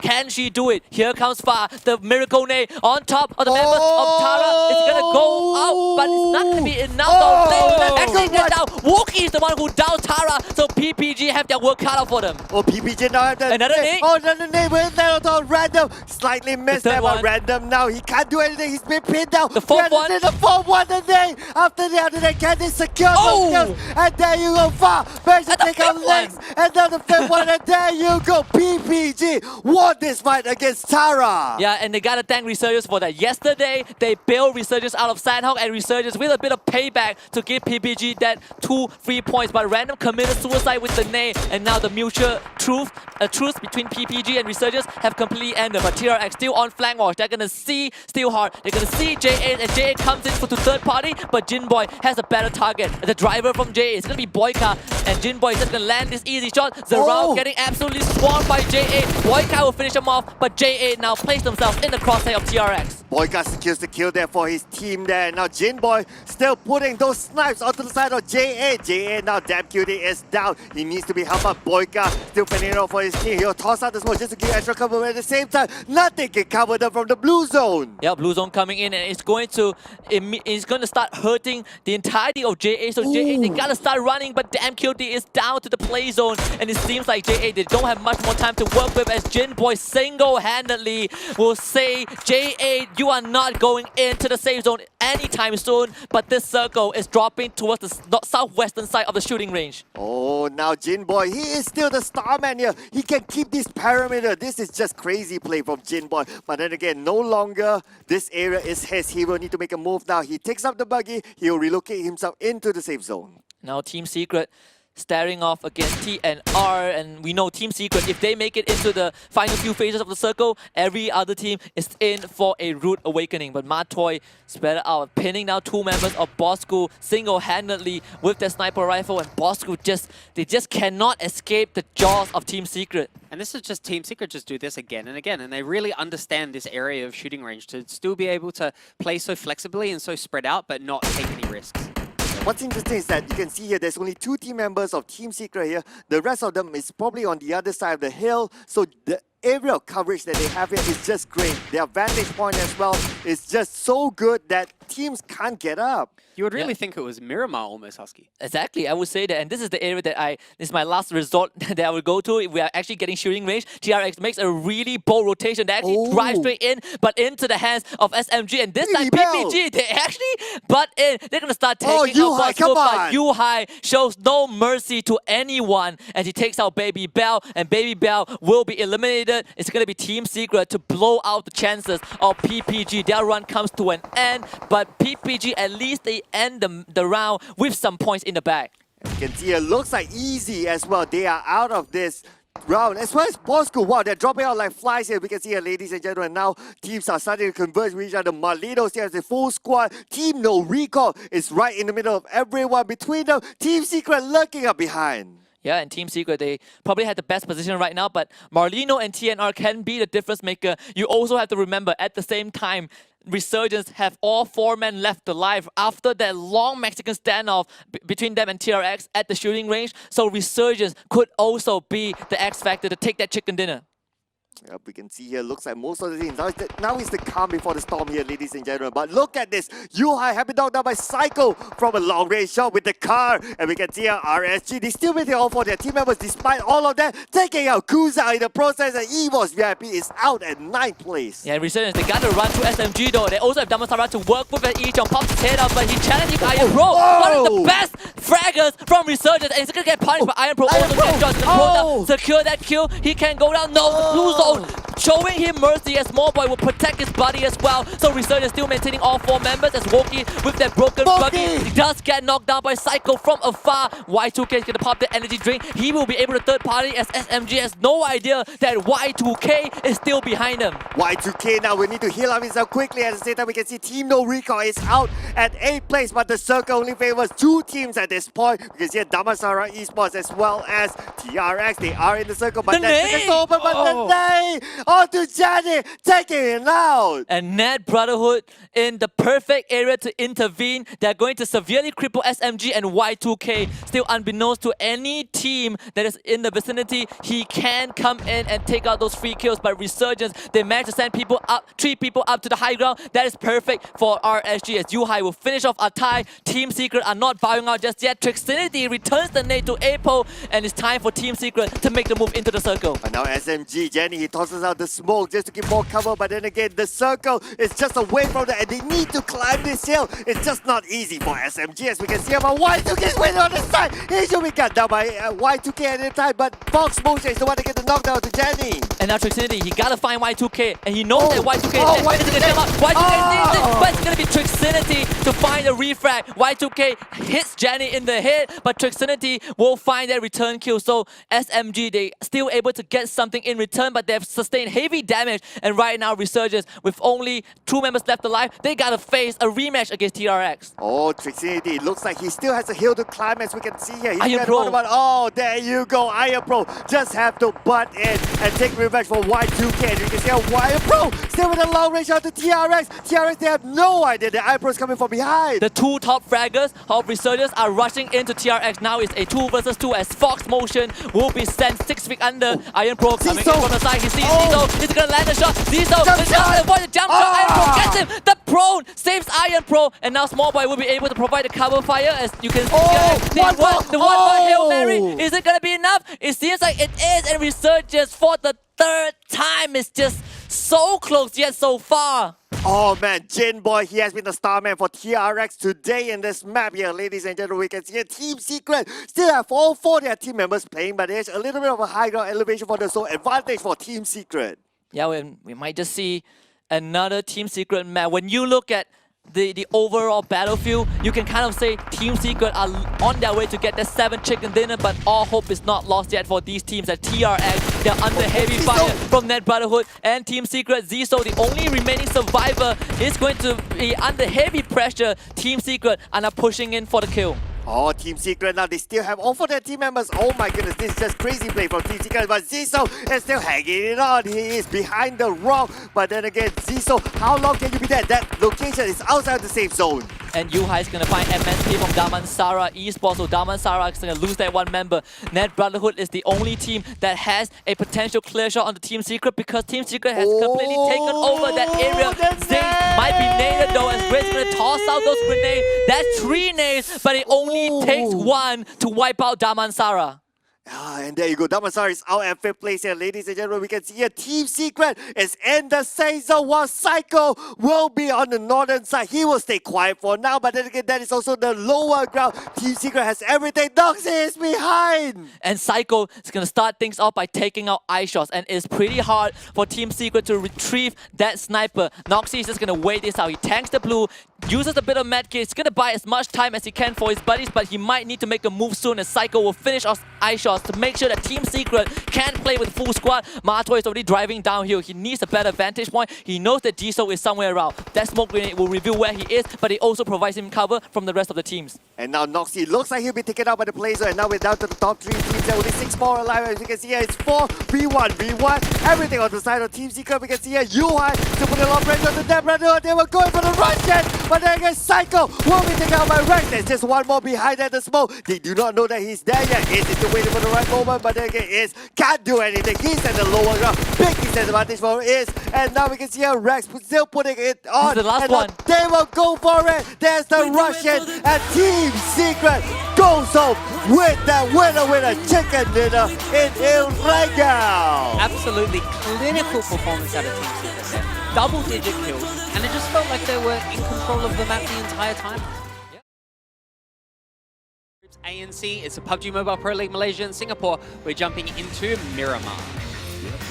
Speaker 3: Can she do it? Here comes Far, the miracle nade on top of the members of Tara. It's gonna go out, but it's not gonna be enough though. Actually, they're down. Wookie is the one who downed Tara, so PPG have their work cut out for them.
Speaker 2: Oh, PPG now have the
Speaker 3: Another nade?
Speaker 2: Oh, another nade with that on random. Slightly missed
Speaker 3: The
Speaker 2: that
Speaker 3: third
Speaker 2: one.
Speaker 3: one.
Speaker 2: Random now. He can't do anything. He's been pinned down.
Speaker 3: The fourth one.
Speaker 2: The fourth one, the nade. After the other nade, can they secure those kills? And there you go, Far. Managed to
Speaker 3: And the
Speaker 2: take out
Speaker 3: fifth
Speaker 2: legs.
Speaker 3: one.
Speaker 2: And then the fifth one, and there you go. PPG won this fight against Tara.
Speaker 3: Yeah, and they gotta thank Resurgence for that. Yesterday, they bailed Resurgence out of Sanhok, and Resurgence with a bit of payback to give PPG that 2 free points. But Random committed suicide with the nade, and now the mutual truce between PPG and Resurgence have completely ended. But TRX still on flank watch. They're gonna see Steelheart. They're gonna see J8, and J8 comes in to third party, but Jinboy has a better target. The driver from J8 is gonna be Boyka, and Jinboy is just gonna land this easy shot. Zarao getting absolutely swarmed by J8. Boyka will finish him off, but J8 now place themselves in the crosshair of TRX.
Speaker 2: Boyka secures the kill there for his team there. Now Jinboy still putting those snipes onto the side of J8. J8 now, Damn Cutie is down. He needs to be helped up. Boyka still fending it off for his team. He'll toss out the smoke just to give extra cover, but at the same time, nothing can cover them from the blue zone.
Speaker 3: Yeah, blue zone coming in, and it's going to start hurting the entirety of JA. So JA, they gotta start running, but Damn Cutie is down to the play zone, and it seems like JA, they don't have much more time to work with, as Jinboy single-handedly will say, JA, you are not going into the safe zone anytime soon, but this circle is dropping towards the southwestern side of the shooting range.
Speaker 2: Oh, now Jinboy, he is still the star man here. He can keep this perimeter. This is just crazy play from Jinboy. But then again, no longer this area is his. He will need to make a move now. He takes up the buggy. He'll relocate himself into the safe zone.
Speaker 3: Now Team Secret staring off against TNR, and we know Team Secret, if they make it into the final few phases of the circle, every other team is in for a rude awakening. But Matoy spread out, pinning down 2 members of Bosco single-handedly with their sniper rifle, and Bosco they just cannot escape the jaws of Team Secret.
Speaker 1: And this is just Team Secret just do this again and again, and they really understand this area of shooting range to still be able to play so flexibly and so spread out, but not take any risks.
Speaker 2: What's interesting is that you can see here there's only 2 team members of Team Secret here. The rest of them is probably on the other side of the hill. So the area of coverage that they have here is just great. Their vantage point as well is just so good that teams can't get up.
Speaker 1: You would really
Speaker 3: Yeah.
Speaker 1: think it was Miramar almost, Husky.
Speaker 3: Exactly, I would say that, and this is the area that this is my last resort that I will go to if we are actually getting shooting range. TRX makes a really bold rotation. They actually drive straight in, but into the hands of SMG, and this time PPG, they actually butt in. They're gonna start taking out
Speaker 2: Yuhai, come
Speaker 3: but
Speaker 2: on.
Speaker 3: Yuhai shows no mercy to anyone, and he takes out Baby Bell, and Baby Bell will be eliminated. It's gonna be Team Secret to blow out the chances of PPG. Their run comes to an end, but PPG, at least they end the round with some points in the bag.
Speaker 2: You can see it looks like easy as well. They are out of this round. As well as Bosco, wow, they're dropping out like flies here. We can see here, ladies and gentlemen, now teams are starting to converge with each other. Marlinos here has a full squad. Team No Recall is right in the middle of everyone. Between them, Team Secret lurking up behind.
Speaker 3: Yeah, and Team Secret, they probably had the best position right now, but Marlino and TNR can be the difference maker. You also have to remember, at the same time, Resurgence have all 4 men left alive after that long Mexican standoff between them and TRX at the shooting range. So Resurgence could also be the X factor to take that chicken dinner.
Speaker 2: Yep, we can see here, looks like most of the teams. Now is the calm before the storm here, ladies and gentlemen. But look at this. Yuhai have been knocked down by Psycho from a long range shot with the car. And we can see here, RSG, they still waiting all for their team members despite all of that. Taking out Kuza in the process, and EVOS VIP is out at 9th place.
Speaker 3: Yeah, Resurgence, they got to run through SMG though. They also have Damasara to work with at each on pops his head up, but he challenging Iron Pro. One of the best fraggers from Resurgence, and he's gonna get punished, but Iron Pro also gets shots. Pro secure that kill. He can go down. No, blue zone. Showing him mercy as Small Boy will protect his body as well. So Resurgence still maintaining all 4 members as Woki with that broken buggy. He does get knocked down by Psycho from afar. Y2K is gonna pop the energy drink. He will be able to third party as SMG has no idea that Y2K is still behind him.
Speaker 2: Y2K now, we need to heal up himself quickly. At the same time, we can see Team No Recall is out at 8th place, but the circle only favors 2 teams at this point. We can see Damasara Esports as well as TRX. They are in the circle, but that's open, but the name onto Jenny, taking it out.
Speaker 3: And Ned Brotherhood in the perfect area to intervene. They're going to severely cripple SMG and Y2K. Still unbeknownst to any team that is in the vicinity, he can come in and take out those free kills. But Resurgence, they managed to send people up, 3 people up to the high ground. That is perfect for RSG as Yuhai will finish off a tie. Team Secret are not bowing out just yet. Trixinity returns the nade to Apo, and it's time for Team Secret to make the move into the circle.
Speaker 2: And now SMG, Jenny, he tosses out the smoke just to give more cover, but then again, the circle is just away from that, and they need to climb this hill. It's just not easy for SMG, as we can see about Y2K is waiting on the side. He should be cut down by Y2K at the time, but Fox Motion is the one to get the knockdown to Jenny.
Speaker 3: And now Trixinity, he gotta find Y2K, and he knows that Y2K is there.
Speaker 2: Y2K.
Speaker 3: He's gonna jump up. Y2K sees it, but it's gonna be Trixinity to find a refrag. Y2K hits Jenny in the head, but Trixinity will find that return kill. So SMG, they still able to get something in return, but they've sustained heavy damage. And right now, Resurgence, with only 2 members left alive, they gotta face a rematch against TRX.
Speaker 2: Oh, Trixinity, it looks like he still has a hill to climb, as we can see here. He's
Speaker 3: Iron
Speaker 2: got
Speaker 3: Pro.
Speaker 2: one. Oh, there you go. Iron Pro just have to butt in and take revenge for Y2K. And you can see how Iron Pro still with a long range out to TRX. TRX, they have no idea that Iron Pro is coming from behind.
Speaker 3: The 2 top fraggers of Resurgence are rushing into TRX. Now it's a 2 versus 2 as Fox Motion will be sent 6 feet under. Iron Pro coming in from the side. He sees Zizo. He's gonna land a shot. Zizo is gonna avoid the jump shot. Iron Pro gets him. The prone saves Iron Pro. And now Small Boy will be able to provide the cover fire, as you can see. The one more Hail Mary. Is it gonna be enough? It seems like it is. And Resurgence for the 3rd time is just so close yet so far.
Speaker 2: Oh man, Jin Boy, he has been the star man for TRX today in this map here, ladies and gentlemen. We can see Team Secret still have all 4 of their team members playing, but there's a little bit of a high ground elevation for them, so advantage for Team Secret.
Speaker 3: Yeah, we might just see another Team Secret map. When you look at the overall battlefield, you can kind of say Team Secret are on their way to get the 7th chicken dinner, but all hope is not lost yet for these teams at TRX. They're under heavy fire from Net Brotherhood and Team Secret. Ziso, the only remaining survivor, is going to be under heavy pressure. Team Secret are now pushing in for the kill.
Speaker 2: Oh, Team Secret now, they still have all 4 their team members. Oh my goodness, this is just crazy play from Team Secret. But Ziso is still hanging it on. He is behind the rock. But then again, Ziso, how long can you be there? That location is outside the safe zone.
Speaker 3: And Yuhai is going to find MSP from Damansara Esports. So Damansara is going to lose that one member. Net Brotherhood is the only team that has a potential clear shot on the Team Secret because Team Secret has completely taken over that area. Zing might be naded though as Grid's going to toss out those grenades. That's 3 nades, but it only takes 1 to wipe out Damansara.
Speaker 2: And there you go. Damansara is out at 5th place here. Ladies and gentlemen, we can see here Team Secret is in the safe zone while Psycho will be on the northern side. He will stay quiet for now, but then again, that is also the lower ground. Team Secret has everything. Noxy is behind.
Speaker 3: And Psycho is going to start things off by taking out eye shots, and it's pretty hard for Team Secret to retrieve that sniper. Noxy is just going to wait this out. He tanks the blue, uses a bit of medkit. He's going to buy as much time as he can for his buddies, but he might need to make a move soon as Psycho will finish off eye shots to make sure that Team Secret can't play with full squad. Mato is already driving downhill. He needs a better vantage point. He knows that Jisoo is somewhere around. That smoke grenade will reveal where he is, but it also provides him cover from the rest of the teams.
Speaker 2: And now Noxy looks like he'll be taken out by the Blazer, and now we're down to the top 3 teams. There are only 6 more alive. As you can see here, it's 4v1, v1. Everything on the side of Team Secret. We can see here Yuhai to put a lot of pressure on the Dead Brotherhood. They were going for the Russian, but then again Psycho will be taken out by Rex. There's just one more behind at the smoke. They do not know that he's there yet. Is it waiting for the right moment? But then again, Is can't do anything. He's at the lower ground. Big disadvantage for Is. And now we can see here Rex still putting it on.
Speaker 3: This is the last
Speaker 2: and
Speaker 3: one.
Speaker 2: They will go for it. There's the Russian and Team Secret goes home with that winner chicken dinner in Erangel.
Speaker 1: Absolutely clinical performance out of Team Secret there. Double-digit kills, and it just felt like they were in control of the map the entire time. Groups A and C, it's a PUBG Mobile Pro League Malaysia and Singapore. We're jumping into Miramar.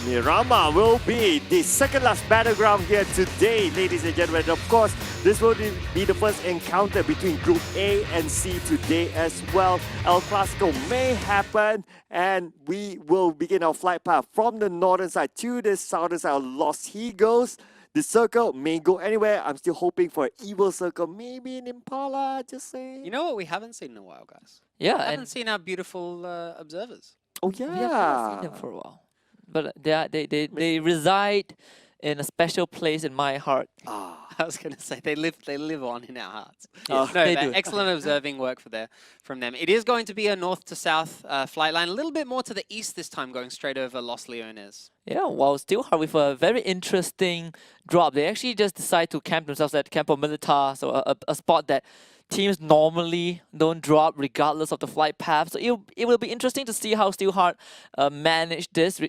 Speaker 2: Miramar will be the second last battleground here today, ladies and gentlemen. And of course, this will be the first encounter between Group A and C today as well. El Clasico may happen, and we will begin our flight path from the northern side to the southern side of Los Higos. The circle may go anywhere. I'm still hoping for an evil circle, maybe in Impala, just saying.
Speaker 1: You know what we haven't seen in a while, guys?
Speaker 3: Yeah,
Speaker 1: We
Speaker 3: and
Speaker 1: haven't seen our beautiful observers.
Speaker 2: Oh
Speaker 3: we have not seen them for a while. But they reside in a special place in my heart.
Speaker 1: I was going to say they live on in our hearts.
Speaker 3: Yes,
Speaker 1: No,
Speaker 3: they
Speaker 1: but
Speaker 3: do.
Speaker 1: excellent observing work from them. It is going to be a north to south flight line, a little bit more to the east this time, going straight over Los Leones.
Speaker 3: Yeah, well, still hard with a very interesting drop. They actually just decide to camp themselves at Campo Militar, so a spot that teams normally don't drop regardless of the flight path. So it will be interesting to see how Steelheart manage this,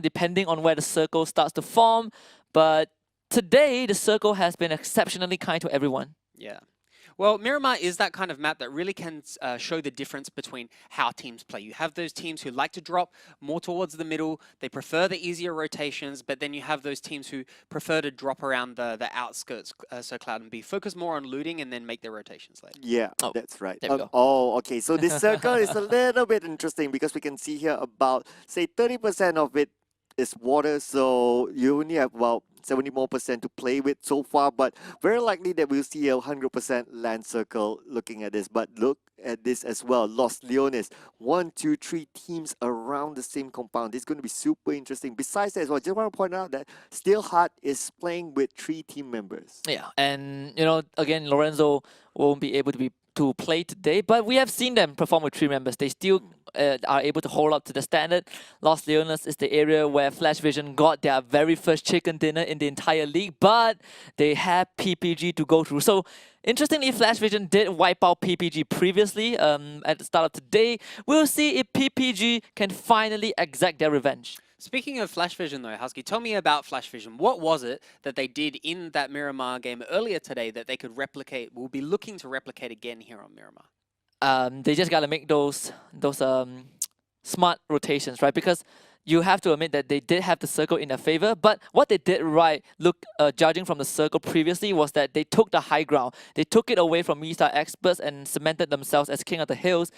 Speaker 3: depending on where the circle starts to form. But today, the circle has been exceptionally kind to everyone.
Speaker 1: Yeah. Well, Miramar is that kind of map that really can show the difference between how teams play. You have those teams who like to drop more towards the middle. They prefer the easier rotations, but then you have those teams who prefer to drop around the outskirts, so Cloud and B. Focus more on looting and then make their rotations later.
Speaker 2: Yeah,
Speaker 3: Oh,
Speaker 2: that's right.
Speaker 3: there we go.
Speaker 2: Oh, okay. So this circle is a little bit interesting because we can see here about, say, 30% of it is water. So you only have about 70% more to play with so far. But very likely that we'll see a 100% land circle looking at this. But look at this as well. Los Leones, 1, 2, 3 teams around the same compound. This is going to be super interesting. Besides that as well, I just want to point out that Steelheart is playing with 3 team members.
Speaker 3: Yeah, and again, Lorenzo won't be able to play today, but we have seen them perform with 3 members. They still are able to hold up to the standard. Los Leones is the area where Flash Vision got their very first chicken dinner in the entire league, but they have PPG to go through. So interestingly, Flash Vision did wipe out PPG previously at the start of today. We'll see if PPG can finally exact their revenge.
Speaker 1: Speaking of Flash Vision though, Husky, tell me about Flash Vision. What was it that they did in that Miramar game earlier today that they could replicate, will be looking to replicate again here on Miramar?
Speaker 3: They just gotta make those smart rotations, right? Because you have to admit that they did have the circle in their favor, but what they did right, judging from the circle previously, was that they took the high ground. They took it away from Mista experts and cemented themselves as king of the hills.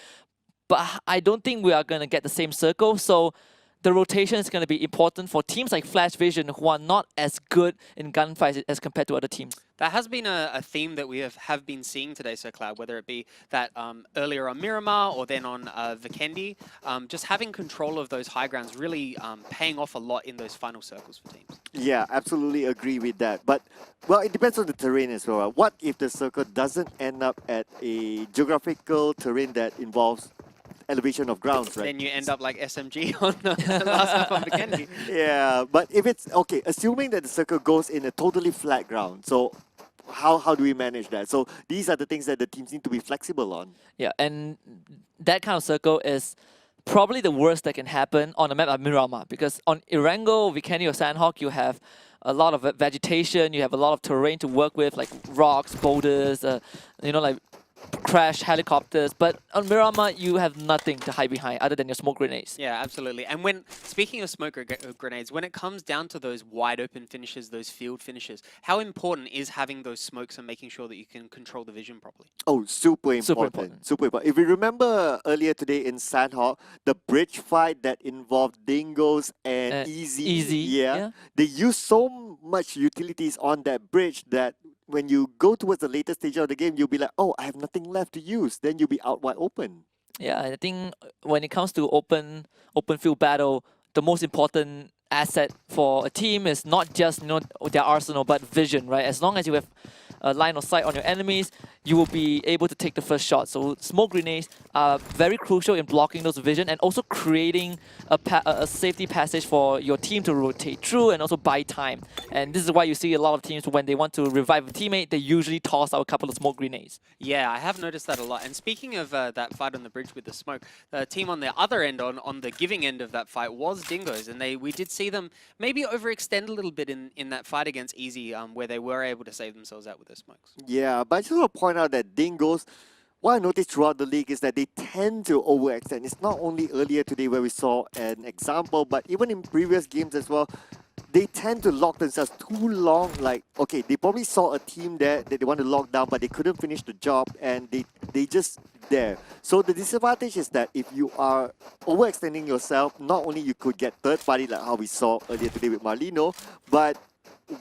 Speaker 3: But I don't think we are gonna get the same circle, so the rotation is going to be important for teams like Flash Vision who are not as good in gunfights as compared to other teams.
Speaker 1: That has been a theme that we have been seeing today, Sir Cloud, whether it be that earlier on Miramar or then on Vikendi, just having control of those high grounds really paying off a lot in those final circles for teams.
Speaker 2: Yeah, absolutely agree with that. But, well, it depends on the terrain as well. What if the circle doesn't end up at a geographical terrain that involves elevation of grounds, right?
Speaker 1: Then you end up like SMG on the last lap on Vikendi.
Speaker 2: Yeah, but if it's, okay, assuming that the circle goes in a totally flat ground, so how do we manage that? So these are the things that the teams need to be flexible on.
Speaker 3: Yeah, and that kind of circle is probably the worst that can happen on a map like Miramar, because on Erangel, Vikendi or Sanhok, you have a lot of vegetation, you have a lot of terrain to work with, like rocks, boulders, like crash helicopters, but on Miramar you have nothing to hide behind other than your smoke grenades.
Speaker 1: Yeah, absolutely. And when, speaking of smoke grenades, when it comes down to those wide open finishes, those field finishes, how important is having those smokes and making sure that you can control the vision properly?
Speaker 2: Oh, super important. Super important. If we remember earlier today in Sanhok, the bridge fight that involved dingoes and Easy, yeah, they used so much utilities on that bridge that when you go towards the later stage of the game, you'll be like, oh, I have nothing left to use. Then you'll be out wide open.
Speaker 3: Yeah, I think when it comes to open field battle, the most important asset for a team is not just their arsenal, but vision, right? As long as you have a line of sight on your enemies, you will be able to take the first shot. So smoke grenades are very crucial in blocking those vision and also creating a safety passage for your team to rotate through and also buy time. And this is why you see a lot of teams, when they want to revive a teammate, they usually toss out a couple of smoke grenades.
Speaker 1: Yeah, I have noticed that a lot. And speaking of that fight on the bridge with the smoke, the team on the other end, on the giving end of that fight, was Dingoes. And we did see them maybe overextend a little bit in that fight against Easy, where they were able to save themselves out with the smokes.
Speaker 2: Yeah, but I just want to point out that Dingoes, what I noticed throughout the league is that they tend to overextend. It's not only earlier today where we saw an example, but even in previous games as well, they tend to lock themselves too long. Like, okay, they probably saw a team there that they want to lock down, but they couldn't finish the job, and they just there. So the disadvantage is that if you are overextending yourself, not only you could get third party like how we saw earlier today with Marlino, but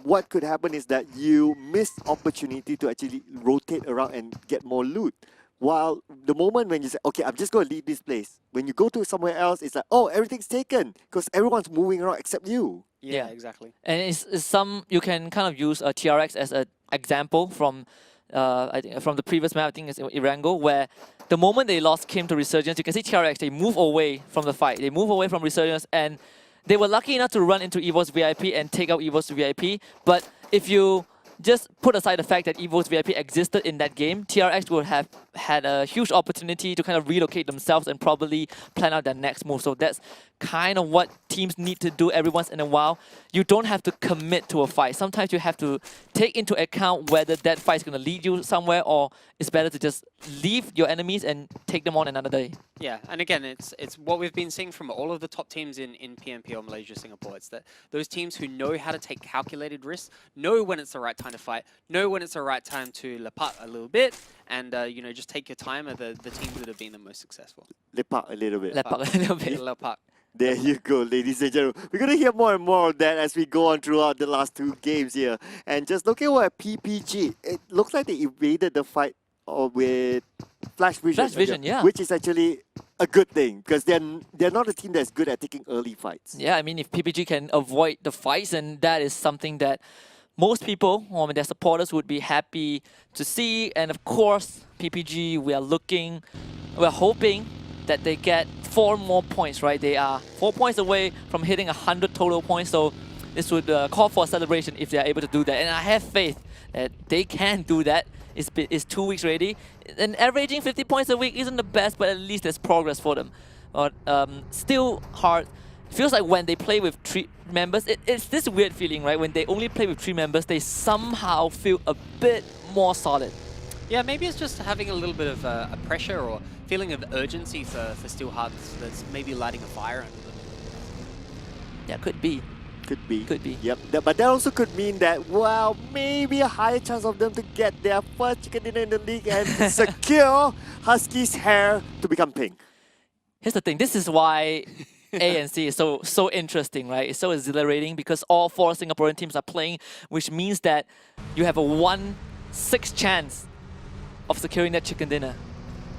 Speaker 2: what could happen is that you miss opportunity to actually rotate around and get more loot. While the moment when you say, okay, I'm just going to leave this place, when you go to somewhere else, it's like, oh, everything's taken because everyone's moving around except you.
Speaker 1: Yeah, exactly.
Speaker 3: And it's some, you can kind of use a TRX as an example from I think from the previous map, I think it's Erangel, where the moment they lost Kim to Resurgence, you can see TRX, they move away from the fight. They move away from Resurgence, and they were lucky enough to run into Evo's VIP and take out Evo's VIP. But if you just put aside the fact that Evo's VIP existed in that game, TRX would have had a huge opportunity to kind of relocate themselves and probably plan out their next move. So that's kind of what teams need to do every once in a while. You don't have to commit to a fight. Sometimes you have to take into account whether that fight is going to lead you somewhere, or it's better to just leave your enemies and take them on another day.
Speaker 1: Yeah, and again, it's what we've been seeing from all of the top teams in PMPL, Malaysia, Singapore. It's that those teams who know how to take calculated risks, know when it's the right time to fight, know when it's the right time to lepat a little bit, and just take your time, are the teams that have been the most successful.
Speaker 2: Lepak a little bit.
Speaker 3: Lepak a little bit.
Speaker 1: Lepak.
Speaker 2: There you go, ladies and gentlemen. We're going to hear more and more of that as we go on throughout the last two games here. And just look at what PPG, it looks like they evaded the fight with Flash Vision.
Speaker 3: Yeah.
Speaker 2: Which is actually a good thing, because they're not a team that's good at taking early fights.
Speaker 3: Yeah, I mean, if PPG can avoid the fights, then that is something that most people, their supporters, would be happy to see. And of course, PPG, we're hoping that they get 4 more points, right? They are 4 points away from hitting 100 total points, so this would call for a celebration if they are able to do that. And I have faith that they can do that. It's 2 weeks already. And averaging 50 points a week isn't the best, but at least there's progress for them. But still hard. Feels like when they play with 3 members, it's this weird feeling, right? When they only play with 3 members, they somehow feel a bit more solid.
Speaker 1: Yeah, maybe it's just having a little bit of a pressure or feeling of urgency for Steel Hearts that's maybe lighting a fire under them.
Speaker 3: Yeah, could be.
Speaker 2: Could be.
Speaker 3: Could be.
Speaker 2: Yep. But that also could mean that, well, maybe a higher chance of them to get their first chicken dinner in the league and secure Husky's hair to become pink.
Speaker 3: Here's the thing. This is why A and C is so interesting, right? It's so exhilarating because all 4 Singaporean teams are playing, which means that you have a 1/6 chance of securing that chicken dinner.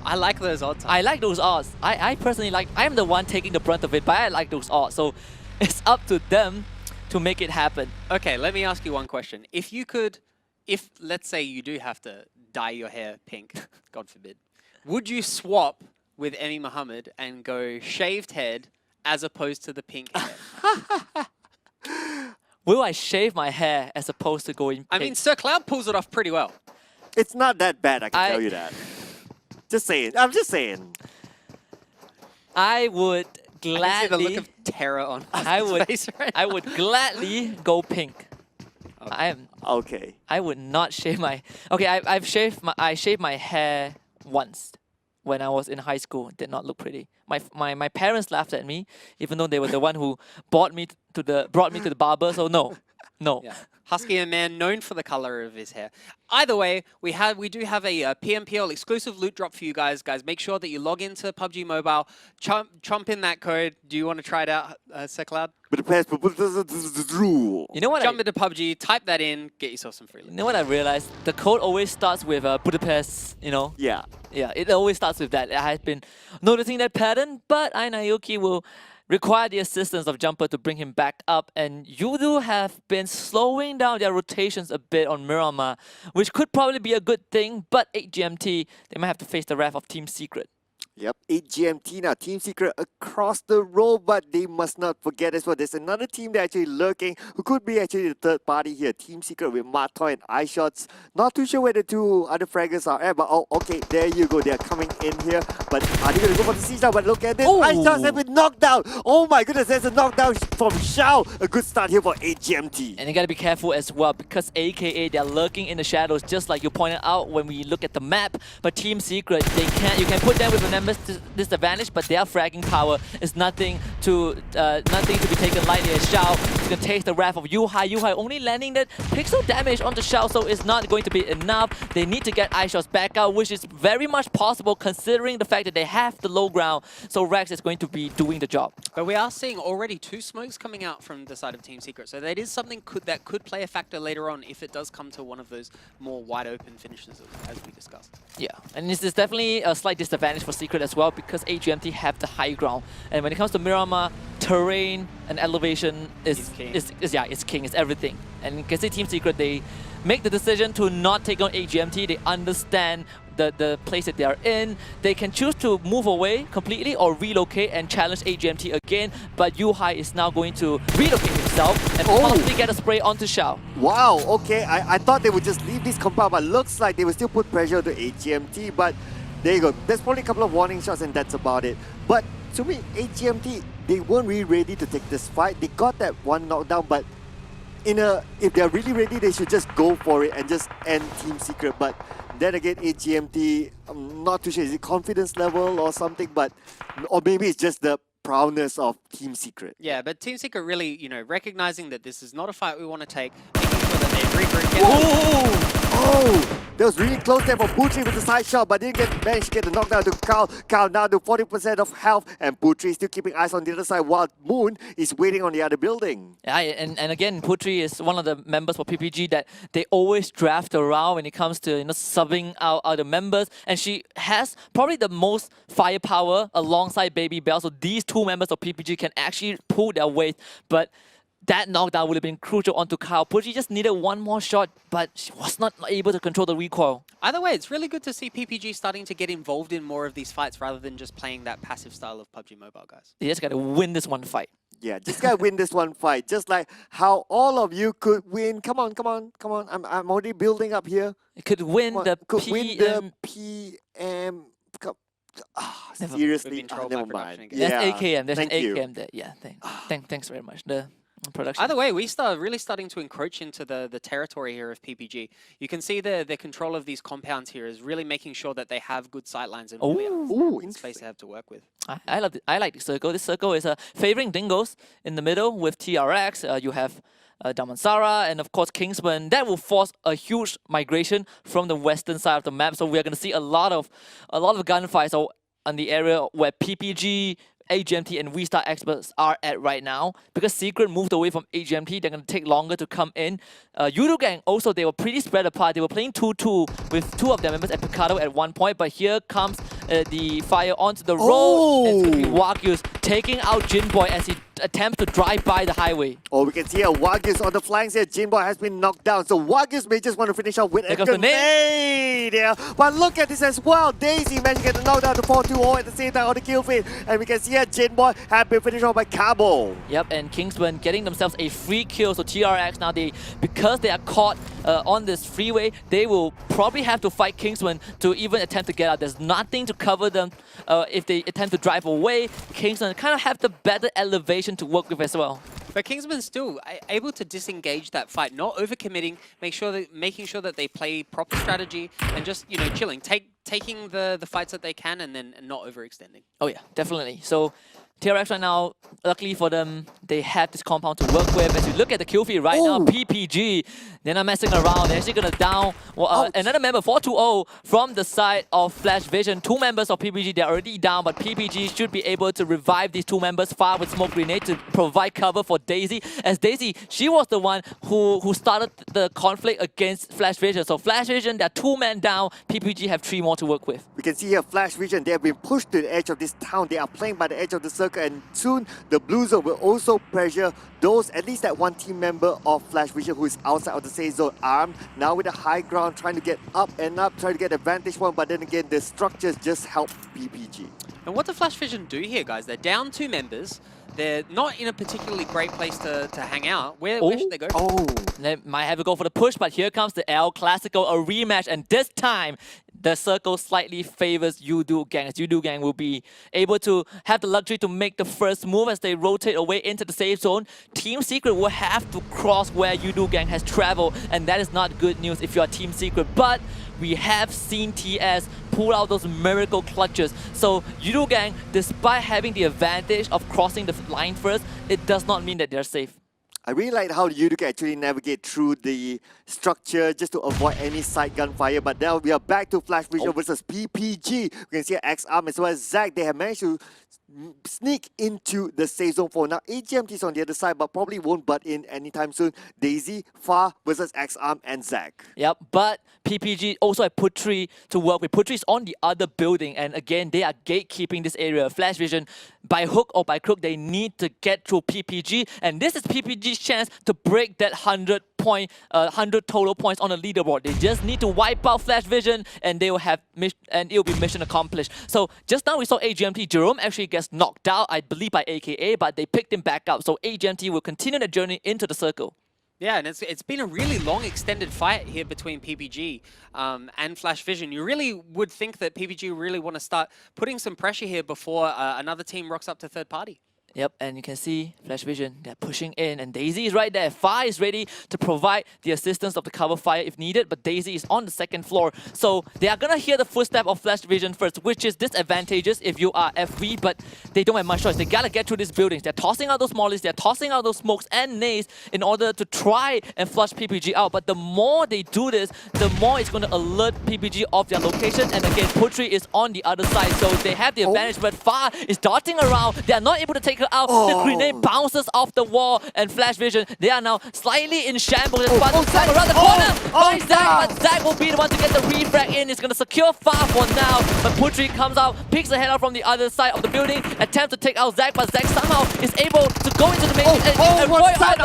Speaker 1: I like those odds.
Speaker 3: I like those odds. I personally like. I'm the one taking the brunt of it, but I like those odds. So it's up to them to make it happen.
Speaker 1: Okay, let me ask you one question. If you could, if let's say you do have to dye your hair pink, God forbid, would you swap with Emi Mohammed and go shaved head as opposed to the pink hair?
Speaker 3: Will I shave my hair as opposed to going pink?
Speaker 1: I mean, Sir Cloud pulls it off pretty well.
Speaker 2: It's not that bad, I can tell you that. Just saying. I'm just saying.
Speaker 3: I would
Speaker 1: I can see
Speaker 3: gladly.
Speaker 1: the look of terror on
Speaker 3: I
Speaker 1: his
Speaker 3: would.
Speaker 1: face right
Speaker 3: I
Speaker 1: now.
Speaker 3: would gladly go pink.
Speaker 2: Okay.
Speaker 3: I would not shave my. Okay, I shaved my hair once when I was in high school. It did not look pretty. My parents laughed at me, even though they were the one who brought me to the barber. So no.
Speaker 1: Yeah. Husky and man known for the color of his hair. Either way, we do have a PMPL exclusive loot drop for you guys. Guys, make sure that you log into PUBG Mobile, chomp in that code. Do you want to try it out, Sir Cloud?
Speaker 2: Rule.
Speaker 3: You know what?
Speaker 1: Jump into PUBG, type that in, get yourself some free loot.
Speaker 3: You know what I realized? The code always starts with Budapest.
Speaker 2: Yeah.
Speaker 3: Yeah, it always starts with that. I have been noticing that pattern, but Naoki will require the assistance of Jumper to bring him back up, and Yudu have been slowing down their rotations a bit on Miramar, which could probably be a good thing, but 8GMT, they might have to face the wrath of Team Secret.
Speaker 2: Yep, 8GMT now, Team Secret across the row, but they must not forget as well. There's another team that's actually lurking, who could be actually the third party here. Team Secret with Matoy and iShots. Not too sure where the 2 other fraggers are at, but oh, okay, there you go. They're coming in here, but are they going to go for the siege now? But look at this, iShots have been knocked down. Oh my goodness, there's a knockdown from Shao. A good start here for 8GMT.
Speaker 3: And you gotta be careful as well, because AKA they're lurking in the shadows, just like you pointed out when we look at the map. But Team Secret, you can put them with an disadvantage, but their fragging power is nothing to be taken lightly. As Shao is gonna taste the wrath of Yuhai. Yuhai only landing that pixel damage onto Shao, so it's not going to be enough. They need to get iShots back out, which is very much possible considering the fact that they have the low ground. So Rex is going to be doing the job.
Speaker 1: But we are seeing already 2 smokes coming out from the side of Team Secret, so that is something that could play a factor later on if it does come to one of those more wide open finishes as we discussed.
Speaker 3: Yeah, and this is definitely a slight disadvantage for Secret as well, because AGMT have the high ground. And when it comes to Miramar, terrain and elevation is king, it's everything. And you can see Team Secret, they make the decision to not take on AGMT. They understand the place that they are in. They can choose to move away completely or relocate and challenge AGMT again, but Yuhai is now going to relocate himself and possibly get a spray onto Shao.
Speaker 2: Wow, okay, I thought they would just leave this compound, but looks like they will still put pressure to 8GMT, but there you go. There's probably a couple of warning shots and that's about it. But to me, 8GMT, they weren't really ready to take this fight. They got that one knockdown, but if they're really ready, they should just go for it and just end Team Secret. But then again, 8GMT, I'm not too sure, is it confidence level or something, or maybe it's just the proudness of Team Secret.
Speaker 1: Yeah, but Team Secret really, recognizing that this is not a fight we want to take, making sure that they regroup.
Speaker 2: Oh, that was really close there for Putri with the side shot, but didn't manage to get the knockdown to Kyle. Kyle now to 40% of health, and Putri still keeping eyes on the other side while Moon is waiting on the other building.
Speaker 3: Yeah, and again, Putri is one of the members for PPG that they always draft around when it comes to subbing out other members, and she has probably the most firepower alongside Baby Bell. So these 2 members of PPG can actually pull their weight, but that knockdown would have been crucial onto Kyle. Putri just needed one more shot, but she was not able to control the recoil.
Speaker 1: Either way, it's really good to see PPG starting to get involved in more of these fights rather than just playing that passive style of PUBG Mobile, guys.
Speaker 3: They just gotta win this one fight.
Speaker 2: Yeah, just gotta win this one fight. Just like how all of you could win. Come on. I'm already building up here.
Speaker 3: It could win the
Speaker 2: PM.
Speaker 3: Never-
Speaker 2: Seriously,
Speaker 1: We've been trolled
Speaker 2: never
Speaker 1: by production
Speaker 2: mind.
Speaker 1: again.
Speaker 3: That's AKM. There's
Speaker 2: Thank
Speaker 3: an
Speaker 2: you.
Speaker 3: AKM there. Yeah, thanks very much. The production.
Speaker 1: Either way, we start really starting to encroach into the territory here of PPG. You can see the control of these compounds here is really making sure that they have good sightlines and
Speaker 2: Ooh,
Speaker 1: space they have to work with.
Speaker 3: I love it. I like this circle. This circle is favoring Dingoes in the middle with TRX. You have Damansara and of course Kingsman. That will force a huge migration from the western side of the map. So we are going to see a lot of gunfights on the area where PPG AGMT and Restart Experts are at right now. Because Secret moved away from AGMT, they're going to take longer to come in. Yudu Gang also, they were pretty spread apart. They were playing 2-2 with 2 of their members at Picado at one point, but here comes the fire onto the road. And it's going to be Wagyus taking out Jinboy as he attempts to drive by the highway.
Speaker 2: Oh, we can see here Wagyus on the flanks here. Jinboy has been knocked down, so Wagyus may just want to finish off with a grenade here. But look at this as well. Daisy managed to get the knockdown to 4-2-0 at the same time on the kill feed. And we can see here Jinboy have been finished off by Cabo.
Speaker 3: Yep, and Kingsman getting themselves a free kill. So TRX now, because they are caught on this freeway, they will probably have to fight Kingsman to even attempt to get out. There's nothing to cover them if they attempt to drive away. Kingsman kind of have the better elevation to work with as well.
Speaker 1: But Kingsman's still able to disengage that fight, not overcommitting, making sure that they play proper strategy and just, you know, chilling, taking the fights that they can and then not overextending.
Speaker 3: Oh yeah, definitely. So TRX right now, luckily for them, they have this compound to work with. As you look at the kill feed right now, PPG, they're not messing around. They're actually going to down another member, 4-2-0, from the side of Flash Vision. 2 members of PPG, they're already down, but PPG should be able to revive these 2 members far with Smoke Grenade to provide cover for Daisy. As Daisy, she was the one who started the conflict against Flash Vision. So Flash Vision, they're 2 men down. PPG have 3 more to work with.
Speaker 2: We can see here Flash Vision, they have been pushed to the edge of this town. They are playing by the edge of the circle, and soon the Blue Zone will also pressure those, at least that one team member of Flash Vision who is outside of the safe zone, armed, now with the high ground, trying to get up and up, trying to get a vantage point, but then again, the structures just help PPG.
Speaker 1: And what does Flash Vision do here, guys? They're down 2 members. They're not in a particularly great place to hang out. Where should they go?
Speaker 3: They might have to go for the push, but here comes the El Clasico, a rematch, and this time the circle slightly favors Yudu Gang, as Yudu Gang will be able to have the luxury to make the first move as they rotate away into the safe zone. Team Secret will have to cross where Yudu Gang has traveled, and that is not good news if you are Team Secret, but we have seen TS pull out those miracle clutches. So Yudu Gang, despite having the advantage of crossing the line first, it does not mean that they're safe.
Speaker 2: I really like how Yudu can actually navigate through the structure just to avoid any side gunfire. But now we are back to Flash Vision versus PPG. We can see X-Arm as well as Zach. They have managed to sneak into the safe zone for now. AGMT is on the other side, but probably won't butt in anytime soon. Daisy, Far versus X-Arm and Zach.
Speaker 3: Yep, but PPG also have Putri to work with. Putri is on the other building, and again, they are gatekeeping this area. Flash Vision, by hook or by crook, they need to get through PPG, and this is PPG's chance to break that 100 total points on the leaderboard. They just need to wipe out Flash Vision, and they will have and it will be mission accomplished. So just now we saw AGMT. Jerome actually gets knocked out, I believe, by AKA, but they picked him back up. So AGMT will continue the journey into the circle.
Speaker 1: Yeah, and it's been a really long extended fight here between PPG and Flash Vision. You really would think that PPG really want to start putting some pressure here before another team rocks up to third party.
Speaker 3: Yep, and you can see Flash Vision, they're pushing in, and Daisy is right there. Far is ready to provide the assistance of the cover fire if needed, but Daisy is on the second floor. So they are gonna hear the footstep of Flash Vision first, which is disadvantageous if you are FV, but they don't have much choice. They gotta get through these buildings. They're tossing out those mollies, they're tossing out those smokes and nades in order to try and flush PPG out. But the more they do this, the more it's gonna alert PPG of their location, and again, Putri is on the other side, so they have the advantage, but Far is darting around. They are not able to take her out. The grenade bounces off the wall, and Flash Vision, they are now slightly in shambles. Zach around the corner by Zach, but Zach will be the one to get the refrag in. He's going to secure Far for now, but Putri comes out, picks the head out from the other side of the building, attempts to take out Zach, but Zach somehow is able to go into the main and avoid but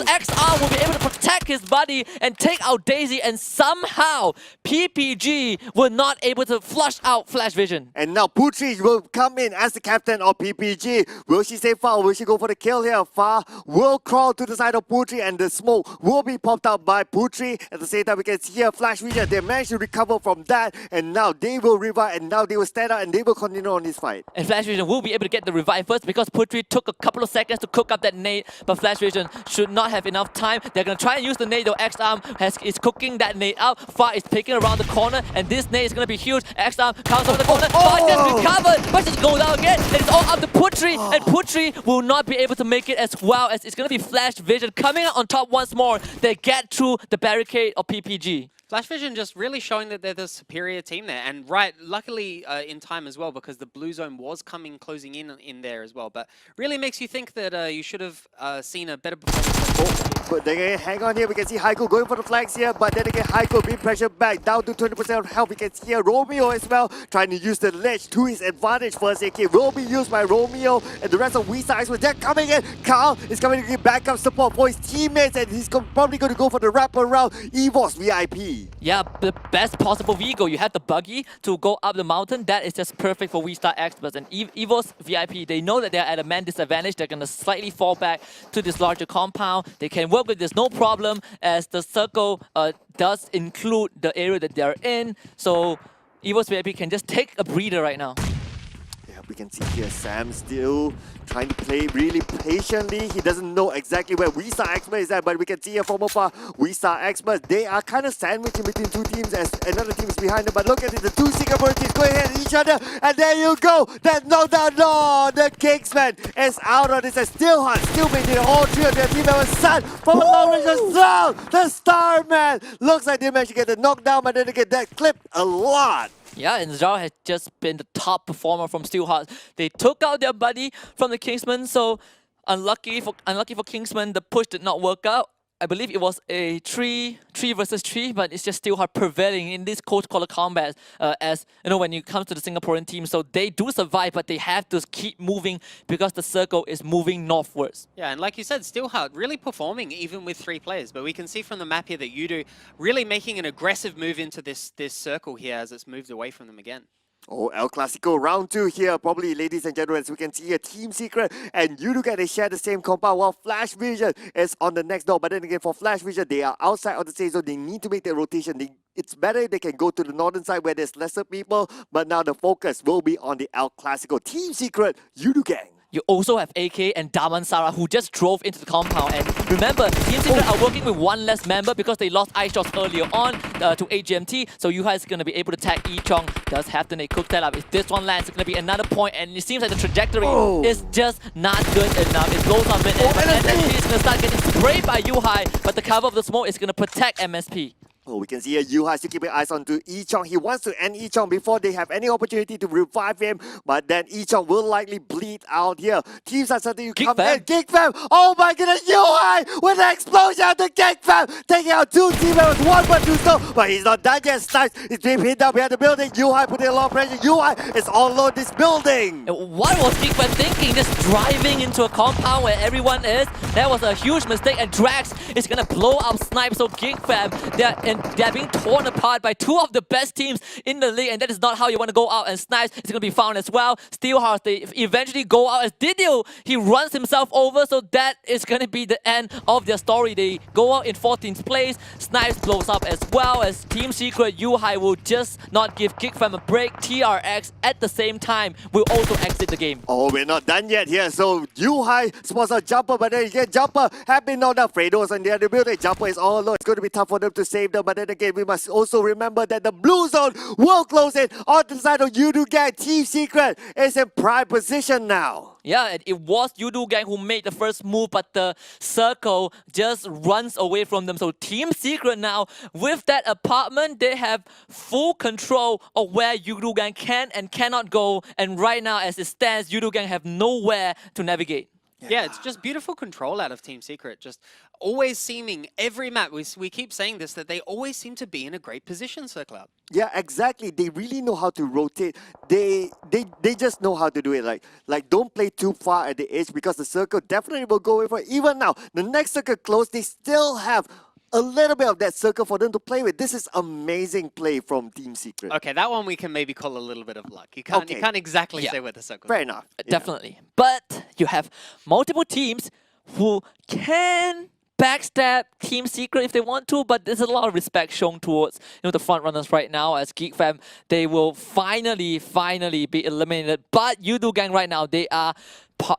Speaker 3: XR will be able to protect his buddy and take out Daisy, and somehow PPG were not able to flush out Flash Vision.
Speaker 2: And now Putri will come in as the captain of PPG. Will she say Far or will she go for the kill here? Far will crawl to the side of Putri, and the smoke will be popped out by Putri. At the same time, we can see here Flash Vision. They managed to recover from that, and now they will revive, and now they will stand out and they will continue on this fight.
Speaker 3: And Flash Vision will be able to get the revive first because Putri took a couple of seconds to cook up that nade, but Flash Vision should not have enough time. They're going to try and use the nade, though. X-Arm is cooking that nade out. Far is picking around the corner, and this nade is going to be huge. X-Arm comes over the corner. Far just recovered, but just go down again. And it's all up to Putri, and Putri will not be able to make it as well, as it's going to be Flash Vision coming out on top once more. They get through the barricade of PPG.
Speaker 1: Flash Vision just really showing that they're the superior team there, and luckily in time as well, because the blue zone was closing in there as well. But really makes you think that you should have seen a better performance.
Speaker 2: But then again, hang on here, we can see Heiko going for the flags here, but then again, Heiko being pressured back, down to 20% of health. We can see here Romeo as well, trying to use the ledge to his advantage. First AK will be used by Romeo, and the rest of Wisa as well. They're coming in. Carl is coming to give backup support for his teammates, and he's probably going to go for the wraparound EVOS VIP.
Speaker 3: Yeah, the best possible vehicle. You have the buggy to go up the mountain. That is just perfect for V-Star experts. And EVO's VIP, they know that they're at a man disadvantage. They're going to slightly fall back to this larger compound. They can work with this no problem, as the circle does include the area that they're in. So EVO's VIP can just take a breather right now.
Speaker 2: Yeah, we can see here Sam still trying to play really patiently. He doesn't know exactly where Wisa Expert is at, but we can see here from afar, Wisa Expert, they are kind of sandwiched in between two teams as another team is behind them. But look at it, the two Singapore teams going ahead at each other, and there you go. That knockdown, no, the Kingsman is out on this, and still maintaining all three of their team members. Sun from a long range as well. The Starman looks like they managed to get the knockdown, but then again, that clipped a lot.
Speaker 3: Yeah, and Zhao has just been the top performer from Steelhearts. They took out their buddy from the Kingsman, so unlucky for Kingsman, the push did not work out. I believe it was a 3 versus 3, but it's just Steelheart prevailing in this close quarter combat. As you know, when you come to the Singaporean team, so they do survive, but they have to keep moving because the circle is moving northwards.
Speaker 1: Yeah, and like you said, Steelheart really performing even with 3 players. But we can see from the map here that Yudu really making an aggressive move into this circle here as it's moved away from them again.
Speaker 2: Oh, El Clasico round 2 here, probably, ladies and gentlemen. As we can see here, Team Secret and Yuduga, they share the same compound, while Flash Vision is on the next door. But then again, for Flash Vision, they are outside of the stage, so they need to make their rotation. It's better if they can go to the northern side where there's lesser people, but now the focus will be on the El Clasico. Team Secret, Yudugang.
Speaker 3: You also have AK and Damansara, who just drove into the compound. And remember, Team Secret are working with one less member because they lost ice shots earlier on to AGMT. So Yuhai is going to be able to tag Yichong. Does have to cook that up. If this one lands, it's going to be another point. And it seems like the trajectory is just not good enough. It blows on mid-end. MSP is going to start getting sprayed by Yuhai, but the cover of the smoke is going to protect MSP.
Speaker 2: Oh, we can see here Yuhai still keeping eyes on to Yichong. He wants to end Yichong before they have any opportunity to revive him, but then Yichong will likely bleed out here. Teams are starting to come in. Geek Fam! Oh my goodness, Yuhai with an explosion of the Geek Fam! Taking out 2 team members, 1 but 2 still, but he's not done yet. Snipes is being hit down behind the building. Yuhai putting a lot of pressure. Yuhai is all alone this building.
Speaker 3: What was Geek Fam thinking? Just driving into a compound where everyone is? That was a huge mistake, and Drax is gonna blow up Snipes. So Geek Fam, they're being torn apart by 2 of the best teams in the league, and that is not how you want to go out. And Snipes is going to be found as well. Steelhearts, they eventually go out as Didio. He runs himself over, so that is going to be the end of their story. They go out in 14th place. Snipes blows up as well, as Team Secret Yuhai will just not give Geekfam a break. TRX at the same time will also exit the game.
Speaker 2: Oh, we're not done yet here. So Yuhai spots out Jumper, but then again, Jumper have been knocked out. Fredo's on the other building. Jumper is all alone. It's going to be tough for them to save them, but then again, we must also remember that the blue zone will close in on the side of Yudugang. Team Secret is in prime position now.
Speaker 3: Yeah, and it was Yudugang who made the first move, but the circle just runs away from them. So Team Secret now, with that apartment, they have full control of where Yudugang can and cannot go. And right now, as it stands, Yudugang have nowhere to navigate.
Speaker 1: Yeah, it's just beautiful control out of Team Secret. Just always seeming, every map, we keep saying this, that they always seem to be in a great position, Sir Cloud.
Speaker 2: Yeah, exactly. They really know how to rotate. They just know how to do it. Like don't play too far at the edge, because the circle definitely will go away for it. Even now, the next circle closed, they still have a little bit of that circle for them to play with. This is amazing play from Team Secret.
Speaker 1: Okay, that one we can maybe call a little bit of luck. You can't exactly say where the circle
Speaker 2: Fair
Speaker 1: is.
Speaker 2: enough.
Speaker 3: Definitely. But you have multiple teams who can backstab Team Secret if they want to, but there's a lot of respect shown towards the front runners right now, as Geek Fam, they will finally be eliminated. But Yudugang right now, they are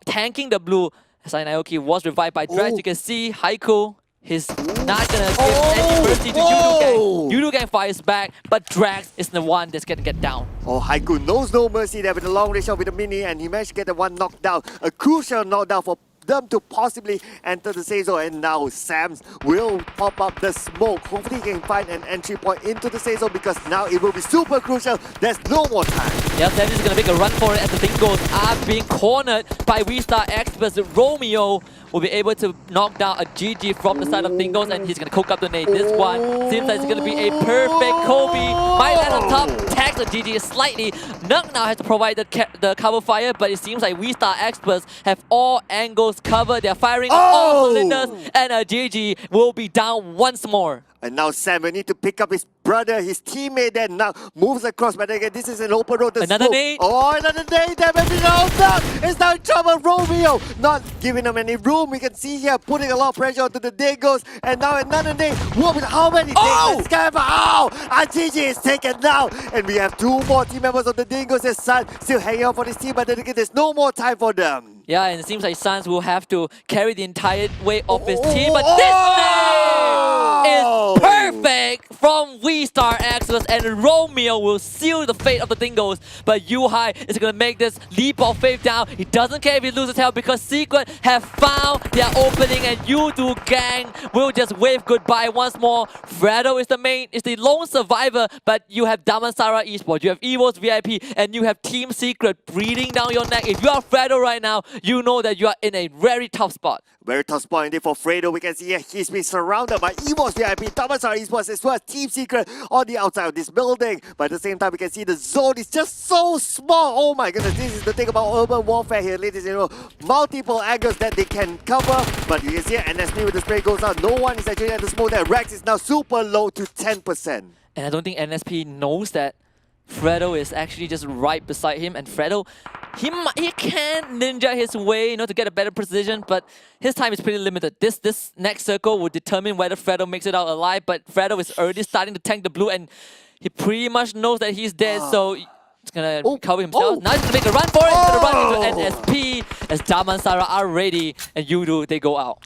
Speaker 3: tanking the blue. Sai Naoki was revived by Drax. You can see Haiku, he's not gonna give any mercy to Yudugang. Yudugang fires back, but Drax is the one that's gonna get down.
Speaker 2: Oh, Haiku knows no mercy there with the long range shot with the mini, and he managed to get the one knockdown. A crucial knockdown for them to possibly enter the safe zone. And now Sams will pop up the smoke. Hopefully he can find an entry point into the safe zone because now it will be super crucial. There's no more time.
Speaker 3: Yeah, Sam is going to make a run for it as the Dingos are being cornered by V-Star experts. Romeo will be able to knock down a GG from the side of Dingos, and he's going to cook up the nade. This one seems like it's going to be a perfect Kobe. Might land on top, tags the GG slightly. Nug now has to provide the cover fire, but it seems like V-Star experts have all angles covered. They're firing on all cylinders, and a GG will be down once more.
Speaker 2: And now Sam will need to pick up his brother, his teammate, then now moves across. But again, this is an open road.
Speaker 3: Another nade.
Speaker 2: Oh, another nade. There may be no doubt. It's now in trouble. Romeo not giving them any room. We can see here putting a lot of pressure onto the Dingos. And now another nade. What with how many nades? Oh! Our GG is taken now. And we have two more team members of the Dingos. There's Sun still hanging on for this team, but then again, there's no more time for them.
Speaker 3: Yeah, and it seems like Suns will have to carry the entire weight of his team, but this nade is perfect from V-Star Exodus, and Romeo will seal the fate of the Dingos. But Yuhai is going to make this leap of faith down. He doesn't care if he loses health because Secret have found their opening, and Yudu gang will just wave goodbye once more. Fredo is the lone survivor, but you have Damansara Esports, you have Evo's VIP, and you have Team Secret breathing down your neck. If you are Fredo right now, you know that you are in a very tough spot.
Speaker 2: Very tough spot indeed for Fredo. We can see here he's been surrounded by Evo's VIP, Damansara Esports, as well as Team Secret on the outside of this building. But at the same time, we can see the zone is just so small. Oh my goodness, this is the thing about urban warfare here, ladies and gentlemen. Multiple angles that they can cover, but you can see NSP with the spray goes out. No one is actually at the smoke there. Rex is now super low to 10%.
Speaker 3: And I don't think NSP knows that Fredo is actually just right beside him, and Fredo, he can ninja his way, to get a better precision, but his time is pretty limited. This next circle will determine whether Fredo makes it out alive, but Fredo is already starting to tank the blue, and he pretty much knows that he's dead, so he's gonna cover himself. Now he's gonna make a run for it. He's gonna run into NSP as Damansara are ready, and Yudu, they go out.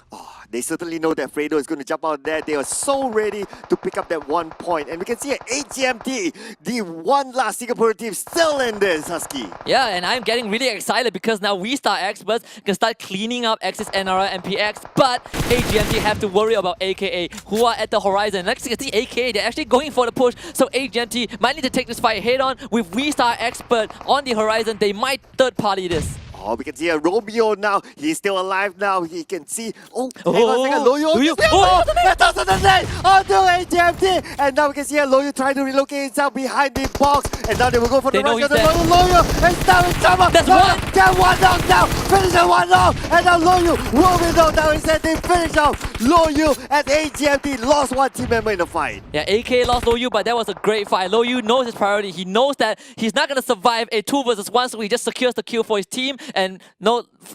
Speaker 2: They certainly know that Fredo is going to jump out there. They are so ready to pick up that 1 point. And we can see at AGMT, the one last Singapore team still in this, Husky.
Speaker 3: Yeah, and I'm getting really excited because now V-Star experts can start cleaning up Axis, NRL, and PX. But AGMT have to worry about AKA, who are at the horizon. Next, you can see AKA, they're actually going for the push. So AGMT might need to take this fight head on. With V-Star expert on the horizon, they might third party this.
Speaker 2: Oh, we can see a Romeo now. He's still alive now. He can see. Hang on a second. Loyo. That's also the net onto AGMT. And now we can see a Loyo trying to relocate himself behind the box. And now they will go for the rush of the Loyo. And now it's trouble.
Speaker 3: That's one.
Speaker 2: Get one knocked down. Finish the one off. And now Loyo will be knocked down. Instead, they finish off Loyo and AGMT lost one team member in the fight.
Speaker 3: Yeah, AK lost Loyu, but that was a great fight. Loyu knows his priority. He knows that he's not going to survive a 2 versus 1, so he just secures the kill for his team and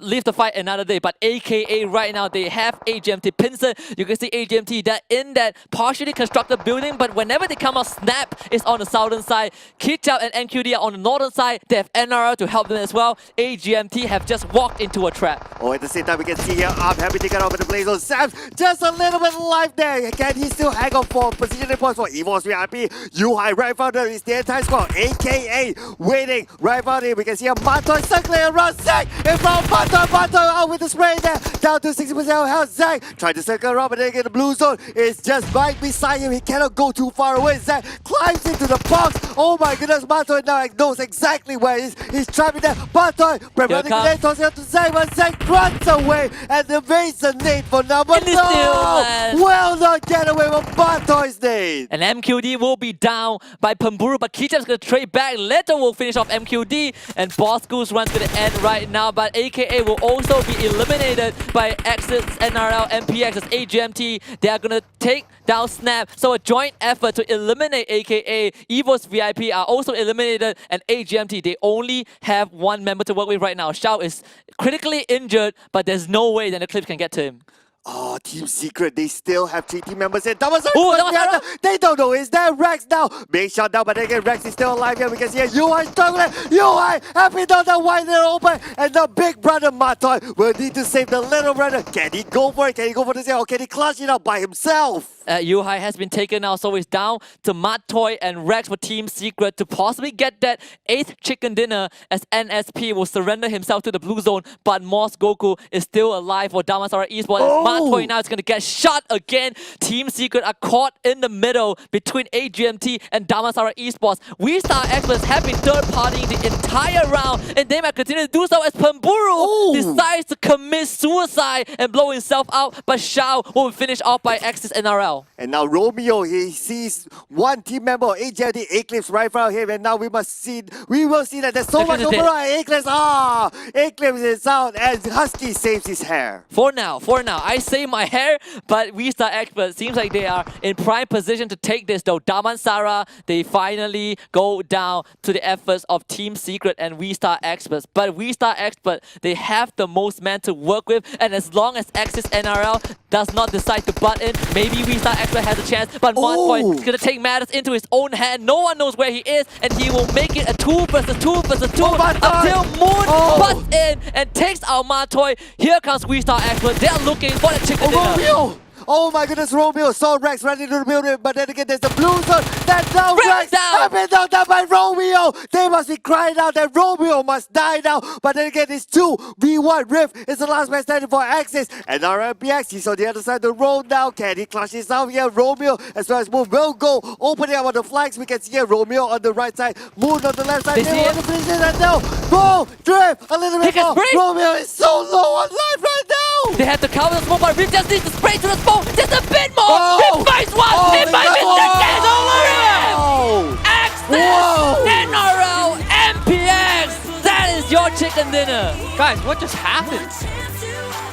Speaker 3: leave the fight another day. But AKA right now, they have AGMT pincer. You can see AGMT that in that partially constructed building, but whenever they come out, Snap is on the southern side. Kitchup and NQD are on the northern side. They have NRL to help them as well. AGMT have just walked into a trap.
Speaker 2: Oh, at the same time, we can see here, happy to get over the blaze on Sam's. Just a little bit alive there. Can he still hang on for positioning points for Evo's VIP? Yuhai right front there is the entire squad. AKA waiting right front here. We can see a Matoy circling around Zach in front of Matoy out with the spray there. Down to 60% health. Zach trying to circle around, but then in the blue zone. It's just right beside him. He cannot go too far away. Zach climbs into the box. Oh my goodness, Matoy now knows exactly where he is. He's trapping there. Matoy preventing the nade, tossing out to Zach, but Zach runs away and evades the nade for number well done, get away with Matoy's nade.
Speaker 3: And MQD will be down by Pamburu, but Kitchup's going to trade back. Leto will finish off MQD, and Boss Goose runs to the end right now, but AKA will also be eliminated by Exits, NRL, MPX as AGMT. They are going to take down Snap, so a joint effort to eliminate AKA. Evo's VIP are also eliminated, and AGMT, they only have one member to work with right now. Xiao is critically injured, but there's no way that the Eclipse can get to him.
Speaker 2: Oh, Team Secret, they still have 3 team members in. They don't know. Is that Rex now? Being shot down, but again, Rex is still alive here. We can see UI struggling. UI happy down the wide and open. And the big brother Matoy will need to save the little brother. Can he go for it? Can he go for this? Or can he clutch it up by himself?
Speaker 3: Yuhai has been taken out, so it's down to Matoy and Rex for Team Secret to possibly get that 8th chicken dinner as NSP will surrender himself to the blue zone, but Moss Goku is still alive for Damansara Esports.
Speaker 2: Oh!
Speaker 3: Matoy now is going to get shot again. Team Secret are caught in the middle between AGMT and Damansara Esports. We Star Experts have been third-partying the entire round, and they might continue to do so as Pamburu decides to commit suicide and blow himself out, but Shao will finish off by Axis NRL.
Speaker 2: And now Romeo, he sees one team member of AJD Eclipse right in front of him, and now we will see that there's so much
Speaker 3: Eclipse is
Speaker 2: overrun. Eclipse, Eclipse is out, and Husky saves his hair.
Speaker 3: For now, I save my hair, but We Star Experts seems like they are in prime position to take this though. Damansara, they finally go down to the efforts of Team Secret and We Star Experts. But We Star Experts, they have the most men to work with, and as long as Axis NRL does not decide to butt in, maybe We Star Expert has a chance, but Monpoint is going to take matters into his own hand. No one knows where he is, and he will make it a 2 versus 2 versus 2 until Moon butts in and takes out Matoy. Here comes We Star Expert. They are looking for the chicken dinner.
Speaker 2: Romeo! Oh my goodness, Romeo saw Rex running into the building, but then again there's the blue zone. That's now Rex has been knocked down by Romeo. They must be crying out that Romeo must die now. But then again, it's 2v1 Rift. It's the last man standing for Axis. And RMPX, he's on the other side of the road now. Can he clutch this out here? Romeo, as well as Moon, will go opening up on the flanks. We can see here Romeo on the right side, Moon on the left side. They want to finish it, and now Boom! Drift! A little bit more. Romeo is so low on life right now.
Speaker 3: They have to cover the smoke, but Rift just needs to spray to the smoke. Just a bit more! It finds one! It might be second over him! Access! NRL! MPX! That is your chicken dinner!
Speaker 1: Guys, what just happened?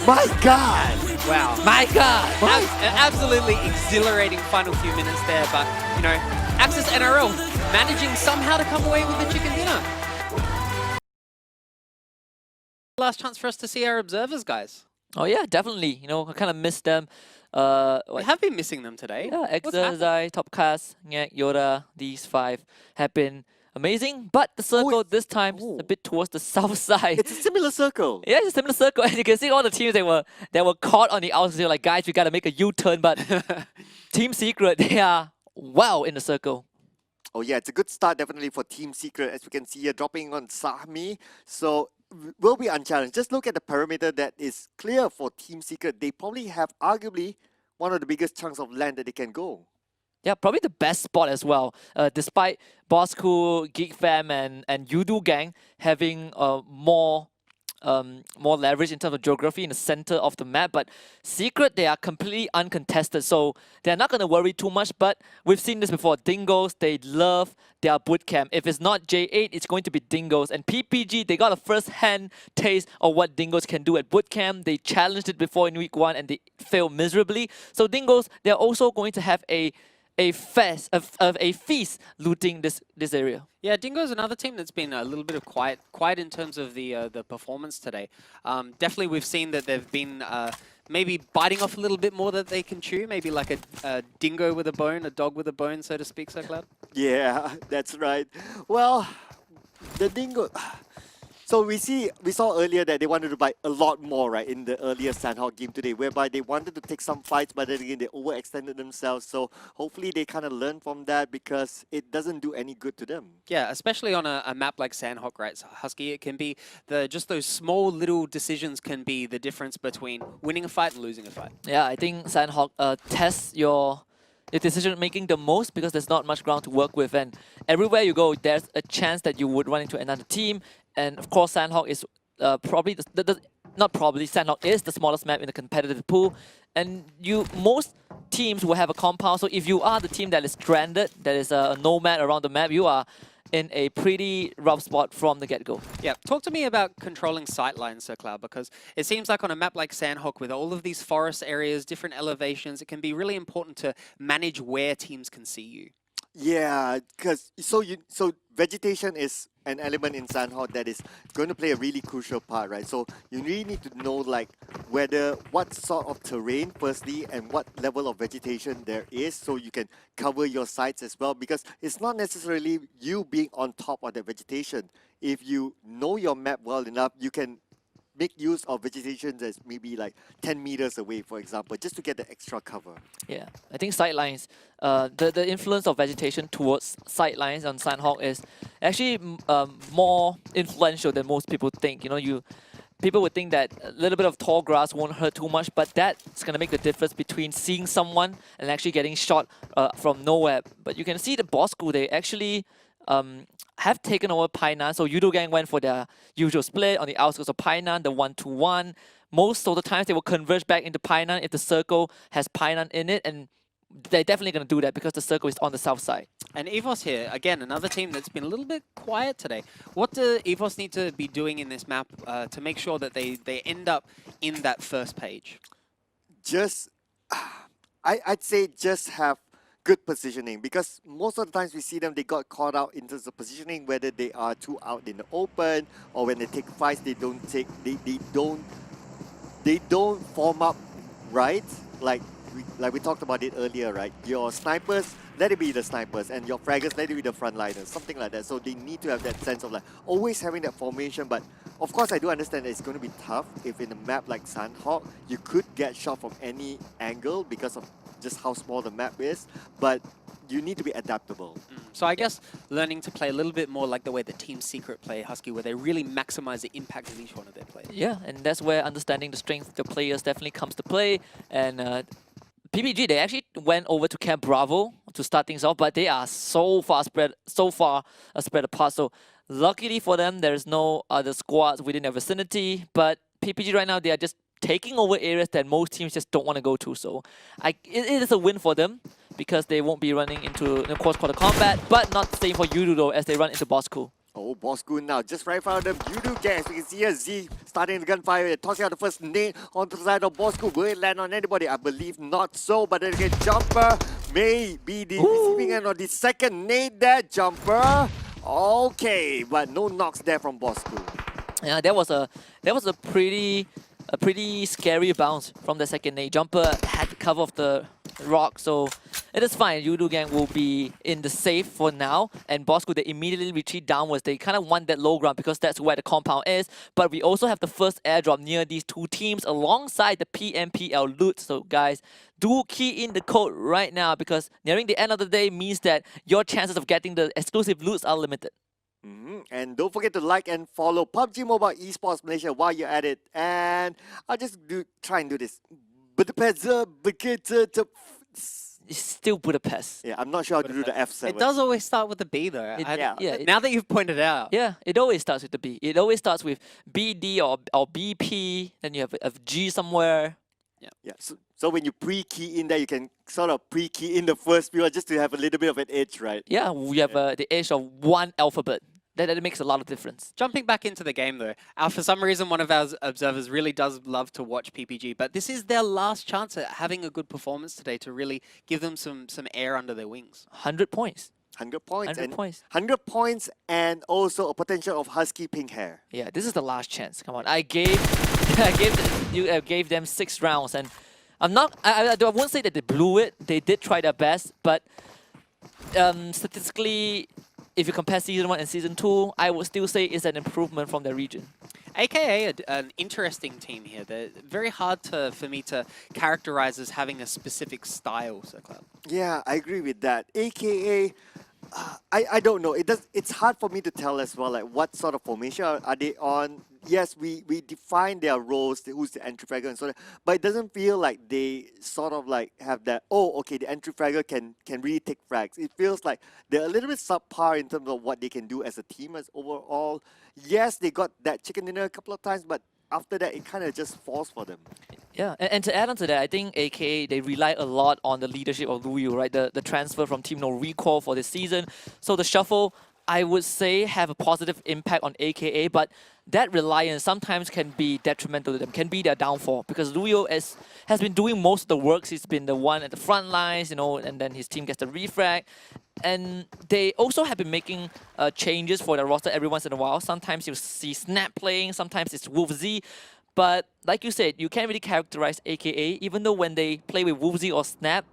Speaker 2: My God!
Speaker 1: Wow.
Speaker 3: My God!
Speaker 1: An absolutely exhilarating final few minutes there, but, you know, Axis NRL managing somehow to come away with the chicken dinner. Last chance for us to see our observers, guys.
Speaker 3: Oh yeah, definitely. You know, I kind of missed them.
Speaker 1: We have been missing them today.
Speaker 3: Yeah, Exercise, Topcast, Ngek, Yoda, these 5 have been amazing, but the circle this time is a bit towards the south side.
Speaker 2: It's a similar circle.
Speaker 3: Yeah, it's a similar circle, and you can see all the teams that were caught on the outside. They're like, guys, we gotta make a U-turn, but Team Secret, they are well in the circle.
Speaker 2: Oh yeah, it's a good start definitely for Team Secret, as we can see here dropping on Sahmi. So will be unchallenged. Just look at the perimeter that is clear for Team Secret. They probably have arguably one of the biggest chunks of land that they can go.
Speaker 3: Yeah, probably the best spot as well. Despite Bosco, Geek Fam, and Yudu Gang having more leverage in terms of geography in the center of the map, but Secret, they are completely uncontested, so they're not going to worry too much. But we've seen this before. Dingoes, they love their bootcamp. If it's not J8, it's going to be Dingoes. And PPG, they got a first-hand taste of what Dingoes can do at bootcamp. They challenged it before in week 1 and they failed miserably. So Dingoes, they're also going to have a feast looting this area.
Speaker 1: Yeah, Dingo's another team that's been a little bit of quiet in terms of the performance today. Definitely, we've seen that they've been maybe biting off a little bit more that they can chew. Maybe like a dingo with a bone, a dog with a bone, so to speak. So Cloud.
Speaker 2: Yeah, that's right. Well, the dingo. So we saw earlier that they wanted to buy a lot more, right, in the earlier Sanhok game today, whereby they wanted to take some fights, but then again they overextended themselves. So hopefully they kind of learn from that, because it doesn't do any good to them.
Speaker 1: Yeah, especially on a map like Sanhok, right, so Husky, it can be just those small little decisions can be the difference between winning a fight and losing a fight.
Speaker 3: Yeah, I think Sanhok tests your decision making the most, because there's not much ground to work with, and everywhere you go, there's a chance that you would run into another team. And of course, Sanhok is probably Sanhok is the smallest map in the competitive pool, and most teams will have a compound. So if you are the team that is stranded, that is a nomad around the map, you are in a pretty rough spot from the get-go.
Speaker 1: Yeah, talk to me about controlling sightlines, Sir Cloud, because it seems like on a map like Sanhok, with all of these forest areas, different elevations, it can be really important to manage where teams can see you.
Speaker 2: Yeah, because so vegetation is an element in Sanhok that is going to play a really crucial part, right? So you really need to know like what sort of terrain firstly and what level of vegetation there is, so you can cover your sites as well, because it's not necessarily you being on top of the vegetation. If you know your map well enough, you can make use of vegetation that's maybe like 10 meters away, for example, just to get the extra cover.
Speaker 3: Yeah, I think sidelines. The influence of vegetation towards sidelines on Sanhok is actually more influential than most people think. You know, people would think that a little bit of tall grass won't hurt too much, but that's gonna make the difference between seeing someone and actually getting shot from nowhere. But you can see the Bosco, they actually have taken over Painan. So Yudo Gang went for their usual split on the outskirts of Painan, the 1-2-1. Most of the times they will converge back into Painan if the circle has Painan in it, and they're definitely going to do that because the circle is on the south side.
Speaker 1: And EVOS here, again, another team that's been a little bit quiet today. What do EVOS need to be doing in this map to make sure that they end up in that first page?
Speaker 2: Just, I'd say just have good positioning, because most of the times we see them, they got caught out in terms of positioning, whether they are too out in the open or when they take fights, they don't form up right. Like we talked about it earlier, right? Your snipers, let it be the snipers, and your fraggers, let it be the frontliners, something like that. So they need to have that sense of like always having that formation. But of course, I do understand that it's going to be tough if in a map like Sanhok, you could get shot from any angle because of just how small the map is. But you need to be adaptable.
Speaker 1: So I guess learning to play a little bit more like the way that Team Secret play Husky, where they really maximize the impact of each one of their plays.
Speaker 3: Yeah, and that's where understanding the strength of the players definitely comes to play. And PPG, they actually went over to Camp Bravo to start things off, but they are so far spread apart. So luckily for them, there's no other squads within their vicinity. But PPG right now, they are just taking over areas that most teams just don't want to go to. So it is a win for them because they won't be running into close-quarter combat, but not the same for Yudu though, as they run into Bosco.
Speaker 2: Oh, Bosco now, just right in front of them. Yudu Gang, as we can see here, Z starting the gunfire, tossing out the first nade onto the side of Bosco. Will it land on anybody? I believe not so, but then again, Jumper may be the receiving end of the second nade there, Jumper. Okay, but no knocks there from Bosco.
Speaker 3: Yeah, that was a pretty scary bounce from the second nade. Jumper had the cover of the rock, so it is fine. Yudu Gang will be in the safe for now, and Bosco, they immediately retreat downwards. They kind of want that low ground because that's where the compound is, but we also have the first airdrop near these two teams alongside the PMPL loot. So guys, do key in the code right now because nearing the end of the day means that your chances of getting the exclusive loots are limited.
Speaker 2: And don't forget to like and follow PUBG Mobile Esports Malaysia while you're at it. And I'll just try and do this.
Speaker 3: It's still Budapest.
Speaker 2: Yeah, I'm not sure how to do the F7.
Speaker 1: It does always start with the B though. Now that you've pointed out.
Speaker 3: Yeah, it always starts with the B. It always starts with BD or BP, then you have a G somewhere.
Speaker 2: Yeah. So when you pre-key in there, you can sort of pre-key in the first few just to have a little bit of an edge, right?
Speaker 3: Yeah, we have the edge of one alphabet. That makes a lot of difference.
Speaker 1: Jumping back into the game though, for some reason one of our observers really does love to watch PPG, but this is their last chance at having a good performance today to really give them some air under their wings.
Speaker 3: 100 points.
Speaker 2: 100 points.
Speaker 3: 100 points.
Speaker 2: 100 points and also a potential of Husky pink hair.
Speaker 3: Yeah, this is the last chance. Come on, I gave them 6 rounds, and I won't say that they blew it. They did try their best, but statistically, if you compare Season 1 and Season 2, I would still say it's an improvement from their region.
Speaker 1: AKA an interesting team here. They're very hard for me to characterize as having a specific style, Sir Cloud.
Speaker 2: Yeah, I agree with that. AKA, I don't know. It's hard for me to tell as well, like what sort of formation are they on. Yes, we define their roles, who's the entry fragger and so on, but it doesn't feel like they sort of like have that, oh, okay, the entry fragger can really take frags. It feels like they're a little bit subpar in terms of what they can do as a team as overall. Yes, they got that chicken dinner a couple of times, but after that, it kind of just falls for them.
Speaker 3: Yeah, and to add on to that, I think AKA, they rely a lot on the leadership of Luyu, right? The transfer from Team No Recall for this season. So the shuffle, I would say, have a positive impact on AKA, but that reliance sometimes can be detrimental to them, can be their downfall, because Luyo has been doing most of the work. He's been the one at the front lines, and then his team gets the refrag. And they also have been making changes for the roster every once in a while. Sometimes you see Snap playing, sometimes it's Wolf Z. But like you said, you can't really characterize AKA, even though when they play with Wolf Z or Snap,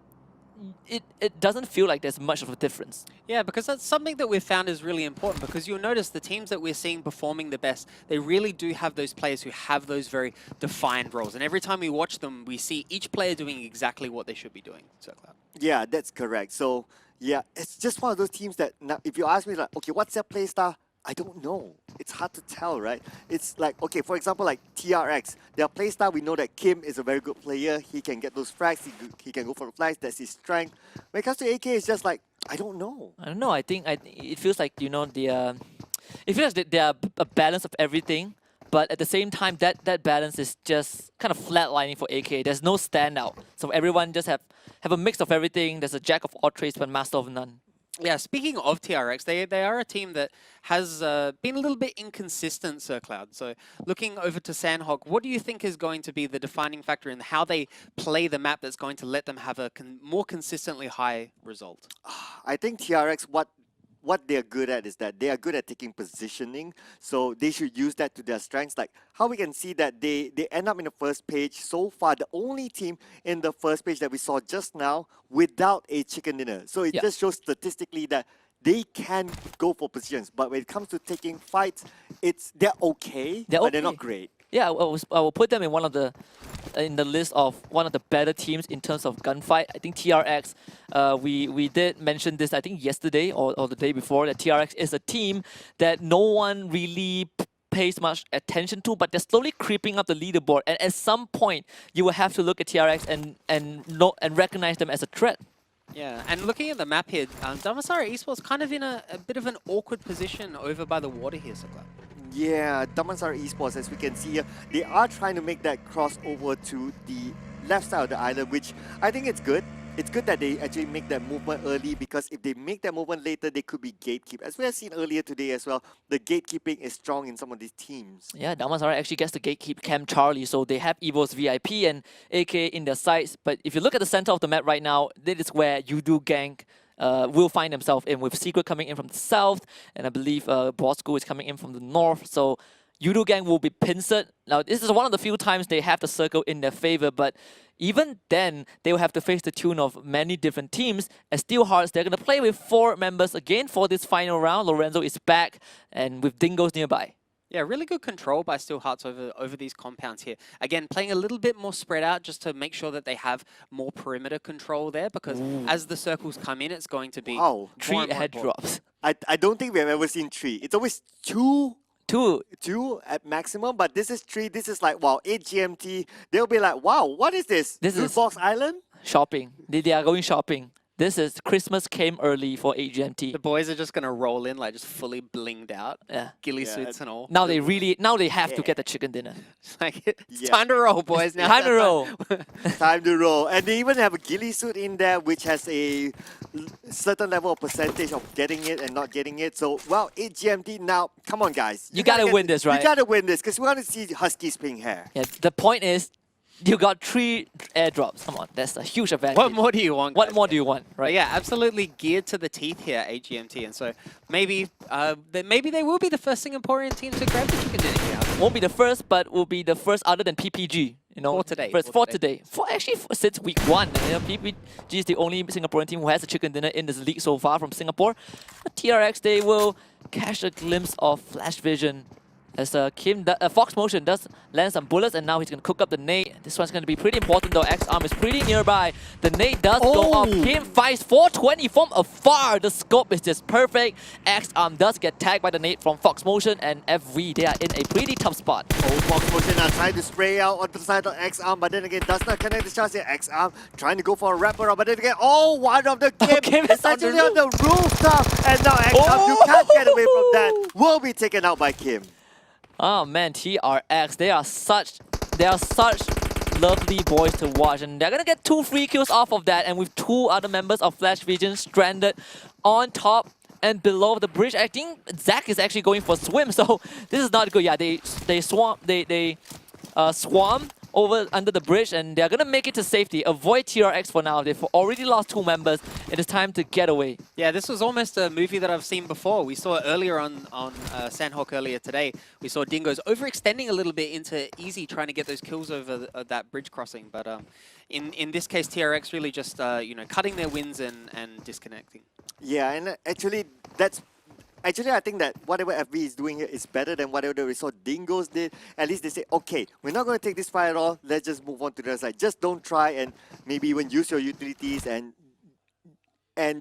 Speaker 3: it doesn't feel like there's much of a difference.
Speaker 1: Yeah, because that's something that we've found is really important, because you'll notice the teams that we're seeing performing the best, they really do have those players who have those very defined roles. And every time we watch them, we see each player doing exactly what they should be doing. So,
Speaker 2: Yeah, that's correct. So, yeah, it's just one of those teams that now, if you ask me, like, okay, what's their play style? I don't know. It's hard to tell, right? It's like, okay, for example, like TRX, their play style, we know that Kim is a very good player. He can get those frags. He can go for the flags. That's his strength. When it comes to AK, it's just like, I don't know.
Speaker 3: I don't know. I think it feels like, you know, it feels like they are a balance of everything, but at the same time, that balance is just kind of flatlining for AK. There's no standout. So everyone just have a mix of everything. There's a jack of all trades but master of none.
Speaker 1: yeah, speaking of TRX, they are a team that has been a little bit inconsistent, Sir Cloud. So looking over to Sanhok, what do you think is going to be the defining factor in how they play the map that's going to let them have a more consistently high result?
Speaker 2: I think TRX, what they're good at is that they are good at taking positioning, so they should use that to their strengths. Like how we can see that they end up in the first page so far, the only team in the first page that we saw just now without a chicken dinner. So it just shows statistically that they can go for positions, but when it comes to taking fights, they're okay, but they're not great.
Speaker 3: Yeah, I will put them in the list of one of the better teams in terms of gunfight. I think TRX, we did mention this, I think yesterday or the day before, that TRX is a team that no one really pays much attention to, but they're slowly creeping up the leaderboard. And at some point, you will have to look at TRX and recognize them as a threat.
Speaker 1: Yeah, and looking at the map here, Damansara Esports kind of in a bit of an awkward position over by the water here, Sir Cloud.
Speaker 2: Yeah, Damansara Esports, as we can see here, they are trying to make that crossover to the left side of the island, which I think it's good. It's good that they actually make that movement early, because if they make that movement later, they could be gatekeep. As we have seen earlier today as well, the gatekeeping is strong in some of these teams.
Speaker 3: Yeah, Damansara actually gets the gatekeep Cam Charlie, so they have Evo's VIP and AK in their sights. But if you look at the center of the map right now, this is where Yudu Gang will find themselves in, with Secret coming in from the south, and I believe Bosco is coming in from the north. So Yudu Gang will be pincered. Now, this is one of the few times they have the circle in their favor, but even then, they will have to face the tune of many different teams. As Steelhearts, they're going to play with 4 members again for this final round. Lorenzo is back, and with Dingoes nearby.
Speaker 1: Yeah, really good control by Steelhearts over these compounds here. Again, playing a little bit more spread out just to make sure that they have more perimeter control there, because as the circles come in, it's going to be...
Speaker 2: Wow.
Speaker 3: 3 head drops.
Speaker 2: I don't think we have ever seen 3. It's always 2 at maximum, but this is 3. This is like, wow, 8 GMT. They'll be like, wow, what is this?
Speaker 3: This is
Speaker 2: Box Island?
Speaker 3: Shopping. They are going shopping. This is Christmas came early for AGMT.
Speaker 1: The boys are just going to roll in like just fully blinged out.
Speaker 3: Yeah.
Speaker 1: Ghillie suits and all.
Speaker 3: Now they have to get the chicken dinner.
Speaker 1: It's like, it's time to roll, boys. Now
Speaker 3: Time to roll.
Speaker 2: Time to roll. And they even have a ghillie suit in there, which has a certain level of percentage of getting it and not getting it. So, well, 8 GMT now. Come on, guys.
Speaker 3: You gotta win this, right?
Speaker 2: You gotta win this, because we want to see Husky's pink hair.
Speaker 3: Yeah, the point is, you got 3 airdrops. Come on, that's a huge advantage.
Speaker 1: What more do you want?
Speaker 3: What more do you want, right?
Speaker 1: Yeah, absolutely geared to the teeth here, AGMT, and so maybe they will be the first Singaporean team to grab the chicken dinner here.
Speaker 3: Won't be the first, but will be the first other than PPG. You know,
Speaker 1: For today.
Speaker 3: For today. Since week 1. You know, PPG is the only Singaporean team who has a chicken dinner in this league so far from Singapore. But TRX, they will catch a glimpse of Flash Vision. As Fox Motion does land some bullets, and now he's going to cook up the nade. This one's going to be pretty important though. X-Arm is pretty nearby. The nade does go off. Kim fights 420 from afar. The scope is just perfect. X-Arm does get tagged by the nade from Fox Motion, and FV, they are in a pretty tough spot.
Speaker 2: Fox Motion are trying to spray out on the side of X-Arm, but then again, does not connect the shots here. X-Arm trying to go for a wraparound, but then again, one of the Kim is actually on the rooftop, and now X-Arm, you can't get away from that, will be taken out by Kim.
Speaker 3: Oh man, TRX, they are such lovely boys to watch, and they're gonna get 2 free kills off of that, and with 2 other members of Flash Vision stranded on top and below the bridge. I think Zach is actually going for swim, so this is not good. Yeah, they swarm over under the bridge, and they're gonna make it to safety. Avoid TRX for now. They've already lost 2 members. It is time to get away.
Speaker 1: Yeah, this was almost a movie that I've seen before. We saw it earlier on Sanhok earlier today. We saw Dingoes overextending a little bit into easy, trying to get those kills over that bridge crossing. But in this case, TRX really just you know, cutting their wins and disconnecting.
Speaker 2: Yeah, and actually that's. Actually, I think that whatever FB is doing here is better than whatever we saw Dingoes did. At least they say, okay, we're not going to take this fight at all. Let's just move on to the other side. Just don't try and maybe even use your utilities and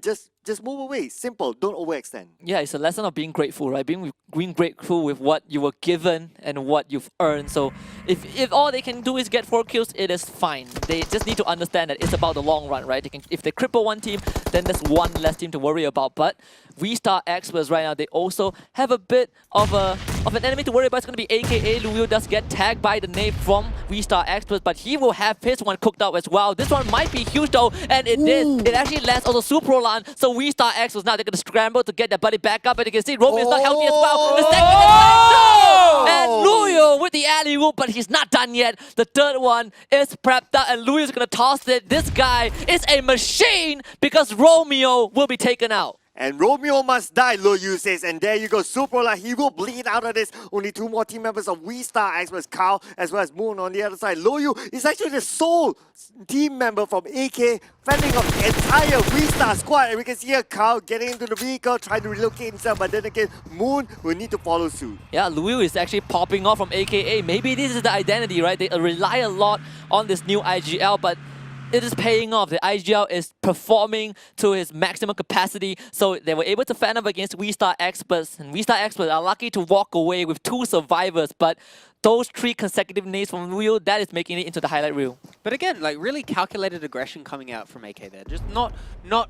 Speaker 2: just move away. Simple. Don't overextend.
Speaker 3: Yeah, it's a lesson of being grateful, right? Being grateful with what you were given and what you've earned. So if all they can do is get 4 kills, it is fine. They just need to understand that it's about the long run, right? If they cripple one team, then there's one less team to worry about. But V-Star Experts right now, they also have a bit of an enemy to worry about. It's going to be AKA Luyo does get tagged by the nade from V-Star Experts, but he will have his one cooked up as well. This one might be huge though, and it is. It actually lands on the Suprolan. So V-Star Experts now they're going to scramble to get their buddy back up, and you can see Romeo is not healthy as well. The second is and Luyo with the alley-oop, but he's not done yet. The third one is prepped up, and Luyo's going to toss it. This guy is a machine because Romeo will be taken out.
Speaker 2: And Romeo must die, Loyu says. And there you go, Suprola, he will bleed out of this. Only 2 more team members of V-Star, as well as Carl, as well as Moon on the other side. Loyu is actually the sole team member from AK, fending off the entire V-Star squad. And we can see here Carl getting into the vehicle, trying to relocate himself. But then again, Moon will need to follow suit.
Speaker 3: Yeah, Luyu is actually popping off from AKA. Maybe this is the identity, right? They rely a lot on this new IGL, but it is paying off. The IGL is performing to his maximum capacity, so they were able to fend up against V-Star Experts, and V-Star Experts are lucky to walk away with 2 survivors, but those 3 consecutive nades from Luyo, that is making it into the highlight reel.
Speaker 1: But again, like really calculated aggression coming out from AK there. Just not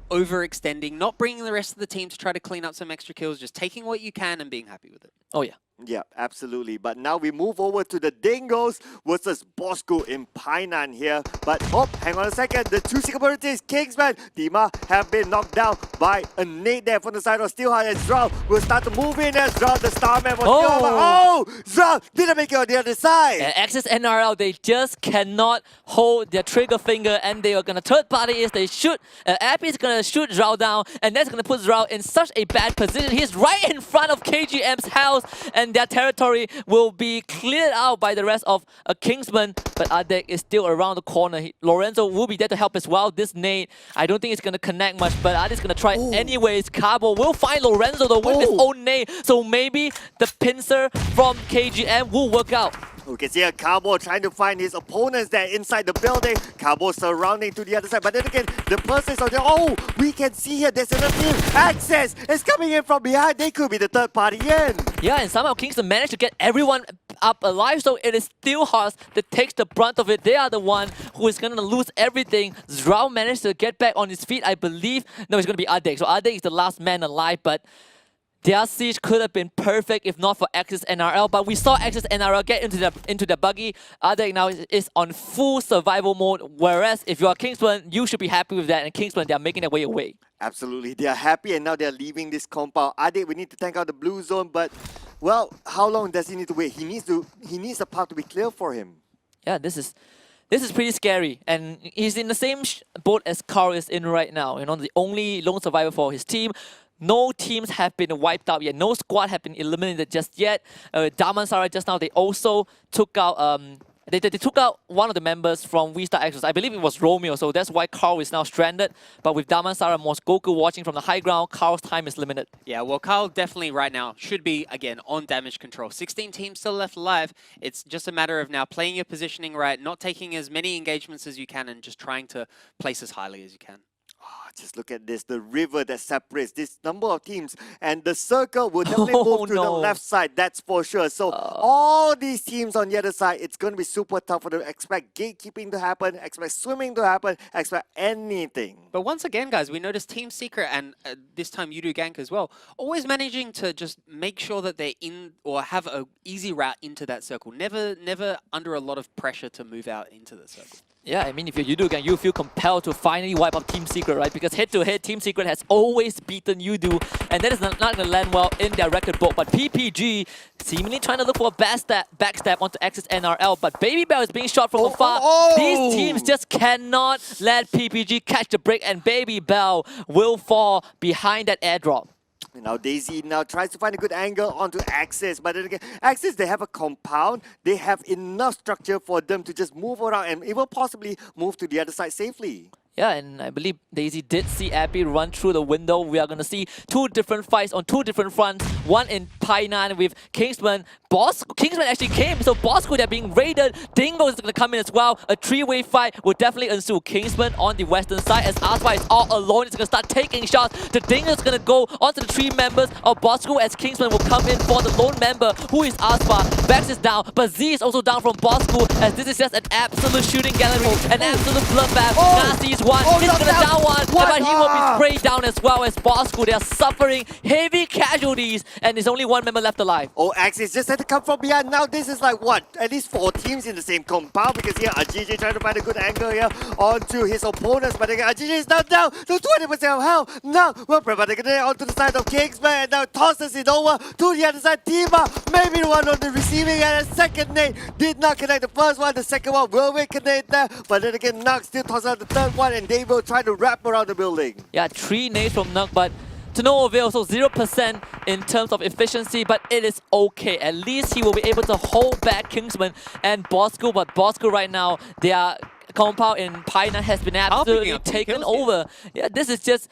Speaker 1: overextending, not bringing the rest of the team to try to clean up some extra kills, just taking what you can and being happy with it.
Speaker 3: Oh yeah.
Speaker 2: Yeah, absolutely. But now we move over to the Dingoes versus Bosco in Painan here. But, oh, hang on a second. The 2 Singaporians, Kingsman, Dima have been knocked down by a nade there from the side of Steelheart. And Zral will start to move in as Zral, the Starman for Steelheart. Oh, Zral didn't make it on the other side.
Speaker 3: And Access NRL, they just cannot hold their trigger finger, and they are going to third party is they shoot. Appy is going to shoot Zral down, and that's going to put Zral in such a bad position. He's right in front of KGM's house, and their territory will be cleared out by the rest of Kingsman, but Adek is still around the corner. Lorenzo will be there to help as well. This nade, I don't think it's going to connect much, but Adek's going to try anyways. Cabo will find Lorenzo though with his own nade, so maybe the pincer from KGM will work out.
Speaker 2: We can see a Cabo trying to find his opponents there inside the building. Cabo surrounding to the other side. But then again, the person is on there. Oh, we can see here there's another team. Access is coming in from behind. They could be the third party in.
Speaker 3: Yeah, and somehow Kingston managed to get everyone up alive, so it is Steelheart that takes the brunt of it. They are the one who is going to lose everything. Zral managed to get back on his feet, I believe. No, it's going to be Adek. So Adek is the last man alive, but their siege could have been perfect if not for Access NRL, but we saw Access NRL get into the buggy. Adek now is on full survival mode, whereas if you are Kingsman, you should be happy with that, and Kingsman, they are making their way away.
Speaker 2: Absolutely, they are happy and now they are leaving this compound. Adek, we need to tank out the blue zone, but well, how long does he need to wait? He needs a path to be clear for him.
Speaker 3: Yeah, this is pretty scary, and he's in the same boat as Carl is in right now. You know, the only lone survivor for his team. No teams have been wiped out yet. No squad have been eliminated just yet. Damansara just now, they also took out they took out one of the members from V-Star Extras. I believe it was Romeo, so that's why Carl is now stranded. But with Damansara and Mosgoku watching from the high ground, Carl's time is limited.
Speaker 1: Yeah, well, Carl definitely right now should be, again, on damage control. 16 teams still left alive. It's just a matter of now playing your positioning right, not taking as many engagements as you can, and just trying to place as highly as you can.
Speaker 2: Oh, just look at this, the river that separates this number of teams, and the circle will definitely move to the left side, that's for sure. So all these teams on the other side, it's going to be super tough for them. Expect gatekeeping to happen, expect swimming to happen, expect anything.
Speaker 1: But once again, guys, we noticed Team Secret and this time Yudu Gank as well, always managing to just make sure that they're in or have an easy route into that circle. Never under a lot of pressure to move out into the circle.
Speaker 3: Yeah, I mean, if you're Yudu Gang, you feel compelled to finally wipe up Team Secret, right? Because head-to-head, Team Secret has always beaten Yudu, and that is not going to land well in their record book. But PPG seemingly trying to look for a backstab onto Axis NRL, but Baby Bell is being shot from afar. These teams just cannot let PPG catch the break, and Baby Bell will fall behind that airdrop.
Speaker 2: Now Daisy now tries to find a good angle onto Axis, but then again, Axis, they have a compound, they have enough structure for them to just move around and even possibly move to the other side safely.
Speaker 3: Yeah, and I believe Daisy did see Abby run through the window. We are going to see two different fights on two different fronts. One in Pi 9 with Kingsman. Kingsman actually came, so Bosco, they're being raided. Dingo is going to come in as well. A three-way fight will definitely ensue. Kingsman on the western side as Aspa is all alone. He's going to start taking shots. The Dingo is going to go onto the three members of Bosco as Kingsman will come in for the lone member, who is Aspa. Vex is down, but Z is also down from Bosco as this is just an absolute shooting gallery, an absolute bloodbath. Nazi is one, he's going to down one, but he will be sprayed down as well as Bosco. They are suffering heavy casualties, and there's only one member left alive.
Speaker 2: Oh, Axis just had to come from behind. Now this is like what? At least 4 teams in the same compound, because here RGJ trying to find a good angle here onto his opponents, but again, RGJ is now down to 20% of health. Now, well, but again, onto the side of Kingsman, and now tosses it over to the other side. Tima, maybe the one on the receiving end. A second nade did not connect the first one. The second one will connect there, but then again, Nux still tosses out the third one, and they will try to wrap around the building.
Speaker 3: Yeah, 3 nades from Nux, but to no avail, so 0% in terms of efficiency, but it is okay. At least he will be able to hold back Kingsman and Bosco, but Bosco right now, their compound in Pi 9 has been absolutely taken over. Yeah, this is just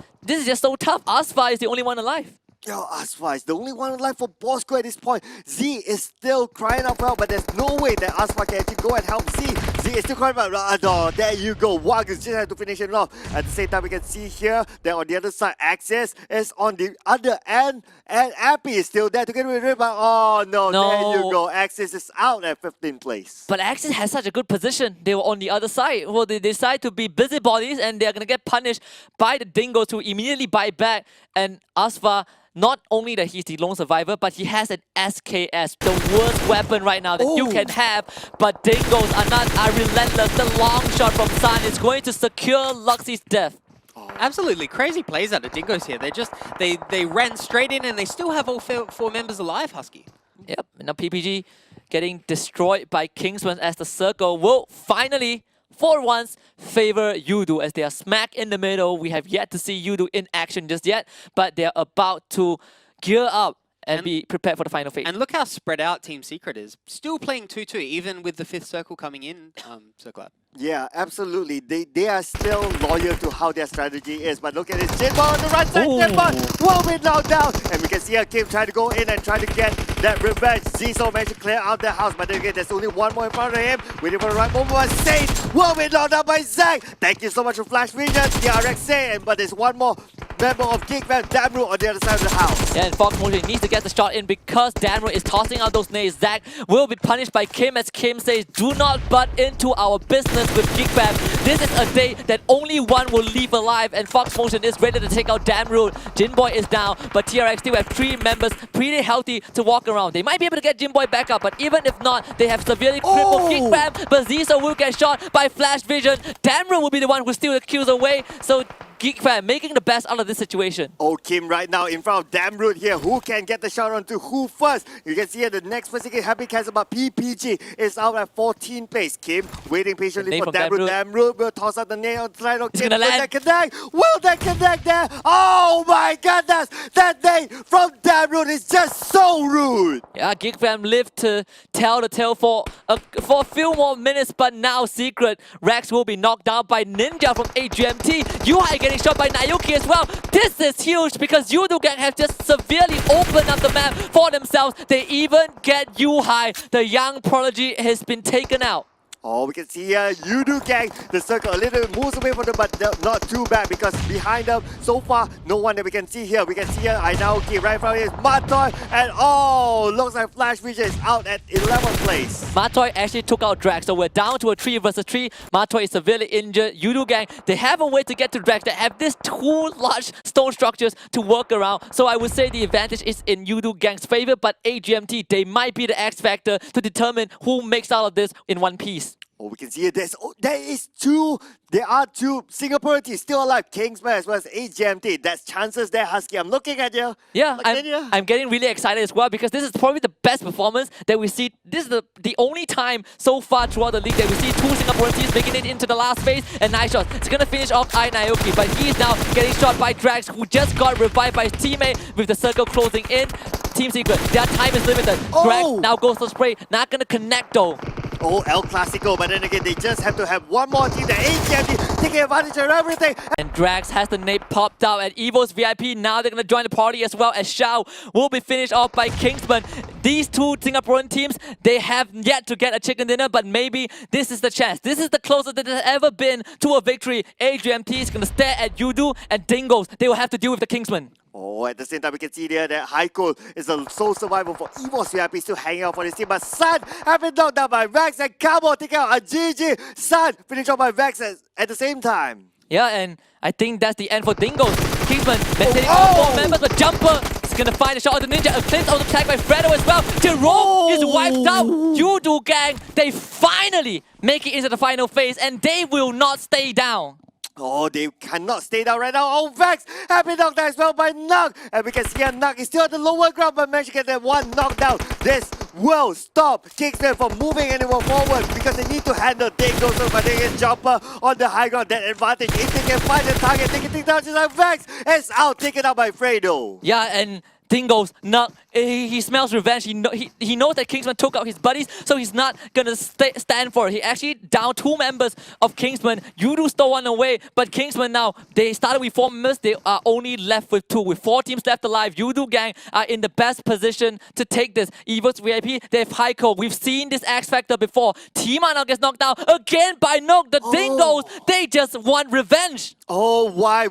Speaker 3: so tough. Asfa is the only one alive.
Speaker 2: Yo, Asfa is the only one alive for Bosco at this point. Z is still crying out for help, but there's no way that Asfa can actually go and help Z. Z is still crying out, Rador, there you go. Wagus just had to finish it off. At the same time, we can see here that on the other side, Axis is on the other end, and Appy is still there to get rid of it, but oh no, there you go. Axis is out at 15th place.
Speaker 3: But Axis has such a good position. They were on the other side. Well, they decide to be busybodies, and they're going to get punished by the Dingo to immediately buy back, and Asfa, not only that he's the lone survivor, but he has an SKS, the worst weapon right now that you can have. But Dingos are relentless. The long shot from San is going to secure Luxie's death.
Speaker 1: Absolutely crazy plays out of Dingoes here. They ran straight in and they still have all 4 members alive, Husky.
Speaker 3: Yep, and now PPG getting destroyed by Kingsman as the circle will finally, for once, favor Yudu as they are smack in the middle. We have yet to see Yudu in action just yet, but they're about to gear up and be prepared for the final phase.
Speaker 1: And look how spread out Team Secret is. Still playing 2-2, even with the 5th circle coming in, Circle Lab.
Speaker 2: Yeah, absolutely. They are still loyal to how their strategy is. But look at this, Jinbo on the right side, Jinbo will be knocked down. And we can see Kim trying to go in and try to get that revenge. Zizo managed to clear out the house, but then again, there's only one more in front of him. Waiting for the right moment, but Sage will be knocked down by Zach. Thank you so much for Flash Vision, the RX Sage, but there's one more member of Geekman, Damru, on the other side of the house.
Speaker 3: Yeah, and Fox Motion needs to get the shot in because Damru is tossing out those nades. Zach will be punished by Kim as Kim says, do not butt into our business with Geekfam. This is a day that only one will leave alive, and Fox Motion is ready to take out Damru. Jinboy is down, but TRX still have 3 members pretty healthy to walk around. They might be able to get Jinboy back up, but even if not, they have severely crippled Geekfam, but Zizo will get shot by Flash Vision. Damru will be the one who steals the kills away, so Geekfam making the best out of this situation.
Speaker 2: Oh, Kim right now in front of Damroot here. Who can get the shot onto who first? You can see here the next person get happy cancel, but PPG is out at 14th place. Kim waiting patiently for Damroot. Damroot will toss out the nail on the side of Kim. Will that connect? Will that connect there? Oh my goodness! That nade from Damroot is just so rude!
Speaker 3: Yeah, Geekfam lived to tell the tale for a few more minutes, but now Secret Rex will be knocked down by Ninja from AGMT. UI getting shot by Naoki as well. This is huge because Yudu Gang have just severely opened up the map for themselves. They even get Yuhai, the young prodigy, has been taken out.
Speaker 2: Oh, we can see here, Yudu Gang, the circle a little moves away from them, but not too bad because behind them, so far, no one that we can see here. We can see here, Ainaoki right from here is Matoy, and oh, looks like Flash Vision is out at 11th place.
Speaker 3: Matoy actually took out Drax, so we're down to a 3 versus 3. Matoy is severely injured. Yudu Gang, they have a way to get to Drax. They have these 2 large stone structures to work around, so I would say the advantage is in Yudu Gang's favor, but AGMT, they might be the X factor to determine who makes out of this in one piece.
Speaker 2: Oh, we can see it. There are two Singaporean teams still alive. Kingsman as well as AGMT. That's chances there, Husky. I'm looking at you.
Speaker 3: Yeah,
Speaker 2: Looking at you.
Speaker 3: I'm getting really excited as well because this is probably the best performance that we see. This is the only time so far throughout the league that we see two Singaporean teams making it into the last phase. And nice shot. It's gonna finish off Naoki, but he's now getting shot by Drax, who just got revived by his teammate with the circle closing in. Team Secret, their time is limited.
Speaker 2: Oh!
Speaker 3: Drax now goes for spray, not gonna connect though.
Speaker 2: Oh, El Clasico, but then again, they just have to have one more team. The AGMT taking advantage of everything.
Speaker 3: And Drax has the nade popped out at Evo's VIP. Now they're going to join the party as well, as Shao will be finished off by Kingsman. These two Singaporean teams, they have yet to get a chicken dinner, but maybe this is the chance. This is the closest that has ever been to a victory. AGMT is going to stare at Yudu and Dingos. They will have to deal with the Kingsman.
Speaker 2: Oh, at the same time, we can see there that Heiko is a sole survivor for Evo's VIP, still hanging out for his team. But Sun have been knocked down by Vex, and Cabo taking out a GG. Sun finished off by Vex at the same time.
Speaker 3: Yeah, and I think that's the end for Dingos. Kingsman maintaining all four members, but Jumper is going to find a shot of the Ninja. A cleanse auto attack by Fredo as well. Jerome is wiped out. Yudu gang, they finally make it into the final phase, and they will not stay down.
Speaker 2: Oh, they cannot stay down right now. Oh, Vex have been knocked down as well by Nug. And we can see a Nug is still at the lower ground, but managed to get that one knockdown. This will stop Kingsman from moving anyone forward because they need to handle Dingo. But they get Jumper on the high ground. That advantage, if they can find the target, they can take down just like Vex. It's out, taken out by Fredo.
Speaker 3: Yeah, and Dingo's not. He smells revenge. He knows that Kingsman took out his buddies, so he's not gonna stand for it. He actually downed two members of Kingsman. Yudu stole one away, but Kingsman now, they started with 4 members. They are only left with 2. With 4 teams left alive, Yudu gang are in the best position to take this. Evo's VIP, they have Heiko. We've seen this X Factor before. Tima now gets knocked down again by Nook. The Dingoes, they just want revenge.
Speaker 2: Oh, why?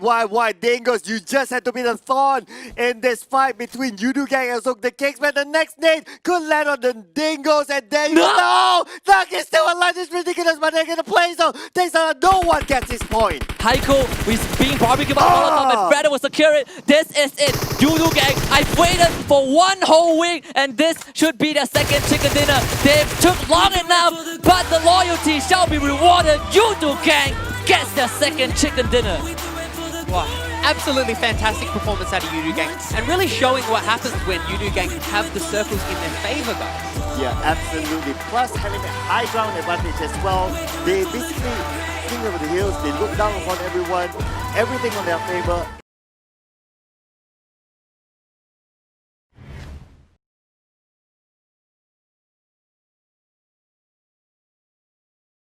Speaker 2: Dingos, you just had to be the thorn in this fight between Yudu gang and the Kingsman. The next nade could land on the Dingoes, and there you go. No! Nug is still alive. This is ridiculous, but they're gonna play so. No one gets his point.
Speaker 3: Heiko is being barbecued by Molotov, and Fredo will secure it. This is it. Yudu gang, I've waited for 1 whole week, and this should be their second chicken dinner. They took long enough, but the loyalty shall be rewarded. Yudu gang gets their second chicken dinner.
Speaker 1: Wow, absolutely fantastic performance out of Yudu Gang, and really showing what happens when Yudu Gang have the circles in their favor, guys.
Speaker 2: Yeah, absolutely. Plus having the high ground advantage as well. They basically king over the hills. They look down upon everyone. Everything on their favor.